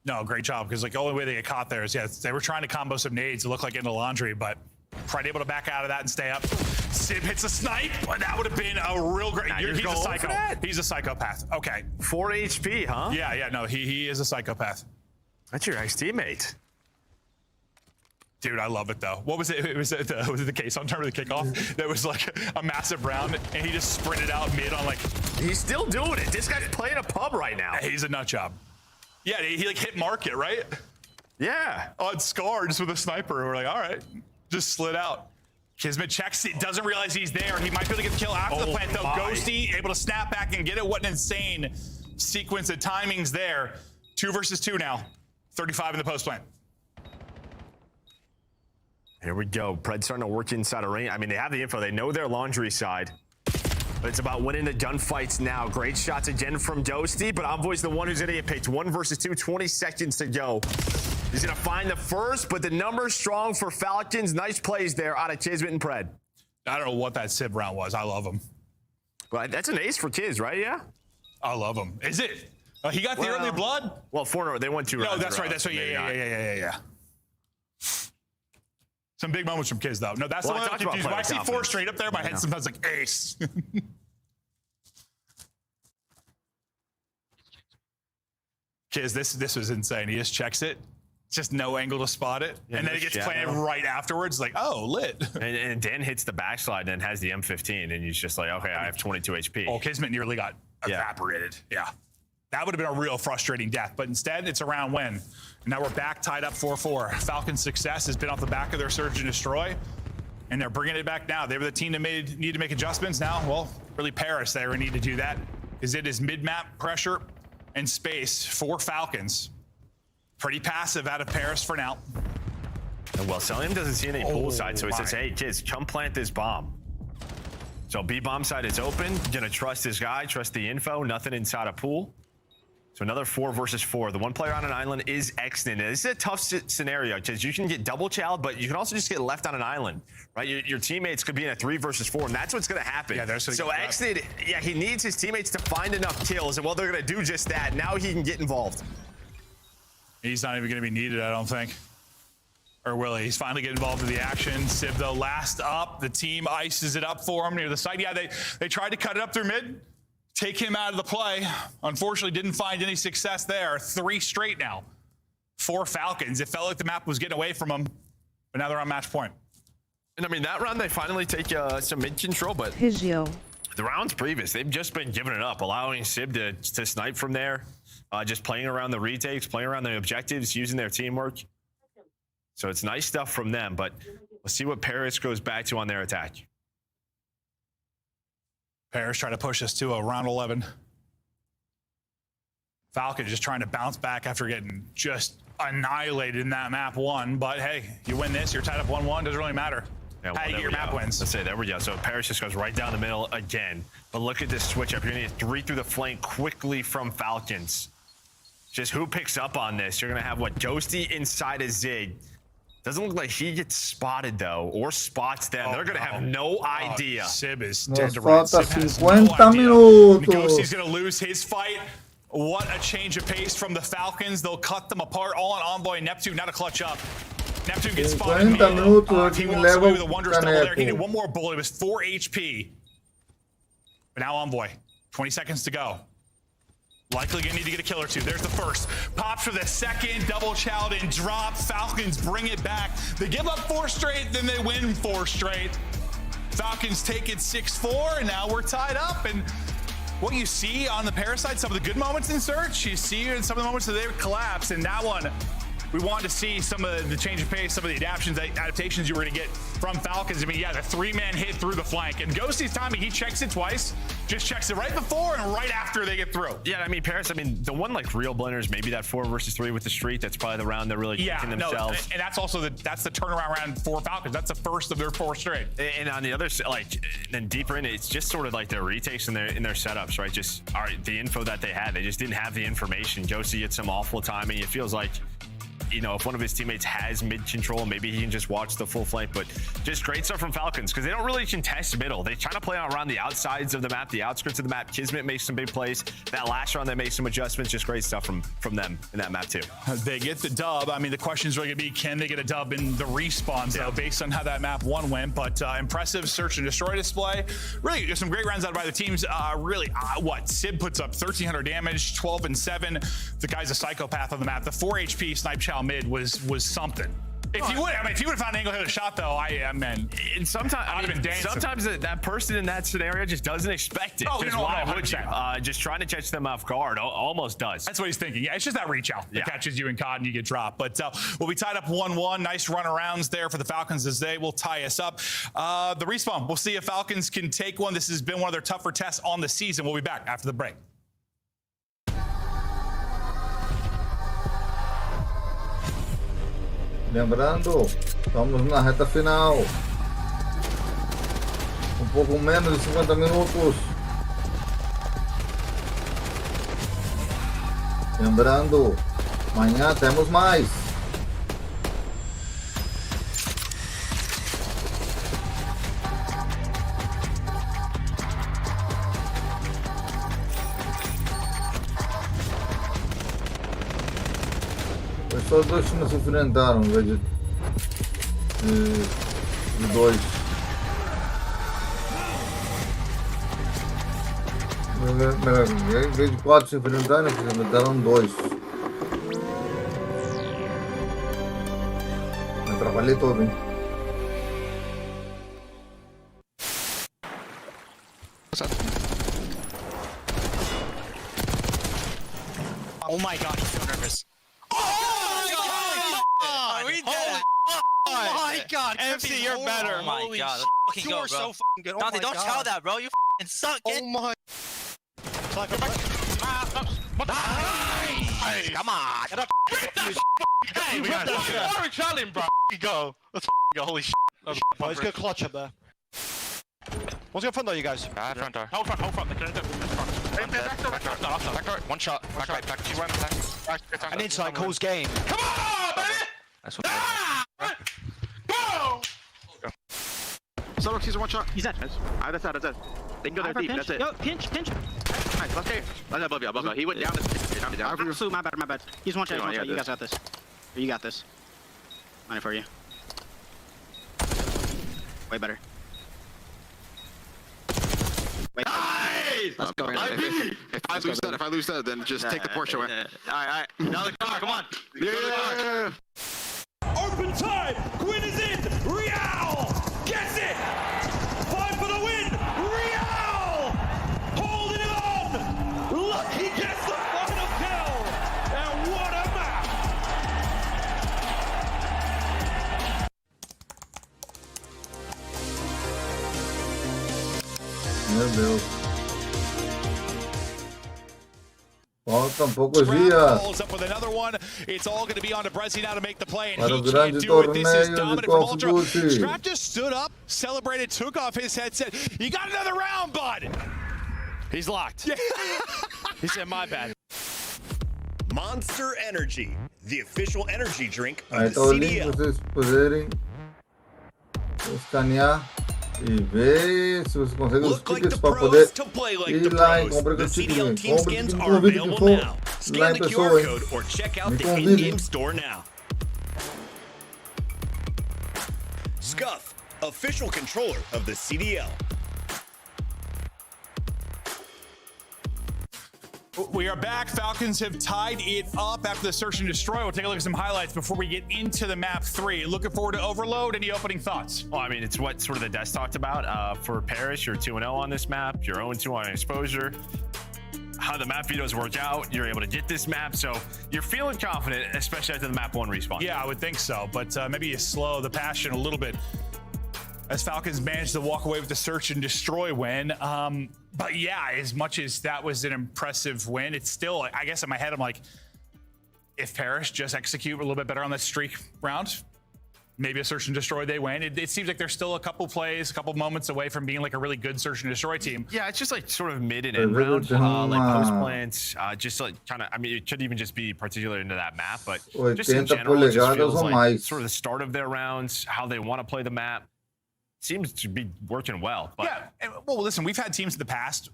No, great job. Because like the only way they get caught there is, yeah, they were trying to combo some nades to look like in the laundry, but Pride able to back out of that and stay up. Sib hits a snipe. That would have been a real great. He's a psycho. He's a psychopath. Okay. 4 HP, huh? Yeah. No, he is a psychopath. That's your ex-teammate. Dude, I love it though. What was it? Was it the case on term of the kickoff? That was like a massive round, and he just sprinted out mid on like. He's still doing it. This guy's playing a pub right now. He's a nut job. Yeah, he like hit market, right? Yeah. On Scar, just with a sniper. We're like, all right, just slid out. Kismet checks it, doesn't realize he's there. He might be able to get the kill after the plant though. Ghosty able to snap back and get it. What an insane sequence of timings there. 2 versus 2 now. 35 in the post plant. Here we go. Pred starting to work inside a ring. I mean, they have the info. They know their laundry side. But it's about winning the gunfights now. Great shots again from Ghosty, but Envoy's the one who's going to get picked. 1 versus 2, 20 seconds to go. He's going to find the first, but the number's strong for Falcons. Nice plays there out of Kismet and Pred. I don't know what that Sib round was. I love him. Well, that's an ace for Kiz, right? Yeah? I love him. Is it? He got the early blood? Well, 4-0. They won 2 rounds. No, that's right. That's right. Yeah. Some big moments from Kiz, though. No, that's the one I'm confused. When I see 4 straight up there, my head sometimes like ace. Kiz, this was insane. He just checks it. Just no angle to spot it. Yeah, and then it gets planted right afterwards. Like, oh, lit. And Dan hits the backslide and has the M15. And he's just like, okay, I have 22 HP. Oh, Kismet nearly got evaporated. Yeah. That would have been a real frustrating death. But instead, it's a round win. And now we're back tied up 4-4. Falcons' success has been off the back of their Surge and Destroy. And they're bringing it back now. They were the team that need to make adjustments. Now, well, really Paris, they need to do that. Because it is mid-map pressure and space for Falcons. Pretty passive out of Paris for now. And well, Celium doesn't see any poolside, so he says, hey, kids, come plant this bomb. So B bomb side is open. Gonna trust this guy, trust the info, nothing inside a pool. So another 4 versus 4. The one player on an island is Exton. This is a tough scenario because you can get double chowed, but you can also just get left on an island, right? Your teammates could be in a 3 versus 4, and that's what's going to happen. Yeah, so Exton, he needs his teammates to find enough kills, and well, they're going to do just that. Now he can get involved. He's not even going to be needed, I don't think. Or will he? He's finally getting involved in the action. Sib, though, last up. The team ices it up for him near the site. Yeah, they tried to cut it up through mid. Take him out of the play. Unfortunately, didn't find any success there. 3 straight now. 4 Falcons. It felt like the map was getting away from them, but now they're on match point. And I mean, that round, they finally take some mid control, but Higio. The rounds previous, they've just been giving it up, allowing Sib to snipe from there, just playing around the retakes, playing around the objectives, using their teamwork. So it's nice stuff from them, but let's see what Paris goes back to on their attack. Paris trying to push us to a round 11. Falcon just trying to bounce back after getting just annihilated in that map 1. But hey, you win this, you're tied up 1-1, doesn't really matter. Yeah, well, how you get your map wins. Let's say, there we go. So Paris just goes right down the middle again. But look at this switch up. You're gonna get 3 through the flank quickly from Falcons. Just who picks up on this? You're gonna have what? Ghosty inside a Zig. Doesn't look like he gets spotted though, or spots them. They're gonna have no idea. Sib is Nos dead to rights. falta Sib has 50 no idea. minutos. Ghosty's gonna lose his fight. What a change of pace from the Falcons. They'll cut them apart. All on Envoy and Neptune, now to clutch up. Neptune gets spotted. 50 minutos He aqui walks away leva with a o wondrous double there. He caneco. needed one more bullet. It was 4 HP. But now Envoy, 20 seconds to go. Likely gonna need to get a kill or 2. There's the first. Pops for the second. Double chowed and drop. Falcons bring it back. They give up 4 straight, then they win 4 straight. Falcons take it 6-4, and now we're tied up. And what you see on the Paris side, some of the good moments in Search, you see in some of the moments that they collapse. And that one, we wanted to see some of the change of pace, some of the adaptations you were going to get from Falcons. I mean, yeah, the 3-man hit through the flank. And Ghosty's timing, he checks it twice, just checks it right before and right after they get through. Yeah, I mean, Paris, the one like real blenders, maybe that 4 versus 3 with the street, that's probably the round they're really kicking themselves. And that's also that's the turnaround round for Falcons. That's the first of their 4 straight. And on the other side, like, then deeper in it, it's just sort of like their retakes in their setups, right? Just, all right, the info that they had, they just didn't have the information. Ghosty gets some awful timing. It feels like you know, if one of his teammates has mid control, maybe he can just watch the full flank. But just great stuff from Falcons because they don't really contest middle. They try to play around the outsides of the map, the outskirts of the map. Kismet makes some big plays. That last round, they made some adjustments. Just great stuff from them in that map too. They get the dub. I mean, the question is really going to be, can they get a dub in the respawns, though, based on how that map 1 went. But impressive search and destroy display. Really, there's some great rounds out by the teams. What? Sib puts up 1,300 damage, 12 and 7. The guy's a psychopath on the map. The 4 HP snipe chow mid was something. If you would have found an angle hit a shot, though, and sometimes that person in that scenario just doesn't expect it. Oh, why would you? Just trying to catch them off guard almost does. That's what he's thinking. Yeah, it's just that reach out that catches you in COD and you get dropped. But we'll be tied up 1-1. Nice run arounds there for the Falcons as they will tie us up. The respawn. We'll see if Falcons can take one. This has been one of their tougher tests on the season. We'll be back after the break. Lembrando, estamos na reta final. Pouco menos de 50 minutos. Lembrando, amanhã temos mais. Só os dois times se enfrentaram em vez de dois. Em vez de 4 se enfrentarem, se enfrentaram 2. Me atrapalhei todo, hein? Oh my god, he's so nervous. Oh my god, MC, you're better. Oh my god, let's fucking go, bro. So fucking good. Dante, don't chow that, bro. You fucking suck. Oh my. Come on. Get up. Hey, we got this. Orange challenge, bro. Go. Let's go. Holy shit. Let's go clutch up there. What's your front door, you guys? Front door. Hold front. Back door. One shot. Back right. Back. An inside calls game. Come on, man! That's what go! Solo, he's one shot. He's dead. That's it. They can go there deep. That's it. Yo, pinch. Nice, let's go. That's above you. He went down. My bad. He's one shot. You guys got this. You got this. Money for you. Way better. Nice! Let's go. If I lose that, then just take the Porsche away. Alright. Now the car, come on. Yeah. Open time. Quinn is in. Real gets it. 5 for the win. Real holding it on. Lucky gets the final kill. And what a map. Meu Deus. Faltam poucos dias It's all going to be on to Brezzy now to make the play, and para o he grande can't do it. This is torneio de dominant Call from of Ultra. Duty. Strap just stood up, celebrated, took off his headset. You got another round, bud. He's locked. He said, my bad. Monster Energy, the official energy drink Aí of tá the o link CDL. para vocês poderem escanear e ver se você consegue os tickets para poder ir lá e comprar com o ticket. Compre que me convide que for lá em pessoa, hein? Me convide. Scuff, official controller of the CDL. We are back. Falcons have tied it up after the search and destroy. We'll take a look at some highlights before we get into the map 3. Looking forward to Overload. Any opening thoughts? Well, I mean, it's what sort of the desk talked about. For Paris, you're 2-0 on this map. You're 0-2 on exposure. How the map vetoes work out, you're able to get this map. So you're feeling confident, especially after the map 1 respawn. Yeah, I would think so. But maybe you slow the passion a little bit as Falcons managed to walk away with the search and destroy win. But yeah, as much as that was an impressive win, it's still, I guess in my head, I'm like, if Paris just execute a little bit better on that streak round, maybe a search and destroy, they win. It seems like they're still a couple plays, a couple moments away from being like a really good search and destroy team. Yeah, it's just like sort of mid and end round, like post plants, just like kind of. I mean, it could even just be particular into that map, but just in general, it just feels like sort of the start of their rounds, how they want to play the map. Seems to be working well. But. Yeah, well, listen, we've had teams in the past,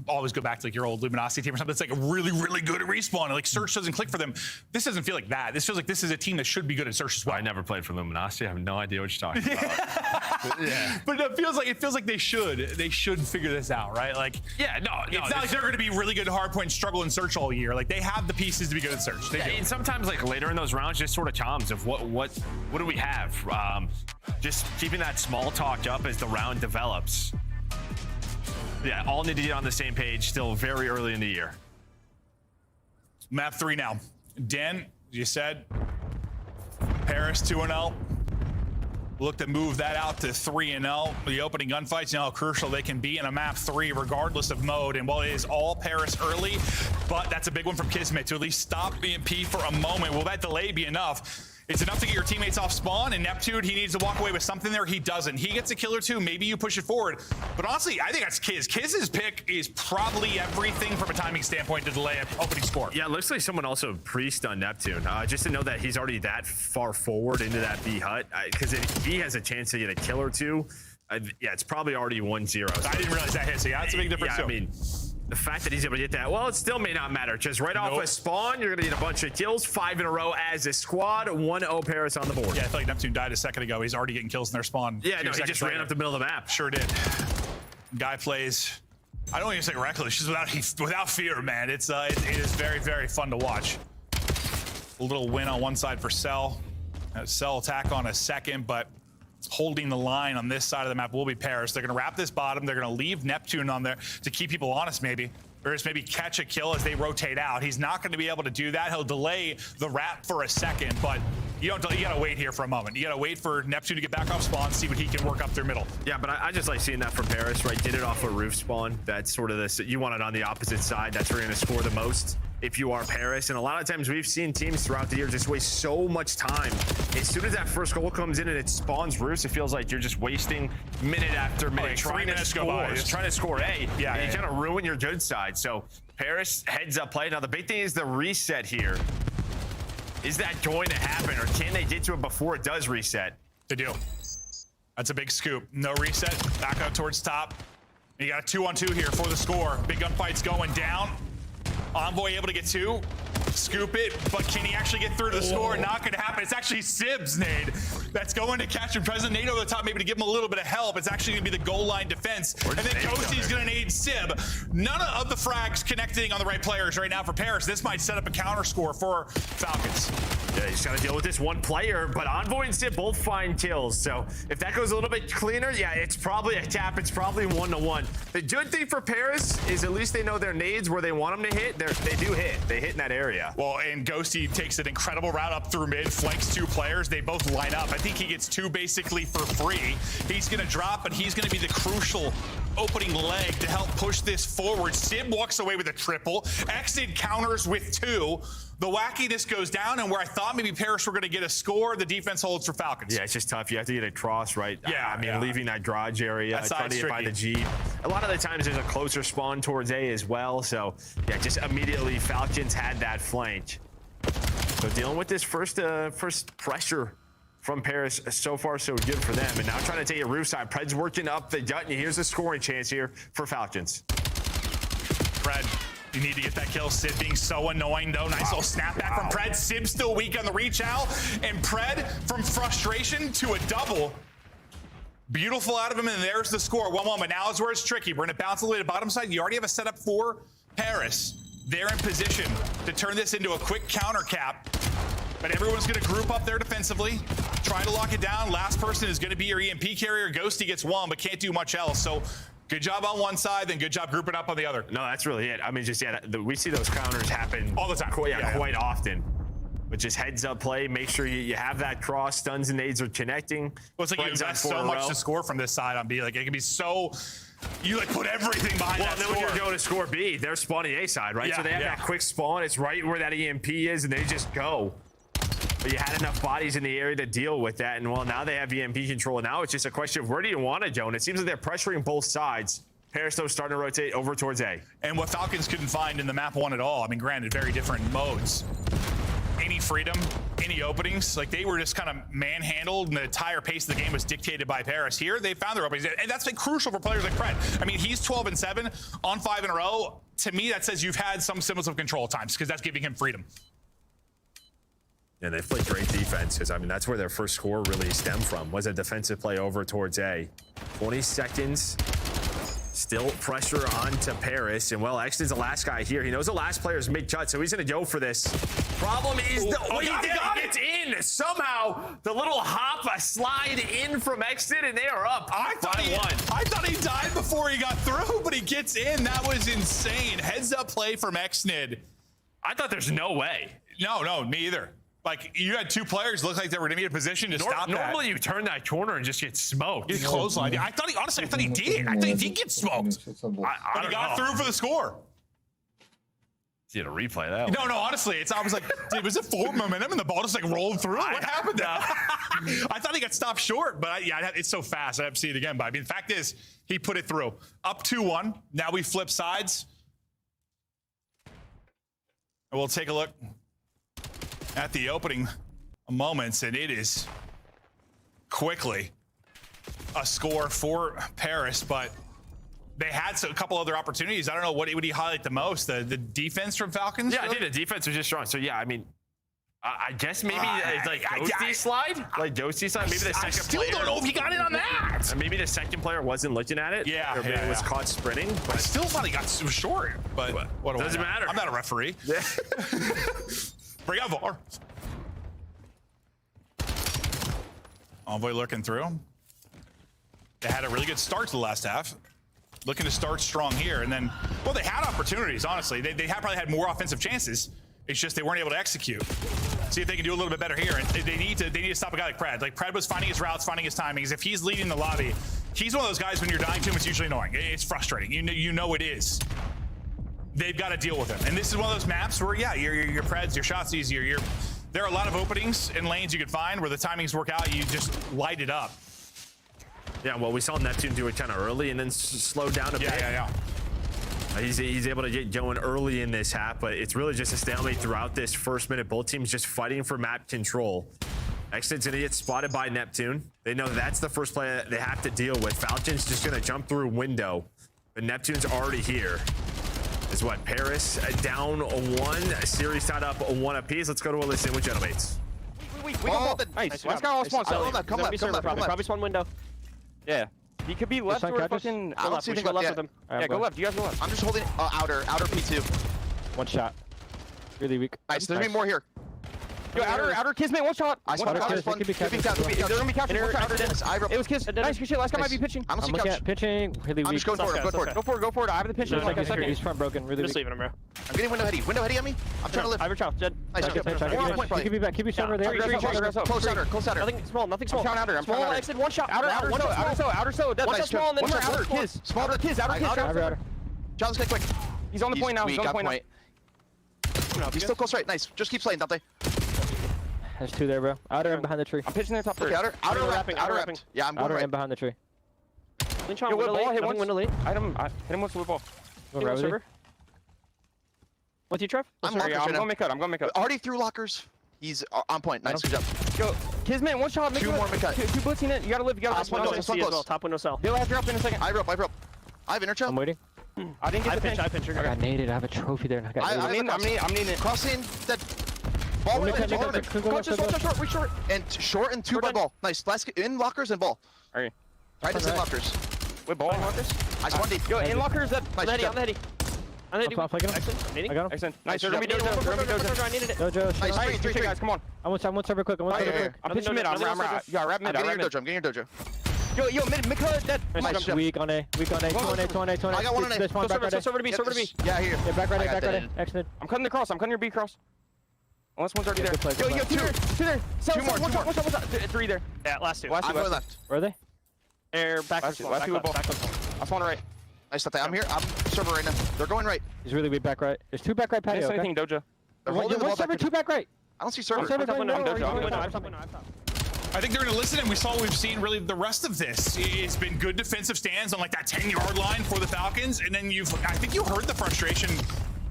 always go back to like your old Luminosity team or something that's like really, really good at respawn, and like search doesn't click for them. This doesn't feel like that. This feels like this is a team that should be good at search as well. I never played for Luminosity. I have no idea what you're talking about. Yeah. But it feels like they should figure this out, right? Like, yeah, no, it's not like they're going to be really good at hardpoint and struggle in search all year. Like they have the pieces to be good at search. They do. And sometimes like later in those rounds, just sort of comms of what do we have? Just keeping that small talk up as the round develops. Yeah, all need to get on the same page. Still very early in the year. Map 3 now. Dan, you said Paris 2-0. Look to move that out to 3-0. The opening gunfights, you know how crucial they can be in a map 3 regardless of mode. And while it is all Paris early, but that's a big one from Kismet to at least stop EMP for a moment. Will that delay be enough? It's enough to get your teammates off spawn, and Neptune, he needs to walk away with something there. He doesn't. He gets a kill or two. Maybe you push it forward. But honestly, I think that's Kiz. Kiz's pick is probably everything from a timing standpoint to delay an opening score. Yeah, it looks like someone also pre-stunned Neptune. Just to know that he's already that far forward into that B hut. Because if he has a chance to get a kill or two, yeah, it's probably already 1-0. I didn't realize that hit, so yeah, that's a big difference too. I mean, the fact that he's able to get that, well, it still may not matter. Just right off a spawn, you're going to get a bunch of kills, 5 in a row as a squad, 1-0 Paris on the board. Yeah, I feel like Neptune died a second ago. He's already getting kills in their spawn. Yeah, no, he just ran up the middle of the map. Sure did. Guy plays, I don't even say reckless, just without fear, man. It is very, very fun to watch. A little win on one side for Cell. Cell attack on a second, but holding the line on this side of the map will be Paris. They're going to wrap this bottom. They're going to leave Neptune on there to keep people honest, maybe. Or just maybe catch a kill as they rotate out. He's not going to be able to do that. He'll delay the wrap for a second, but you got to wait here for a moment. You got to wait for Neptune to get back off spawn, see what he can work up their middle. Yeah, but I just like seeing that from Paris, right? Did it off a roof spawn. That's sort of this. You want it on the opposite side. That's where you're going to score the most if you are Paris. And a lot of times we've seen teams throughout the year just waste so much time. As soon as that first goal comes in and it spawns roofs, it feels like you're just wasting minute after minute trying to score A. Yeah, and you kind of ruin your good side. So Paris heads up play. Now the big thing is the reset here. Is that going to happen, or can they get to it before it does reset? They do. That's a big scoop. No reset. Back out towards top. You got a 2-on-2 here for the score. Big gunfight's going down. Envoy able to get 2. Scoop it, but can he actually get through to the score? Not going to happen. It's actually Sib's nade that's going to catch him. Present nade over the top, maybe to give him a little bit of help. It's actually going to be the goal line defense. And then Ghosty's going to nade Sib. None of the frags connecting on the right players right now for Paris. This might set up a counter score for Falcons. Yeah, he's got to deal with this one player, but Envoy and Sib both find kills. So if that goes a little bit cleaner, yeah, it's probably a tap. It's probably 1-1. The good thing for Paris is at least they know their nades where they want them to hit. They do hit. They hit in that area. Well, and Ghosty takes an incredible route up through mid, flanks 2 players. They both line up. I think he gets 2 basically for free. He's going to drop, but he's going to be the crucial opening leg to help push this forward. Sib walks away with a triple. Exit counters with 2. The wackiness goes down, and where I thought maybe Paris were going to get a score, the defense holds for Falcons. Yeah, it's just tough. You have to get across, right? Yeah, I mean, leaving that garage area, trying to get by the Jeep. A lot of the times there's a closer spawn towards A as well. So, yeah, just immediately Falcons had that flank. So dealing with this first pressure from Paris, so far so good for them. And now trying to take a roof side. Pred's working up the gut, and here's a scoring chance here for Falcons. Pred, you need to get that kill. Sib being so annoying, though. Nice little snapback from Pred. Sib still weak on the reach out. And Pred, from frustration to a double. Beautiful out of him, and there's the score. One moment. Now is where it's tricky. We're going to bounce all the way to the bottom side. You already have a setup for Paris. They're in position to turn this into a quick counter cap. But everyone's going to group up there defensively, try to lock it down. Last person is going to be your EMP carrier. Ghosty gets 1, but can't do much else. So good job on one side, then good job grouping up on the other. No, that's really it. I mean, just, yeah, we see those counters happen all the time. Quite often. But just heads up play, make sure you have that cross. Stuns and nades are connecting. Well, it's like you invest so much to score from this side on B. Like, it can be so... You like put everything behind that score. When you're going to score B, they're spawning A side, right? Yeah, so they have that quick spawn. It's right where that EMP is, and they just go. But you had enough bodies in the area to deal with that, and well, now they have EMP control. Now it's just a question of where do you want to go, and it seems like they're pressuring both sides. Paris, though, starting to rotate over towards A. And what Falcons couldn't find in the map 1 at all, I mean, granted, very different modes. Any freedom, any openings, like they were just kind of manhandled, and the entire pace of the game was dictated by Paris. Here, they found their openings, and that's been crucial for players like Pred. I mean, he's 12-7 on 5 in a row. To me, that says you've had some semblance of control at times, because that's giving him freedom. And they've played great defense, because I mean, that's where their first score really stemmed from, was a defensive play over towards A. 20 seconds. Still pressure on to Paris, and well, Exton's the last guy here. He knows the last player's mid-cut, so he's gonna go for this. Problem is, he gets in. Somehow, the little hop, a slide in from Exton, and they are up 5-1. I thought he died before he got through, but he gets in. That was insane. Heads up play from Exnid. I thought there's no way. No, me either. Like, you had 2 players look like they were in a position to stop that. Normally, you turn that corner and just get smoked. He's clothesline. I thought he did. I thought he did get smoked. But he got through for the score. You had to replay that. No, honestly, I was like, dude, was it forward momentum and the ball just like rolled through? What happened there? I thought he got stopped short, but it's so fast. I have to see it again. But I mean, the fact is, he put it through. Up 2-1. Now we flip sides. And we'll take a look at the opening moments, and it is quickly a score for Paris, but they had a couple other opportunities. I don't know, what would he highlight the most? The defense from Falcons? Yeah, I think the defense was just strong. So yeah, I mean, I guess maybe it's like Ghosty slide? Like Ghosty slide? Maybe the second still don't know if he got in on that. Maybe the second player wasn't looking at it. Yeah, or maybe it was caught sprinting. But I still thought he got short, but what do doesn't matter. I'm not a referee. Yeah. Bring out VAR. Envoy looking through. They had a really good start to the last half. Looking to start strong here, and then, well, they had opportunities, honestly. They probably had more offensive chances. It's just they weren't able to execute. See if they can do a little bit better here. And they need to stop a guy like Pred. Like, Pred was finding his routes, finding his timings. If he's leading the lobby, he's one of those guys when you're dying to him, it's usually annoying. It's frustrating. You know it is. They've got to deal with him. And this is one of those maps where, yeah, your Preds, your shots easier. There are a lot of openings and lanes you can find where the timings work out. You just light it up. Yeah, well, we saw Neptune do it kind of early and then slow down a bit. Yeah. He's able to get going early in this half, but it's really just a stalemate throughout this first minute. Both teams just fighting for map control. Exton's gonna get spotted by Neptune. They know that's the first play that they have to deal with. Falcon's just gonna jump through window, but Neptune's already here. Is what, Paris down 1, series tied up 1 apiece. Let's go to a listen with Genomates. We got the nice. Let's go all spawn. Come left. Probably spawn window. Yeah. He could be left or fucking. I don't see anything left with him. Yeah, go left. You guys go left. I'm just holding outer P2. One shot. Really weak. Nice. There's gonna be more here. Yo, outer Kismet, one shot. I spawned outer spawn. They're gonna be captured. It was Kiss. Nice, good shit. Last guy might be pitching. I'm looking at pitching. Really weak. I'm just going for it. Go for it. I have the pitch. He's front broken. Really weak. Just leaving him, bro. I'm getting window heady on me. I'm trying to live. I have a child. Jed. Nice. He could be back. Keep you somewhere there. Close outer. Nothing small. I'm trying outer. Small exit. One shot. Outer so. One shot small and then more outer Kiss. Outer Kiss. John's getting quick. He's on the point now. He's still close right. Nice. Just keep playing, Dante. There's 2 there, bro. Outer and behind the tree. I'm pitching their top 3. Outer wrapping. Yeah, I'm going outer right. and behind the tree. Yo, ball, hit window late. Hit him once with the ball. Go right with What's you, Trev? I'm gonna make cut. Already through lockers. He's on point. Nice. Good job. Yo, Kismet, one shot. 2 more make cut. 2 blitzing it. You gotta live. Last one close. Top window cell. He'll have drop in a second. I rope. I have intercept. I'm waiting. I didn't get the pinch. I got naded. I have a trophy there. I'm needing it. Crossing that. Ball with short. And short and 2 by ball. Nice. Last in lockers and ball. Alright. Right in lockers. Wait, ball in lockers? I spawned deep. Yo, in lockers that. Nice. On the heady. I'm flanking him. I got him. Excellent. Nice. They're gonna be dojo. I needed it. Dojo. Nice. 3 guys. Come on. I'm one server quick. I'm pitching mid. I'm wrap mid. I'm getting your dojo. Yo, mid cut dead. Nice. Weak on A. 2 on A. I got one on A. There's one back right there. Server to B. Yeah, here. Yeah, back right. Excellent. I'm cutting the cross. I'm cutting your B cross. Unless one's already there. Yo, 2 there. 2 more. One shot. 3 there. Yeah, last 2. I'm going left. Where are they? They're back. Last 2 with ball. I'm falling right. Nice stuff. I'm here. I'm server right now. They're going right. He's really weak back right. There's 2 back right patio. Anything dojo. They're holding the ball server, back. 2 back right. I don't see server. I think they're going to listen, and we saw what we've seen really the rest of this. It's been good defensive stands on like that 10-yard line for the Falcons, and then I think you heard the frustration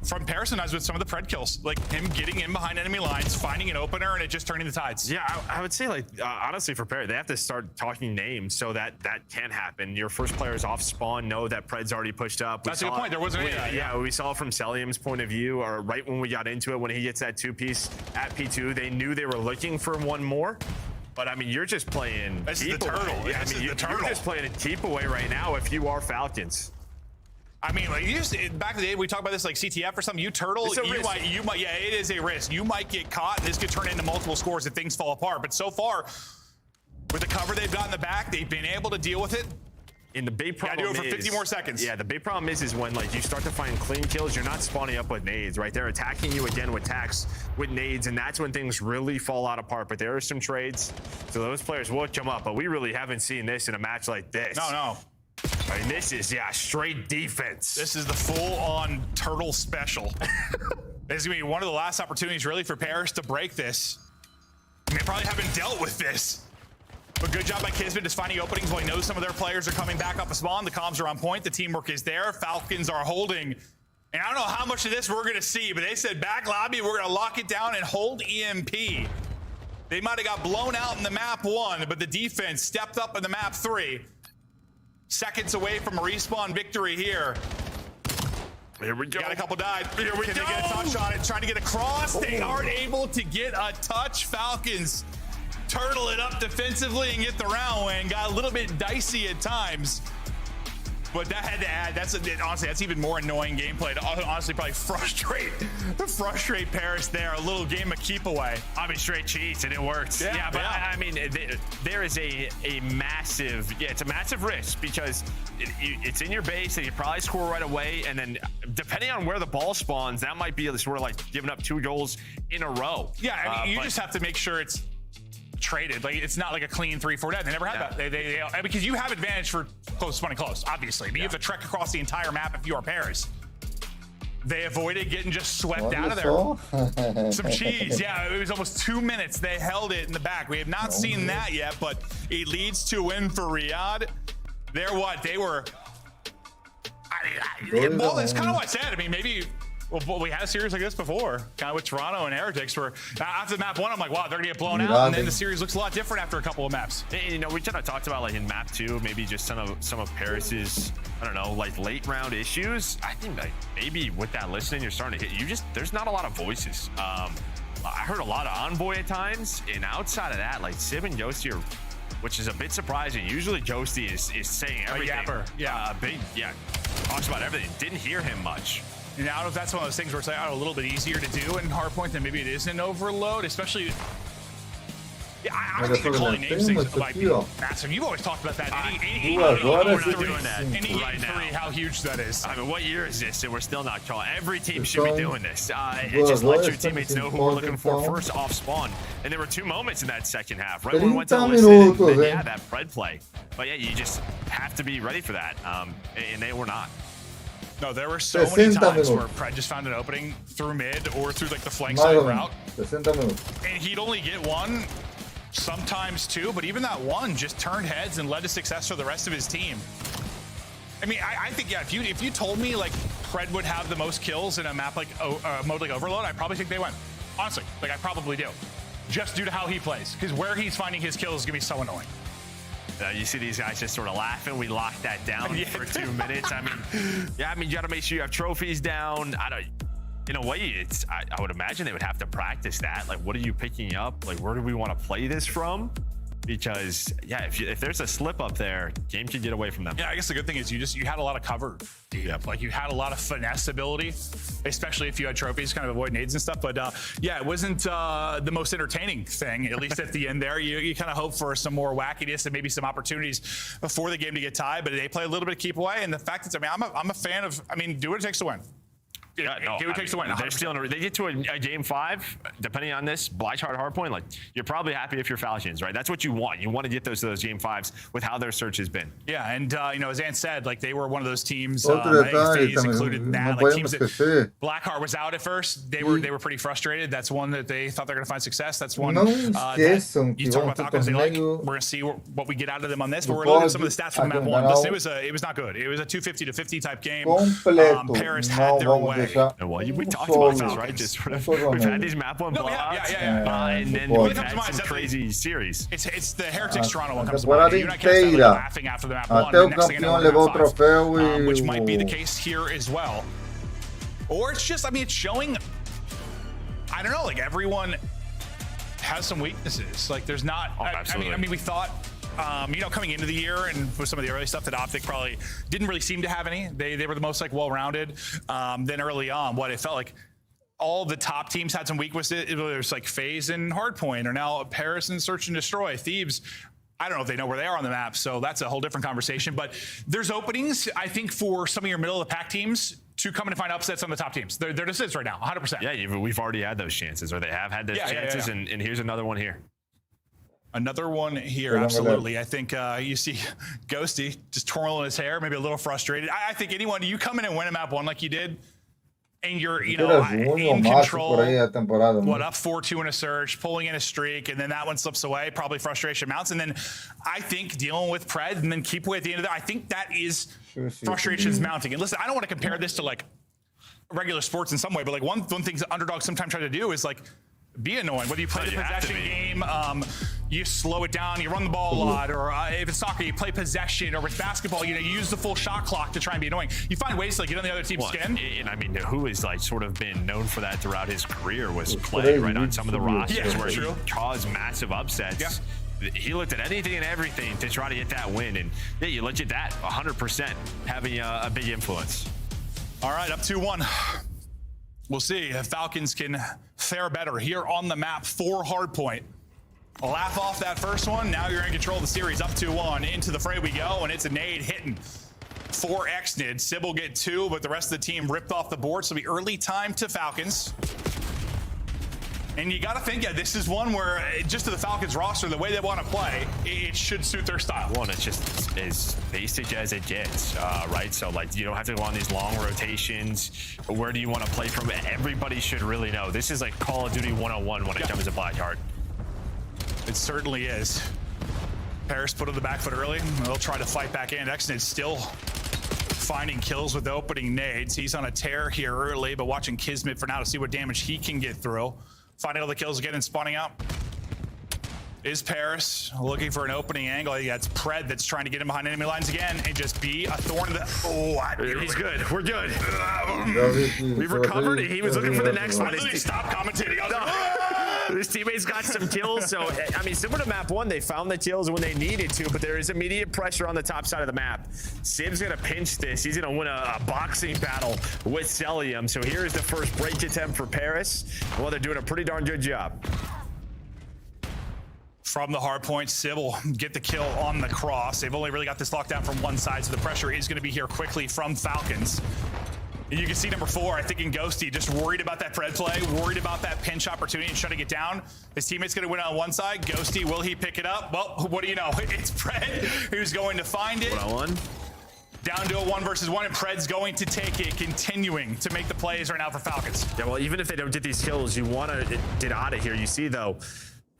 from Paris and I with some of the Pred kills, like him getting in behind enemy lines, finding an opener, and it just turning the tides. Yeah, I would say, like, honestly, for Paris, they have to start talking names so that can happen. Your first players off spawn know that Pred's already pushed up. That's a good point. There wasn't any of that. Yeah, we saw from Celium's point of view, or right when we got into it, when he gets that 2-piece at P2, they knew they were looking for one more. But I mean, you're just playing. This is the turtle. Yeah, I mean, you're just playing a keep away right now if you are Falcons. I mean, like back in the day, we talked about this like CTF or something. You turtle, you might, yeah, it is a risk. You might get caught, and this could turn into multiple scores if things fall apart. But so far, with the cover they've got in the back, they've been able to deal with it. And the big problem do it for 50 more seconds. Yeah, the big problem is when like you start to find clean kills, you're not spawning up with nades, right? They're attacking you again with tacks, with nades, and that's when things really fall out apart. But there are some trades, so those players will come up. But we really haven't seen this in a match like this. No. I mean, this is, straight defense. This is the full-on turtle special. This is going to be one of the last opportunities, really, for Paris to break this. I mean, they probably haven't dealt with this. But good job by Kismet just finding openings while he knows some of their players are coming back off a spawn. The comms are on point. The teamwork is there. Falcons are holding. And I don't know how much of this we're going to see, but they said back lobby, we're going to lock it down and hold EMP. They might have got blown out in the map 1, but the defense stepped up in the map 3. Seconds away from a respawn victory here. Here we go. Got a couple died. Here we Can go. they get a touch on it? Trying to get across. They aren't able to get a touch. Falcons turtle it up defensively and get the round win. Got a little bit dicey at times. But that had to add. Honestly, that's even more annoying gameplay to honestly probably frustrate Paris there. A little game of keep away. I mean, straight cheats, and it works. Yeah, but I mean, there is a massive, it's a massive risk because it's in your base and you probably score right away. And then depending on where the ball spawns, that might be sort of like giving up 2 goals in a row. Yeah, I mean, you just have to make sure it's traded. Like, it's not like a clean 3-4 dead. They never had that. They because you have advantage for close, obviously. But you have to trek across the entire map if you are Paris. They avoided getting just swept out of there. Some cheese. Yeah, it was almost 2 minutes. They held it in the back. We have not seen that yet, but it leads to a win for Riyadh. They're what? They were... well, it's kind of what I said. I mean, maybe... Well, we had a series like this before, kind of with Toronto and Heretics, where after map 1, I'm like, wow, they're going to get blown out, and then the series looks a lot different after a couple of maps. And, you know, we kind of talked about, like, in map 2, maybe just some of Paris's, I don't know, like, late round issues. I think, like, maybe with that listening, you're starting to hit, there's not a lot of voices. I heard a lot of Envoy at times, and outside of that, like, Sib and Ghosty are, which is a bit surprising. Usually Ghosty is saying everything. Yapper. Yeah. Talks about everything. Didn't hear him much. And I don't know if that's one of those things where it's like, a little bit easier to do in Hardpoint than maybe it is in Overload, especially. Yeah, I think you're calling names things might be massive. You've always talked about that. We're not doing that right now. How huge that is. I mean, what year is this? And we're still not calling. Every team should be doing this. It just lets your teammates know who we're looking for first off spawn. And there were 2 moments in that second half, right when we went to the listen, and then, that Pred play. But yeah, you just have to be ready for that. And they were not. No, there were so many times where Pred just found an opening through mid or through like the flank side route. And he'd only get 1, sometimes 2, but even that 1 just turned heads and led to success for the rest of his team. I mean, I think, yeah, if you told me like Pred would have the most kills in a map like mode like Overload, I probably think they win. Honestly, like I probably do. Just due to how he plays. Because where he's finding his kills is gonna be so annoying. You see these guys just sort of laughing. We locked that down for 2 minutes. I mean, you got to make sure you have trophies down. In a way, I would imagine they would have to practice that. Like, what are you picking up? Like, where do we want to play this from? Because yeah, if there's a slip up there, game can get away from them. Yeah, I guess the good thing is you had a lot of cover. Like you had a lot of finesse ability, especially if you had trophies, kind of avoid nades and stuff. But yeah, it wasn't the most entertaining thing, at least at the end there. You kind of hope for some more wackiness and maybe some opportunities before the game to get tied. But they play a little bit of keep away, and the fact that I'm a fan of. I mean, do what it takes to win. Yeah, no, it takes to win. They're still they get to a game 5, depending on this Black hard point. Like you're probably happy if you're Falcons, right? That's what you want. You want to get those game 5s with how their search has been. Yeah, and you know, as Ant said, like they were one of those teams. Phase included that, like teams that Blackheart was out at first. They were pretty frustrated. That's one that they thought they're going to find success. That's one. You talk about Falcons. They like. We're going to see what we get out of them on this. But we're looking at some of the stats from map 1. Listen, it was not good. It was a 250 to 50 type game. Paris had their way. Well, we talked about this, right? Just sort of, we've had these map 1 blowouts, and then we've had some crazy series. It's the Heretics Toronto one comes to mind. You and I can't start laughing after the map 1. The next thing I know, which might be the case here as well. Or it's just, I mean, it's showing, I don't know, like everyone has some weaknesses. Like there's not, I mean, we thought, you know, coming into the year and with some of the early stuff that Optic probably didn't really seem to have any. They were the most like well-rounded. Then early on, what it felt like all the top teams had some weaknesses. It was like FaZe and Hardpoint, or now Paris and Search and Destroy. Thieves, I don't know if they know where they are on the map, so that's a whole different conversation. But there's openings, I think, for some of your middle of the pack teams to come in and find upsets on the top teams. There just is right now, 100%. Yeah, we've already had those chances, or they have had those chances, and here's another one here. Another one here, absolutely. I think you see Ghosty just twirling his hair, maybe a little frustrated. I think anyone, you come in and win a map 1 like you did, and you're, you know, in control, what, up 4-2 in a surge, pulling in a streak, and then that one slips away, probably frustration mounts, and then I think dealing with Pred and then keep away at the end of that, I think that is frustrations mounting. And listen, I don't want to compare this to like regular sports in some way, but like one thing that underdogs sometimes try to do is like be annoying. Whether you play the possession game, you slow it down, you run the ball a lot, or if it's soccer, you play possession, or with basketball, you know, you use the full shot clock to try and be annoying. You find ways to like, get on the other team's skin. And I mean, who has like sort of been known for that throughout his career was Clay, right, on some of the rosters where he caused massive upsets. He looked at anything and everything to try to get that win, and yeah, you look at that 100% having a big influence. All right, up 2-1. We'll see if Falcons can fare better here on the map for Hardpoint. Laugh off that first one. Now you're in control of the series. Up 2-1. Into the fray we go, and it's a nade hitting for Xnid. Sib will get 2, but the rest of the team ripped off the board. So it'll be early time to Falcons. And you got to think, yeah, this is one where just to the Falcons roster, the way they want to play, it should suit their style. Well, it's just as basic as it gets, right? So, like, you don't have to go on these long rotations. Where do you want to play from? Everybody should really know. This is like Call of Duty 101 when it comes to Blackheart. It certainly is. Paris put on the back foot early. They'll try to fight back in. Xnid still finding kills with opening nades. He's on a tear here early, but watching Kismet for now to see what damage he can get through. Finding all the kills again and spawning out is Paris, looking for an opening angle. Yeah, it's Pred that's trying to get him behind enemy lines again and just be a thorn in the... he's good. We're good. We've recovered. He was looking for the next one. He stopped commentating. His teammates got some kills, so I mean, similar to map 1, they found the kills when they needed to, but there is immediate pressure on the top side of the map. Sib's gonna pinch this. He's gonna win a boxing battle with Celium. So here's the first break attempt for Paris. Well, they're doing a pretty darn good job. From the hard point, Sib will get the kill on the cross. They've only really got this lockdown from one side, so the pressure is gonna be here quickly from Falcons. You can see number 4, I think in Ghosty, just worried about that Pred play, worried about that pinch opportunity and shutting it down. His teammate's gonna win on one side. Ghosty, will he pick it up? Well, what do you know? It's Pred who's going to find it. 1-on-1. Down to a 1 versus 1, and Pred's going to take it, continuing to make the plays right now for Falcons. Yeah, well, even if they don't get these kills, you want to get out of here. You see, though,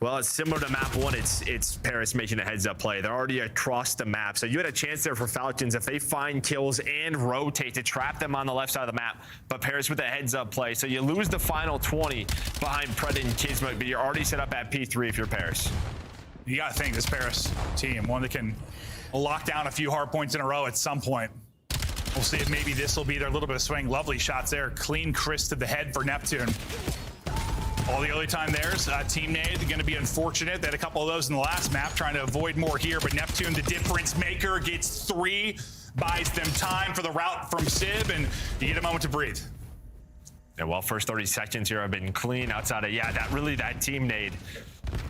well, it's similar to map 1. It's Paris making a heads-up play. They're already across the map. So you had a chance there for Falcons if they find kills and rotate to trap them on the left side of the map. But Paris with a heads-up play. So you lose the final 20 behind Pred and Kismet, but you're already set up at P3 if you're Paris. You got to think this Paris team, one that can lock down a few hard points in a row at some point. We'll see if maybe this will be their little bit of swing. Lovely shots there. Clean Chris to the head for Neptune. All the early time there's Team Nade going to be unfortunate. They had a couple of those in the last map, trying to avoid more here. But Neptune, the difference maker, gets 3, buys them time for the route from Sib, and you get a moment to breathe. Yeah, well, first 30 seconds here have been clean outside of, that Team Nade.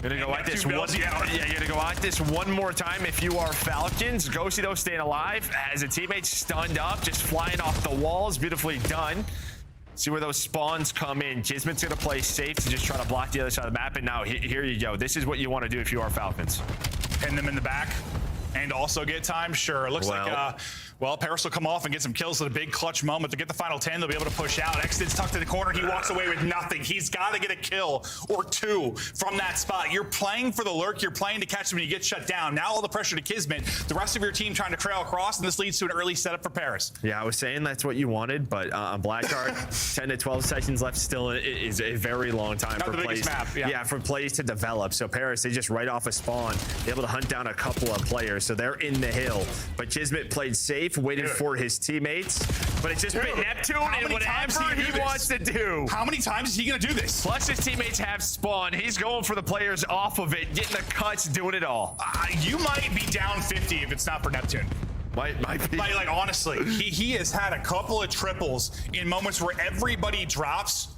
You're gonna go at this one. Yeah, you're gonna go at this one more time if you are Falcons. Ghosty, though, staying alive as a teammate stunned up, just flying off the walls. Beautifully done. See where those spawns come in. Kismet's going to play safe to just try to block the other side of the map. And now here you go. This is what you want to do if you are Falcons. Pin them in the back and also get time. Sure. It looks like, well, Paris will come off and get some kills at a big clutch moment. To get the final 10, they'll be able to push out. Exit's tucked in the corner. He walks away with nothing. He's got to get a kill or two from that spot. You're playing for the lurk. You're playing to catch him when you get shut down. Now all the pressure to Kismet. The rest of your team trying to trail across, and this leads to an early setup for Paris. Yeah, I was saying that's what you wanted, but on Blackheart, 10 to 12 seconds left still is a very long time for plays. For plays to develop. So Paris, they just right off a spawn, able to hunt down a couple of players. So they're in the hill. But Kismet played safe, waited for his teammates, but it's just been Neptune and whatever he wants to do. How many times is he gonna do this? Plus his teammates have spawn. He's going for the players off of it, getting the cuts, doing it all. You might be down 50 if it's not for Neptune. Might be. Like honestly, he has had a couple of triples in moments where everybody drops.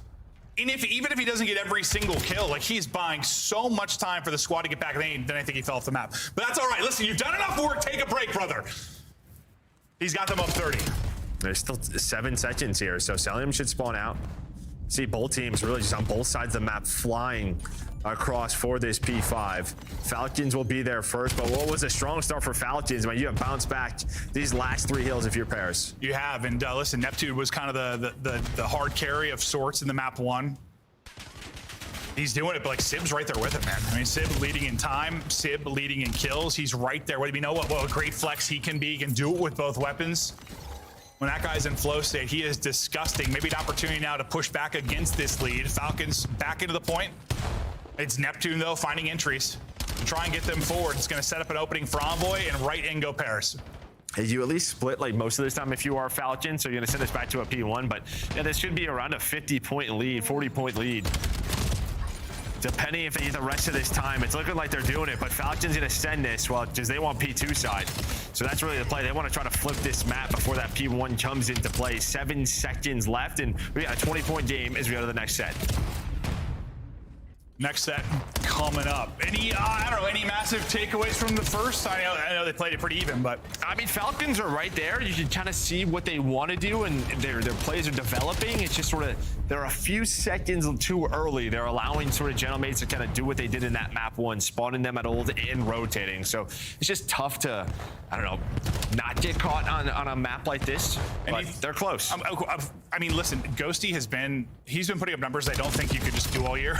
And even if he doesn't get every single kill, like he's buying so much time for the squad to get back, then I think he fell off the map. But that's all right. Listen, you've done enough work. Take a break, brother. He's got them up 30. There's still 7 seconds here, so Celium should spawn out. See both teams really just on both sides of the map flying across for this P5. Falcons will be there first, but what was a strong start for Falcons? I mean, you have bounced back these last 3 hills if you're Paris. You have, and listen, Neptune was kind of the hard carry of sorts in the map 1. He's doing it, but like Sib's right there with him, man. I mean, Sib leading in time, Sib leading in kills. He's right there. You know what a great flex he can be. He can do it with both weapons. When that guy's in flow state, he is disgusting. Maybe an opportunity now to push back against this lead. Falcons back into the point. It's Neptune, though, finding entries to try and get them forward. It's going to set up an opening for Envoy, and right in go Paris. Hey, you at least split like most of this time if you are Falcon, so you're going to send us back to a P1, but yeah, this should be around a 50-point lead, 40-point lead. Depending if they get the rest of this time, it's looking like they're doing it, but Falcon's going to send this, well, because they want P2 side. So that's really the play. They want to try to flip this map before that P1 comes into play. 7 seconds left, and we got a 20-point game as we go to the next set. Next set coming up. Any, I don't know, any massive takeaways from the first? I know they played it pretty even, but I mean, Falcons are right there. You can kind of see what they want to do, and their plays are developing. It's just sort of they're a few seconds too early. They're allowing sort of Gentlemaids to kind of do what they did in that map 1, spawning them at old and rotating. So it's just tough to, I don't know, not get caught on a map like this. But they're close. I mean, listen, Ghosty he's been putting up numbers I don't think you could just do all year.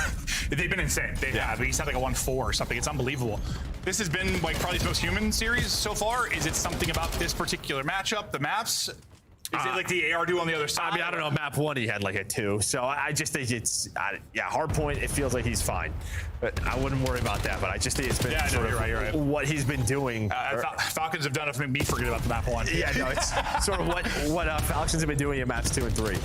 They've been insane. They have. He's had like a 1-4 or something. It's unbelievable. This has been like probably his most human series so far. Is it something about this particular matchup, the maps? Is it like the AR do on the other side? I mean, I don't know. Map 1, he had like a 2. So I just think it's, yeah, hard point. It feels like he's fine. But I wouldn't worry about that. But I just think it's been you're right. What he's been doing. Falcons have done it to make me forget about the map 1. Yeah, no, it's sort of what Falcons have been doing in maps 2 and 3.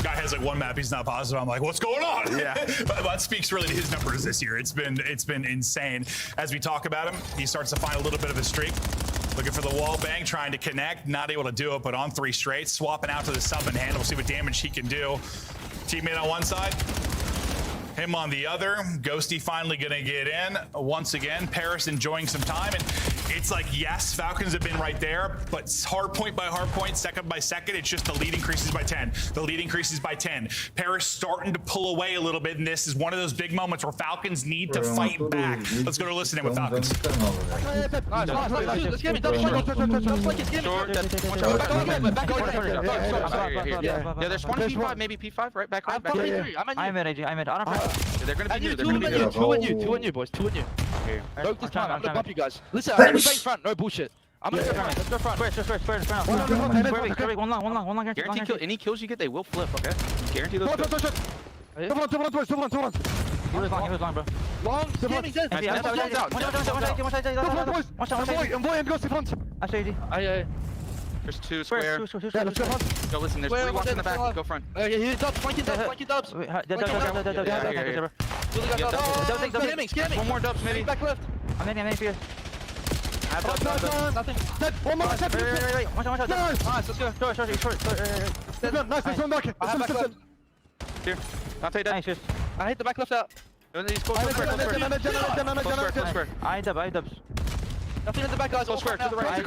Guy has like 1 map, he's not positive. I'm like, what's going on? Yeah. but that speaks really to his numbers this year. It's been insane. As we talk about him, he starts to find a little bit of a streak. Looking for the wall bang, trying to connect, not able to do it, but on 3 straight, swapping out to the sub and hand. We'll see what damage he can do. Teammate on one side, him on the other. Ghosty finally gonna get in. Once again, Paris enjoying some time, and it's like, yes, Falcons have been right there, but hard point by hard point, second by second, it's just the lead increases by 10. The lead increases by 10. Paris starting to pull away a little bit, and this is one of those big moments where Falcons need to fight back. Let's go to listen in with Falcons. Yeah, there's one P5, maybe P5, right? Back on. I'm in. They're gonna be new. Two on you, boys. 2 on you. No, this time, I'm gonna bump you guys. Listen, I'm gonna base front, no bullshit. I'm gonna go front. Let's go front. Square. One long. Guarantee kill. Any kills you get, they will flip, okay? Guarantee those kills. He was long, bro. Long, There's 2 square. Go listen, there's 3 walks in the back. Go front. He's dubs, flanking dubs. Scare me. 1 more dubs, maybe. Back left. I'm in here. Nothing. One more. Wait. Watch out. Nice, let's go. Short. Nice, one back. I have back left. Here. I'll take that. Nice, I hit the back left out. He's close square. I dubs. Nothing in the back, guys. All square to the right.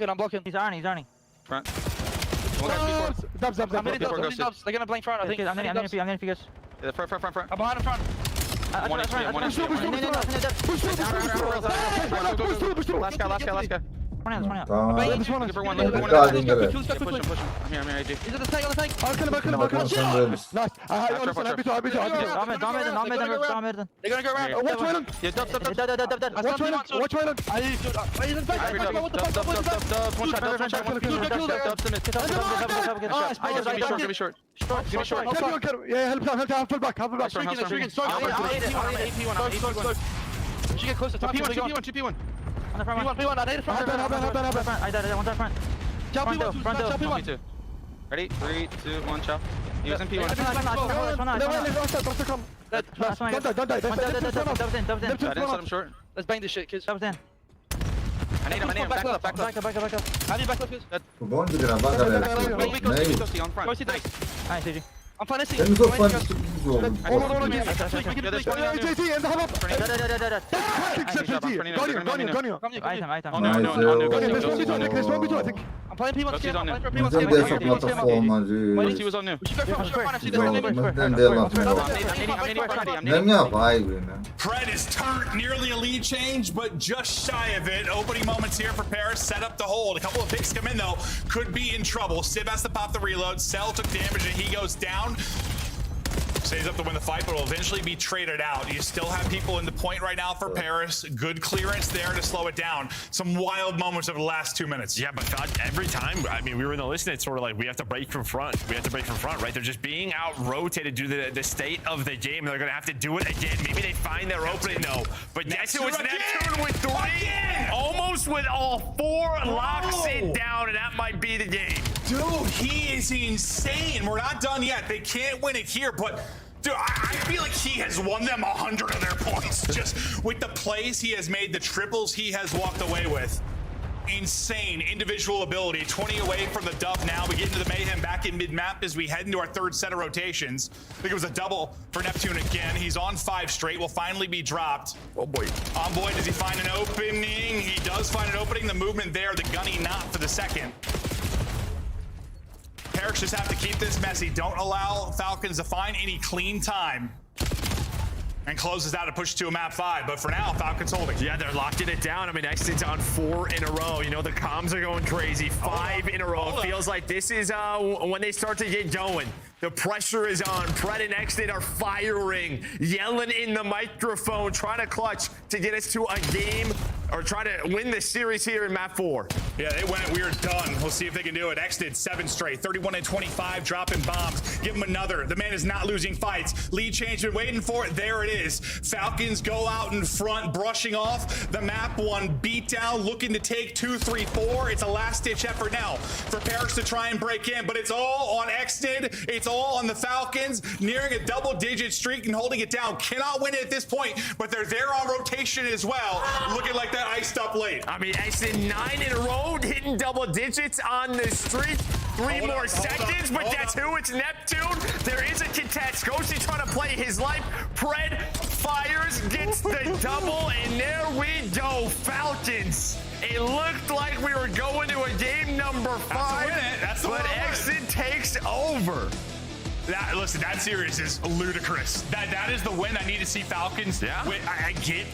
I'm blocking. He's ironing. Front. Dubs. I'm hitting dubs. They're gonna blank front. I think. I'm hitting figures. Yeah, front. I'm behind him front. Last guy. One out. I'm here, AG. He's at the tank, on the tank. Nice. They're gonna go around. Watch Wayland. Yeah, dub. Watch Wayland. He's in face. What the fuck? One shot. Give me short. Yeah, help full back. She get closer. P1. On the front. P1. I need a front. I died. One front. Front. P2. Ready? 3, 2, 1, chop. He was in P1. I didn't set him short. Let's bang this shit, kids. That was in. I need him. Back left. Back left, kids. Bom de gravar, galera. Nice, AG. I'm fine. Temos o fã de jogo. I'm playing P1. Não entender essa plataforma de... Não é minha vibe, né? Pred is turned nearly a lead change, but just shy of it. Opening moments here for Paris. Set up the hold. A couple of picks come in, though. Could be in trouble. Sib has to pop the reload. Cell took damage, and he goes down. Stays up to win the fight, but will eventually be traded out. You still have people in the point right now for Paris. Good clearance there to slow it down. Some wild moments over the last 2 minutes. Yeah, but every time, I mean, we were in the list, it's sort of like we have to break from front. Right? They're just being out-rotated due to the state of the game. They're going to have to do it again. Maybe they find their opening, though. But that's it was Neptune with 3. Almost with all 4. Locks it down, and that might be the game. Dude, he is insane. We're not done yet. They can't win it here, but... Dude, I feel like he has won them 100 of their points. Just with the plays he has made, the triples he has walked away with. Insane individual ability. 20 away from the dub now. We get into the mayhem back in mid-map as we head into our 3rd set of rotations. I think it was a double for Neptune again. He's on 5 straight. Will finally be dropped. Oh boy. On boy, does he find an opening? He does find an opening. The movement there. The gunny not for the second. Paris just have to keep this messy. Don't allow Falcons to find any clean time. And closes out to push to a map 5. But for now, Falcons holding. Yeah, they're locking it down. I mean, Exton's on 4 in a row. You know, the comms are going crazy. 5 in a row. It feels like this is when they start to get going. The pressure is on. Pred and Exton are firing, yelling in the microphone, trying to clutch to get us to a game or try to win the series here in map 4. Yeah, they went. We are done. We'll see if they can do it. Exton 7 straight, 31 and 25, dropping bombs. Give him another. The man is not losing fights. Lead change, been waiting for it. There it is. Falcons go out in front, brushing off the map 1 beatdown, looking to take 2, 3, 4. It's a last-ditch effort now for Paris to try and break in, but it's all on Exton. It's all on the Falcons, nearing a double-digit streak and holding it down. Cannot win it at this point, but they're there on rotation as well, looking like that iced up late. I mean, Exton 9 in a row, hitting double digits on the streak. 3 more seconds, but that's who. It's Neptune. There is a contest. Ghosty trying to play his life. Pred fires, gets the double, and there we go, Falcons. It looked like we were going to a game number 5, but Exton takes over. Listen, that series is ludicrous. That is the win I need to see Falcons win. I get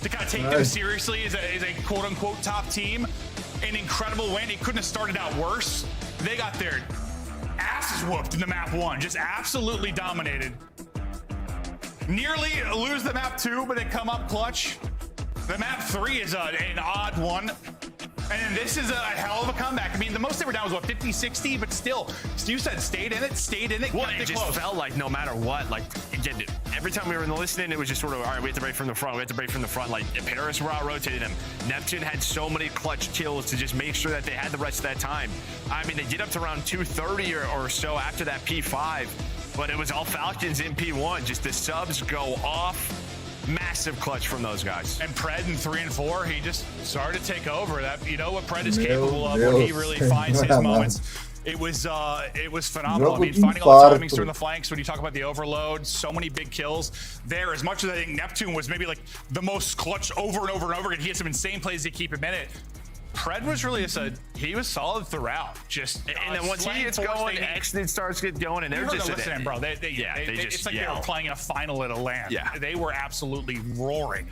to kind of take them seriously as a quote-unquote top team. An incredible win. It couldn't have started out worse. They got their asses whooped in the map 1. Just absolutely dominated. Nearly lose the map 2, but they come up clutch. The map 3 is an odd one. And this is a hell of a comeback. I mean, the most they were down was, what, 50, 60? But still, you said stayed in it. Well, it just felt like no matter what, like, again, every time we were in the listening, it was just sort of, all right, we have to break from the front. Like, Paris were out-rotating them. Neptune had so many clutch kills to just make sure that they had the rest of that time. I mean, they get up to around 230 or so after that P5, but it was all Falcons in P1. Just the subs go off. Massive clutch from those guys. And Pred in 3 and 4, he just started to take over. That, you know what Pred is capable of when he really finds his moments. It was phenomenal. I mean, Jogo de finding all the timings infarto. through the flanks when you talk about the overload, so many big kills there. As much as I think Neptune was maybe like the most clutch over and over and over again, he had some insane plays to keep him in it. Pred was really he was solid throughout. Just and then once he gets going, Exnid starts to get going, and they're just listening, bro. They it's like they were playing a final at a LAN. Yeah, they were absolutely roaring.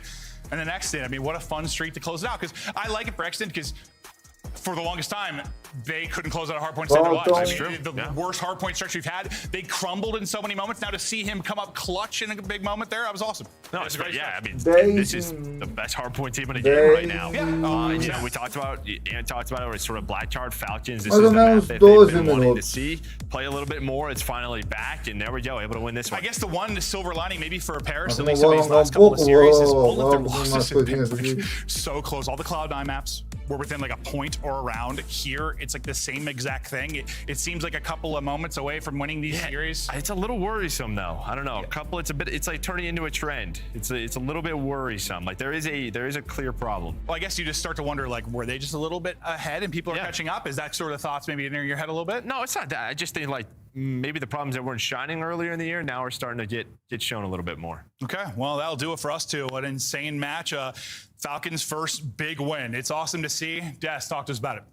And then Exnid, I mean, what a fun streak to close it out. Because I like it for Exnid because for the longest time, they couldn't close out a hardpoint set their lives. I mean, the worst hardpoint stretch we've had. They crumbled in so many moments. Now to see him come up clutch in a big moment there, that was awesome. No, it's great. Yeah, I mean, this is the best hardpoint team in the game right now. Yeah. You know, we talked about, and talked about it, where it's sort of Blackcard Falcons. This is the map that they've been wanting to see play a little bit more. It's finally back, and there we go, able to win this one. I guess the silver lining maybe for Paris, at least in these last couple of series, is all of their losses have been so close. All the Cloud9 maps were within like a point or around. Here, it's like the same exact thing. It seems like a couple of moments away from winning these series. It's a little worrisome though. I don't know. A couple. It's like turning into a trend. It's a little bit worrisome. Like there is a clear problem. Well, I guess you just start to wonder, like, were they just a little bit ahead and people are catching up? Is that sort of thoughts maybe in your head a little bit? No, it's not that. I just think like maybe the problems that weren't shining earlier in the year now are starting to get shown a little bit more. Okay, well, that'll do it for us too. What an insane match. Falcons' first big win. It's awesome to see. Des, talk to us about it.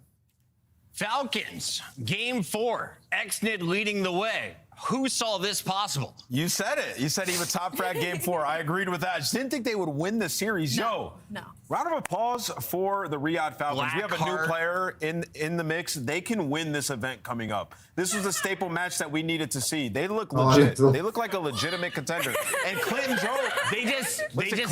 Falcons, game 4, Exnid leading the way. Who saw this possible? You said it. You said even top frag game 4. I agreed with that. I just didn't think they would win the series. No. Round of applause for the Riyadh Falcons. We have a new player in the mix. They can win this event coming up. This was a staple match that we needed to see. They look legit. They look like a legitimate contender. And Clinton drove. They just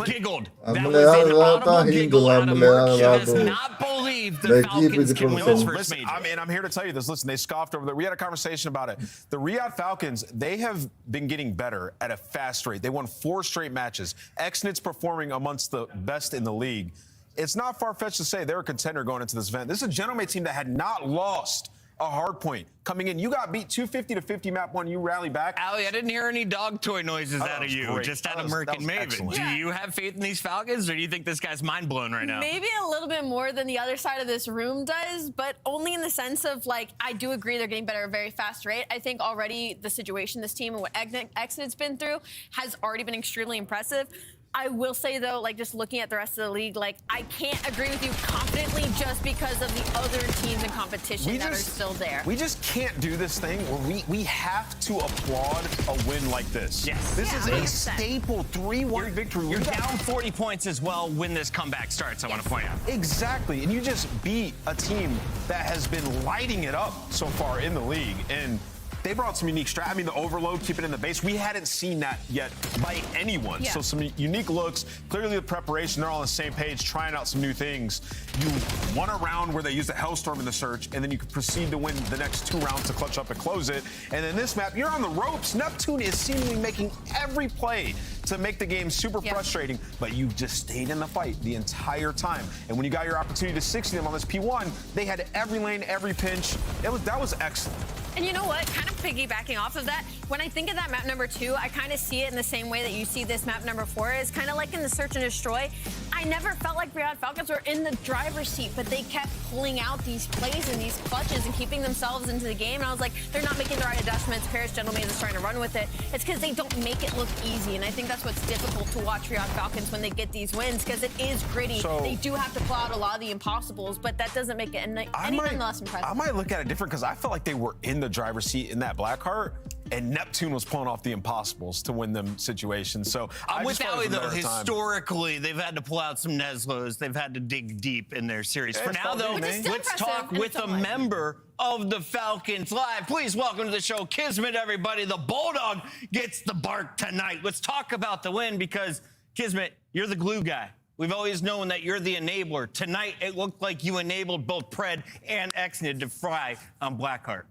giggled. A That mulher was an ela tá audible rindo giggle lá, a out of mulher Merc. She lá does not believe the da equipe Falcons de can win this produção. first major. I'm here to tell you this. Listen, they scoffed over there. We had a conversation about it. The Riyadh Falcons, they have been getting better at a fast rate. They won 4 straight matches. Exnid's performing amongst the best in the league. It's not far-fetched to say they're a contender going into this event. This is a gentleman team that had not lost a hard point coming in. You got beat 250 to 50 map 1. You rally back. Allie, I didn't hear any dog toy noises out of you. Great. Just out of Merc and Maven. Excellent. Do you have faith in these Falcons, or do you think this guy's mind blown right now? Maybe a little bit more than the other side of this room does, but only in the sense of, like, I do agree they're getting better at a very fast rate. I think already the situation this team and what Exnid's been through has already been extremely impressive. I will say, though, like, just looking at the rest of the league, like, I can't agree with you confidently just because of the other teams in competition that are still there. We just can't do this thing where we have to applaud a win like this. Yes. This is a 100%. staple 3-1 victory. You're down 40 points as well when this comeback starts, I want to point out. Exactly. And you just beat a team that has been lighting it up so far in the league. And they brought some unique strat. I mean, the overload, keep it in the base. We hadn't seen that yet by anyone. Yeah. So some unique looks. Clearly the preparation, they're all on the same page, trying out some new things. You won a round where they used a Hellstorm in the search, and then you could proceed to win the next 2 rounds to clutch up and close it. And then this map, you're on the ropes. Neptune is seemingly making every play to make the game super frustrating, but you just stayed in the fight the entire time. And when you got your opportunity to 60 them on this P1, they had every lane, every pinch. That was excellent. And you know what? Kind of piggybacking off of that, when I think of that map number 2, I kind of see it in the same way that you see this map number 4 is kind of like in the Search and Destroy. I never felt like Riyadh Falcons were in the driver's seat, but they kept pulling out these plays and these clutches and keeping themselves into the game. And I was like, they're not making the right adjustments. Paris Gentleman is trying to run with it. It's because they don't make it look easy. And I think that's what's difficult to watch Riyadh Falcons when they get these wins, because it is gritty. They do have to pull out a lot of the impossibles, but that doesn't make it anything less impressive. I might look at it different because I felt like they were in the driver's seat in that Blackheart, and Neptune was pulling off the impossibles to win them situations. So I'm with Allie, though. Historically, they've had to pull out some Neslos. They've had to dig deep in their series. For now, though, let's talk with a member of the Falcons Live. Please welcome to the show, Kismet, everybody. The Bulldog gets the bark tonight. Let's talk about the win because, Kismet, you're the glue guy. We've always known that you're the enabler. Tonight, it looked like you enabled both Pred and Exnid to fry on Blackheart.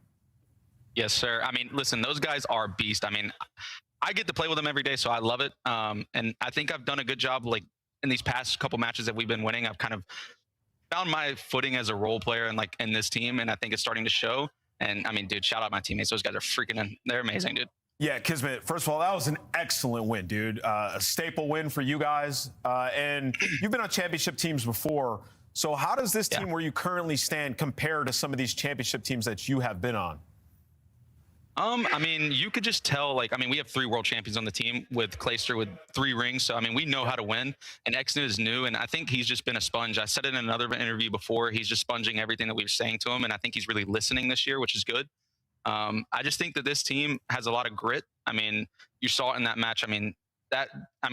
Yes, sir. I mean, listen, those guys are beasts. I mean, I get to play with them every day, so I love it. And I think I've done a good job, like, in these past couple matches that we've been winning. I've kind of found my footing as a role player and, like, in this team, and I think it's starting to show. And, I mean, dude, shout out my teammates. Those guys are freaking, they're amazing, dude. Yeah, Kismet, first of all, that was an excellent win, dude. A staple win for you guys. And you've been on championship teams before. So how does this team where you currently stand compare to some of these championship teams that you have been on? I mean, you could just tell, like, I mean, we have 3 world champions on the team with Clayster with 3 rings. So, I mean, we know how to win. And Exnid is new, and I think he's just been a sponge. I said it in another interview before. He's just sponging everything that we were saying to him, and I think he's really listening this year, which is good. I just think that this team has a lot of grit. I mean, you saw it in that match. I mean, I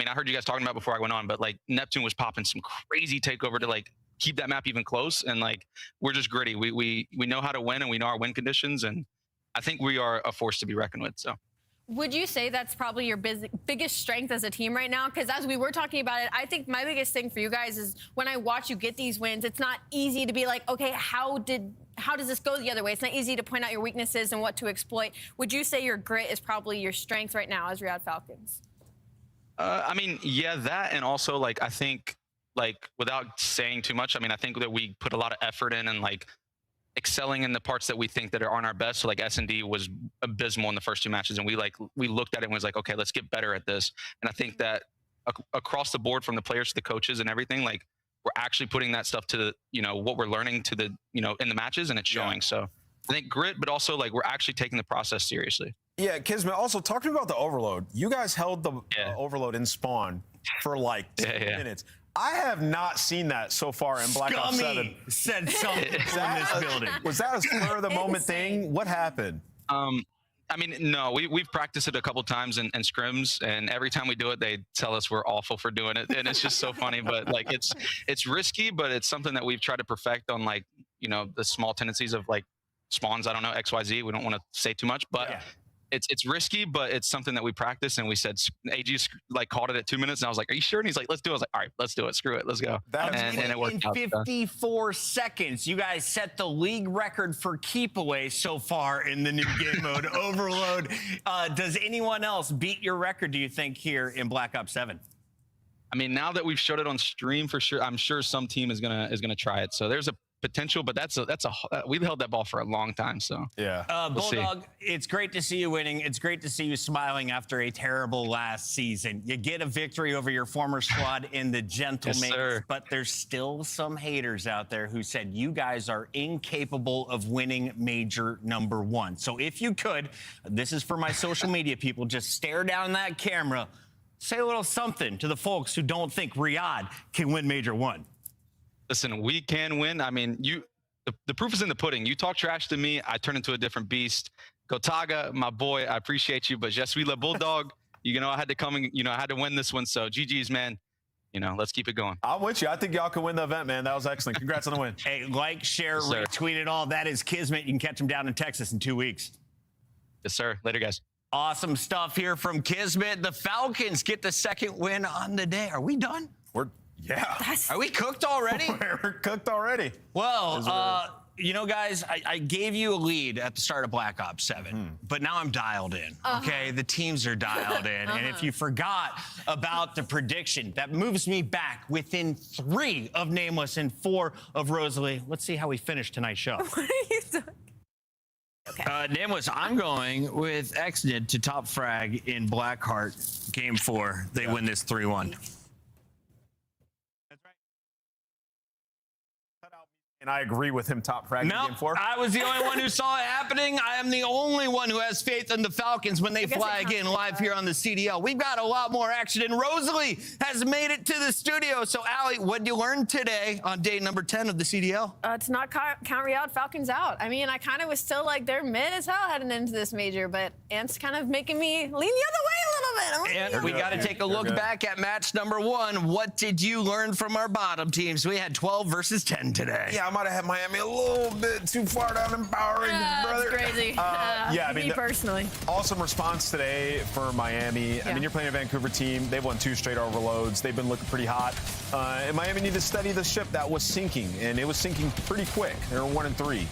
heard you guys talking about before I went on, but, like, Neptune was popping some crazy takeover to, like, keep that map even close. And, like, we're just gritty. We know how to win, and we know our win conditions, and I think we are a force to be reckoned with. So, would you say that's probably your biggest strength as a team right now? Because as we were talking about it, I think my biggest thing for you guys is when I watch you get these wins, it's not easy to be like, okay, how does this go the other way? It's not easy to point out your weaknesses and what to exploit. Would you say your grit is probably your strength right now as Riyadh Falcons? I mean, yeah, that, and also, like, I think, like, without saying too much, I mean, I think that we put a lot of effort in and, like, excelling in the parts that we think that aren't our best. So, like, S&D was abysmal in the first 2 matches, and we looked at it and was like, okay, let's get better at this. And I think that across the board, from the players to the coaches and everything, like, we're actually putting that stuff to the, you know, what we're learning to the, you know, in the matches, and it's showing. So I think grit, but also, like, we're actually taking the process seriously. Yeah, Kismet, also talk to me about the overload. You guys held the overload in spawn for like 10 minutes. I have not seen that so far in Black Ops 7. Said something in this building. Was that a spur of the moment thing? What happened? I mean, no, we've practiced it a couple times in scrims, and every time we do it, they tell us we're awful for doing it, and it's just so funny. But, like, it's risky, but it's something that we've tried to perfect on, like, you know, the small tendencies of, like, spawns. I don't know, XYZ. We don't want to say too much, but it's risky, but it's something that we practice. And we said, AG like called it at 2 minutes, and I was like, "Are you sure?" And he's like, "Let's do it." I was like, "All right, let's do it. Screw it, let's go." And it worked out. In 54 seconds, you guys set the league record for keep away so far in the new game mode Overload. Does anyone else beat your record, do you think, here in Black Ops 7? I mean, now that we've showed it on stream, for sure, I'm sure some team is gonna try it. So there's a potential, but we've held that ball for a long time. So yeah, Bulldog, it's great to see you winning. It's great to see you smiling after a terrible last season. You get a victory over your former squad in the Gentlemen, but there's still some haters out there who said you guys are incapable of winning Major #1. So if you could, this is for my social media people, just stare down that camera, say a little something to the folks who don't think Riyadh can win Major 1. Listen, we can win. I mean, the proof is in the pudding. You talk trash to me, I turn into a different beast. Gotaga, my boy, I appreciate you, but Je suis le Bulldog. You know, I had to come and, you know, I had to win this one. So GG's, man. You know, let's keep it going. I'm with you. I think y'all can win the event, man. That was excellent. Congrats on the win. Hey, like, share, retweet it all. That is Kismet. You can catch him down in Texas in 2 weeks. Yes, sir. Later, guys. Awesome stuff here from Kismet. The Falcons get the second win on the day. Are we done? Are we cooked already? We're cooked already. Well, you know, guys, I gave you a lead at the start of Black Ops 7, but now I'm dialed in, okay? The teams are dialed in. And if you forgot about the prediction, that moves me back within 3 of Nameless and 4 of Rosalie. Let's see how we finish tonight's show. What are you doing? Okay. Nameless, I'm going with Exnid to top frag in Blackheart, Game 4. They win this 3-1. And I agree with him top frag in Game 4. I was the only one who saw it happening. I am the only one who has faith in the Falcons when they flag in live here on the CDL. We've got a lot more action, and Rosalie has made it to the studio. So, Allie, what did you learn today on day number 10 of the CDL? To not count Riyadh Falcons out. I mean, I kind of was still like, they're mid as hell heading into this major, but Ant's kind of making me lean the other way a little bit. And we got to take a look back at match number 1. What did you learn from our bottom teams? We had 12 versus 10 today. Yeah, I might have had Miami a little bit too far down in power rankings, brother. That's crazy. Yeah, I mean, me personally. Awesome response today for Miami. I mean, you're playing a Vancouver team. They've won 2 straight overloads. They've been looking pretty hot. And Miami needed to study the ship that was sinking, and it was sinking pretty quick. They were 1-3.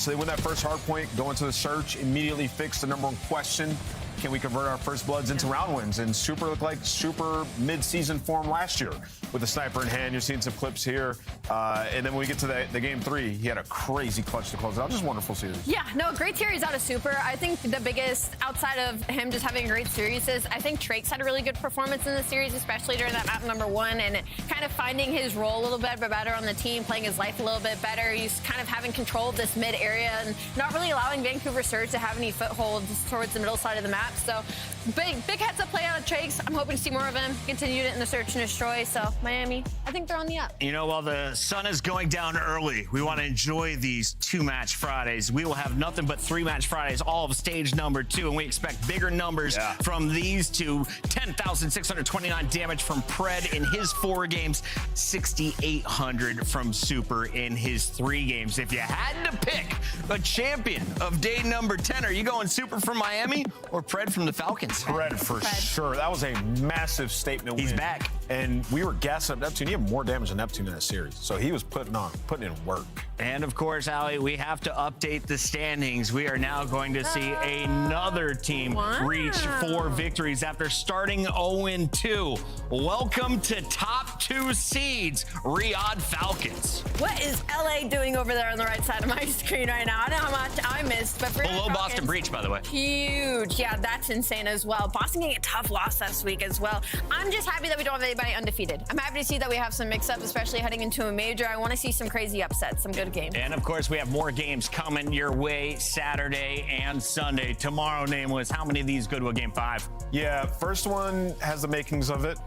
So they win that first hard point, go into the search, immediately fix the #1 question. can we convert our first bloods into round wins? And Super looked like super mid-season form last year with the sniper in hand. You're seeing some clips here. And then when we get to the game 3, he had a crazy clutch to close out. Just wonderful series. Yeah, no, great series out of Super. I think the biggest, outside of him just having a great series, is I think Trake's had a really good performance in the series, especially during that map number 1, and kind of finding his role a little bit better on the team, playing his life a little bit better. He's kind of having control of this mid area and not really allowing Vancouver Surge to have any footholds towards the middle side of the map. So big heads up play out of Trake's. I'm hoping to see more of him. Continued it in the search and destroy. So Miami, I think they're on the up. You know, while the sun is going down early, we want to enjoy these 2-match Fridays. We will have nothing but 3-match Fridays, all of stage number 2, and we expect bigger numbers from these two. 10,629 damage from Pred in his 4 games, 6,800 from Super in his 3 games. If you had to pick a champion of day number 10, are you going Super from Miami or Pred from the Falcons? Pred for sure. That was a massive statement win. He's back. And we were gassing up Neptune. He had more damage than Neptune in that series. So he was putting in work. And of course, Ali, we have to update the standings. We are now going to see another team reach 4 victories after starting 0-2. Welcome to top 2 seeds, Riyadh Falcons. What is LA doing over there on the right side of my screen right now? I don't know how much I missed, but for below Boston Breach, by the way. Huge. Yeah, that's insane as well. Boston getting a tough loss last week as well. I'm just happy that we don't have anybody undefeated. I'm happy to see that we have some mix-up, especially heading into a major. I want to see some crazy upsets, some good games. And of course, we have more games coming your way Saturday and Sunday. Tomorrow, Nameless, how many of these go to a game 5? Yeah, first one has the makings of it.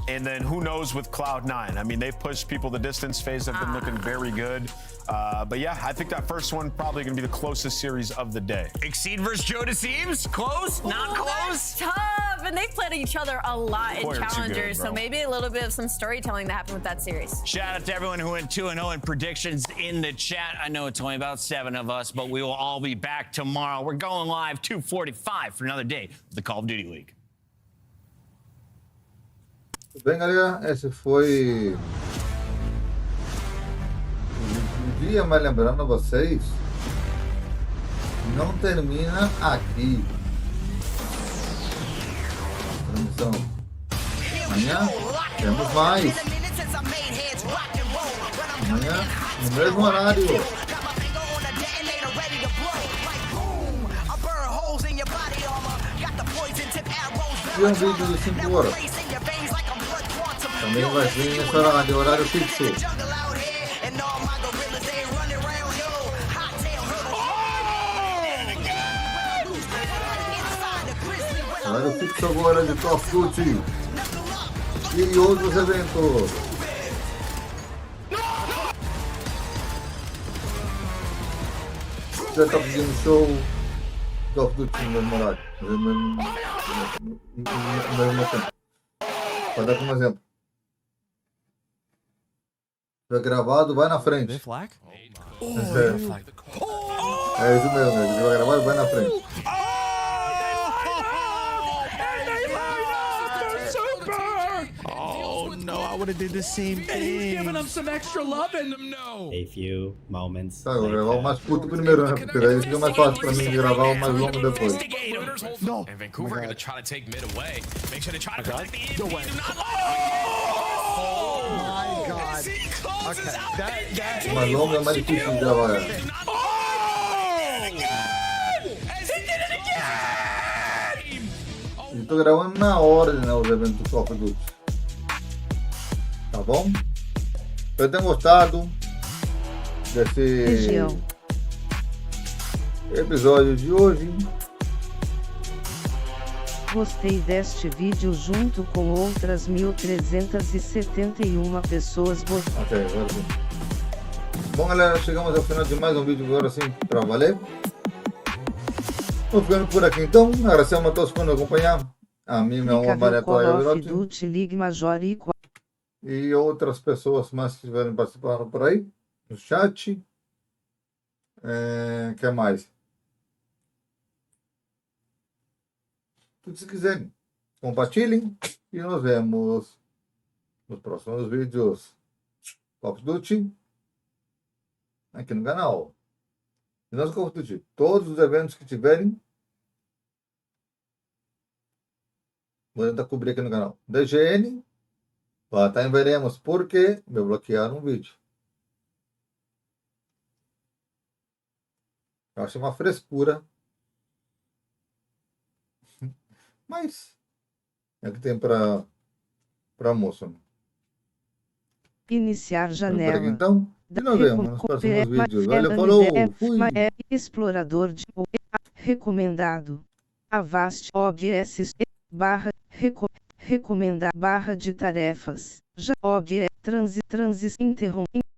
And then who knows with Cloud9. I mean, they've pushed people the distance. FaZe have been looking very good. But yeah, I think that first one probably going to be the closest series of the day. Exceed versus Joe Deceives? Close? Not close? That's tough. And they've played each other a lot in Challengers, so maybe a little bit of some storytelling that happened with that series. Shout out to everyone who went 2-0 in predictions in the chat. I know it's only about 7 of us, but we will all be back tomorrow. We're going live 2:45 for another day of the Call of Duty League. Bem, galera, esse foi o dia, mas lembrando a vocês, não termina aqui. Transmissão. Amanhã temos mais. Amanhã, no mesmo horário. E um vídeo de 5 horas. Também vai vir nesse horário fixo. Horário fixo agora de Call of Duty e outros eventos. Já está pedindo show Call of Duty no mesmo horário, no mesmo tempo. Vou dar como exemplo. Foi gravado, vai na frente. É isso mesmo, ele vai gravado, vai na frente. Oh no, I would have did the same thing. And he's giving them some extra love in them, no. A few moments. Tá, eu vou gravar o mais curto primeiro, né? Porque daí fica mais fácil pra mim gravar o mais longo depois. No. And Vancouver going to try to take mid away. Make sure they try to protect the EMP. No way. Oh my God. As he closes out O mais longo é mais difícil de gravar. Eu tô gravando na hora, né, os eventos do Call of Duty. Tá bom? Espero que tenham gostado desse episódio de hoje. Gostei deste vídeo junto com outras 1.371 pessoas gostaram. Ok, agora sim. Bom, galera, chegamos ao final de mais um vídeo agora sim pra valer. Vou ficando por aqui então. Agradecemos a todos por nos acompanhar. A mim, meu nome é Call of Duty League Major e outras pessoas mais que estiverem participando por aí no chat. Que mais? Tudo se quiserem, compartilhem e nos vemos nos próximos vídeos Call of Duty aqui no canal. E nós Call of Duty, todos os eventos que tiverem, Vou tentar cobrir aqui no canal. DGN. Lá tá em veremos porque me bloquearam um vídeo. Eu acho uma frescura. Mas é que tem pra moça. Iniciar janela. Então, e nós vemos nos próximos vídeos. Valeu, falou, fui! Explorador de recomendado. Avast OBS barra recomendar barra de tarefas. Já OBS transis interrompe.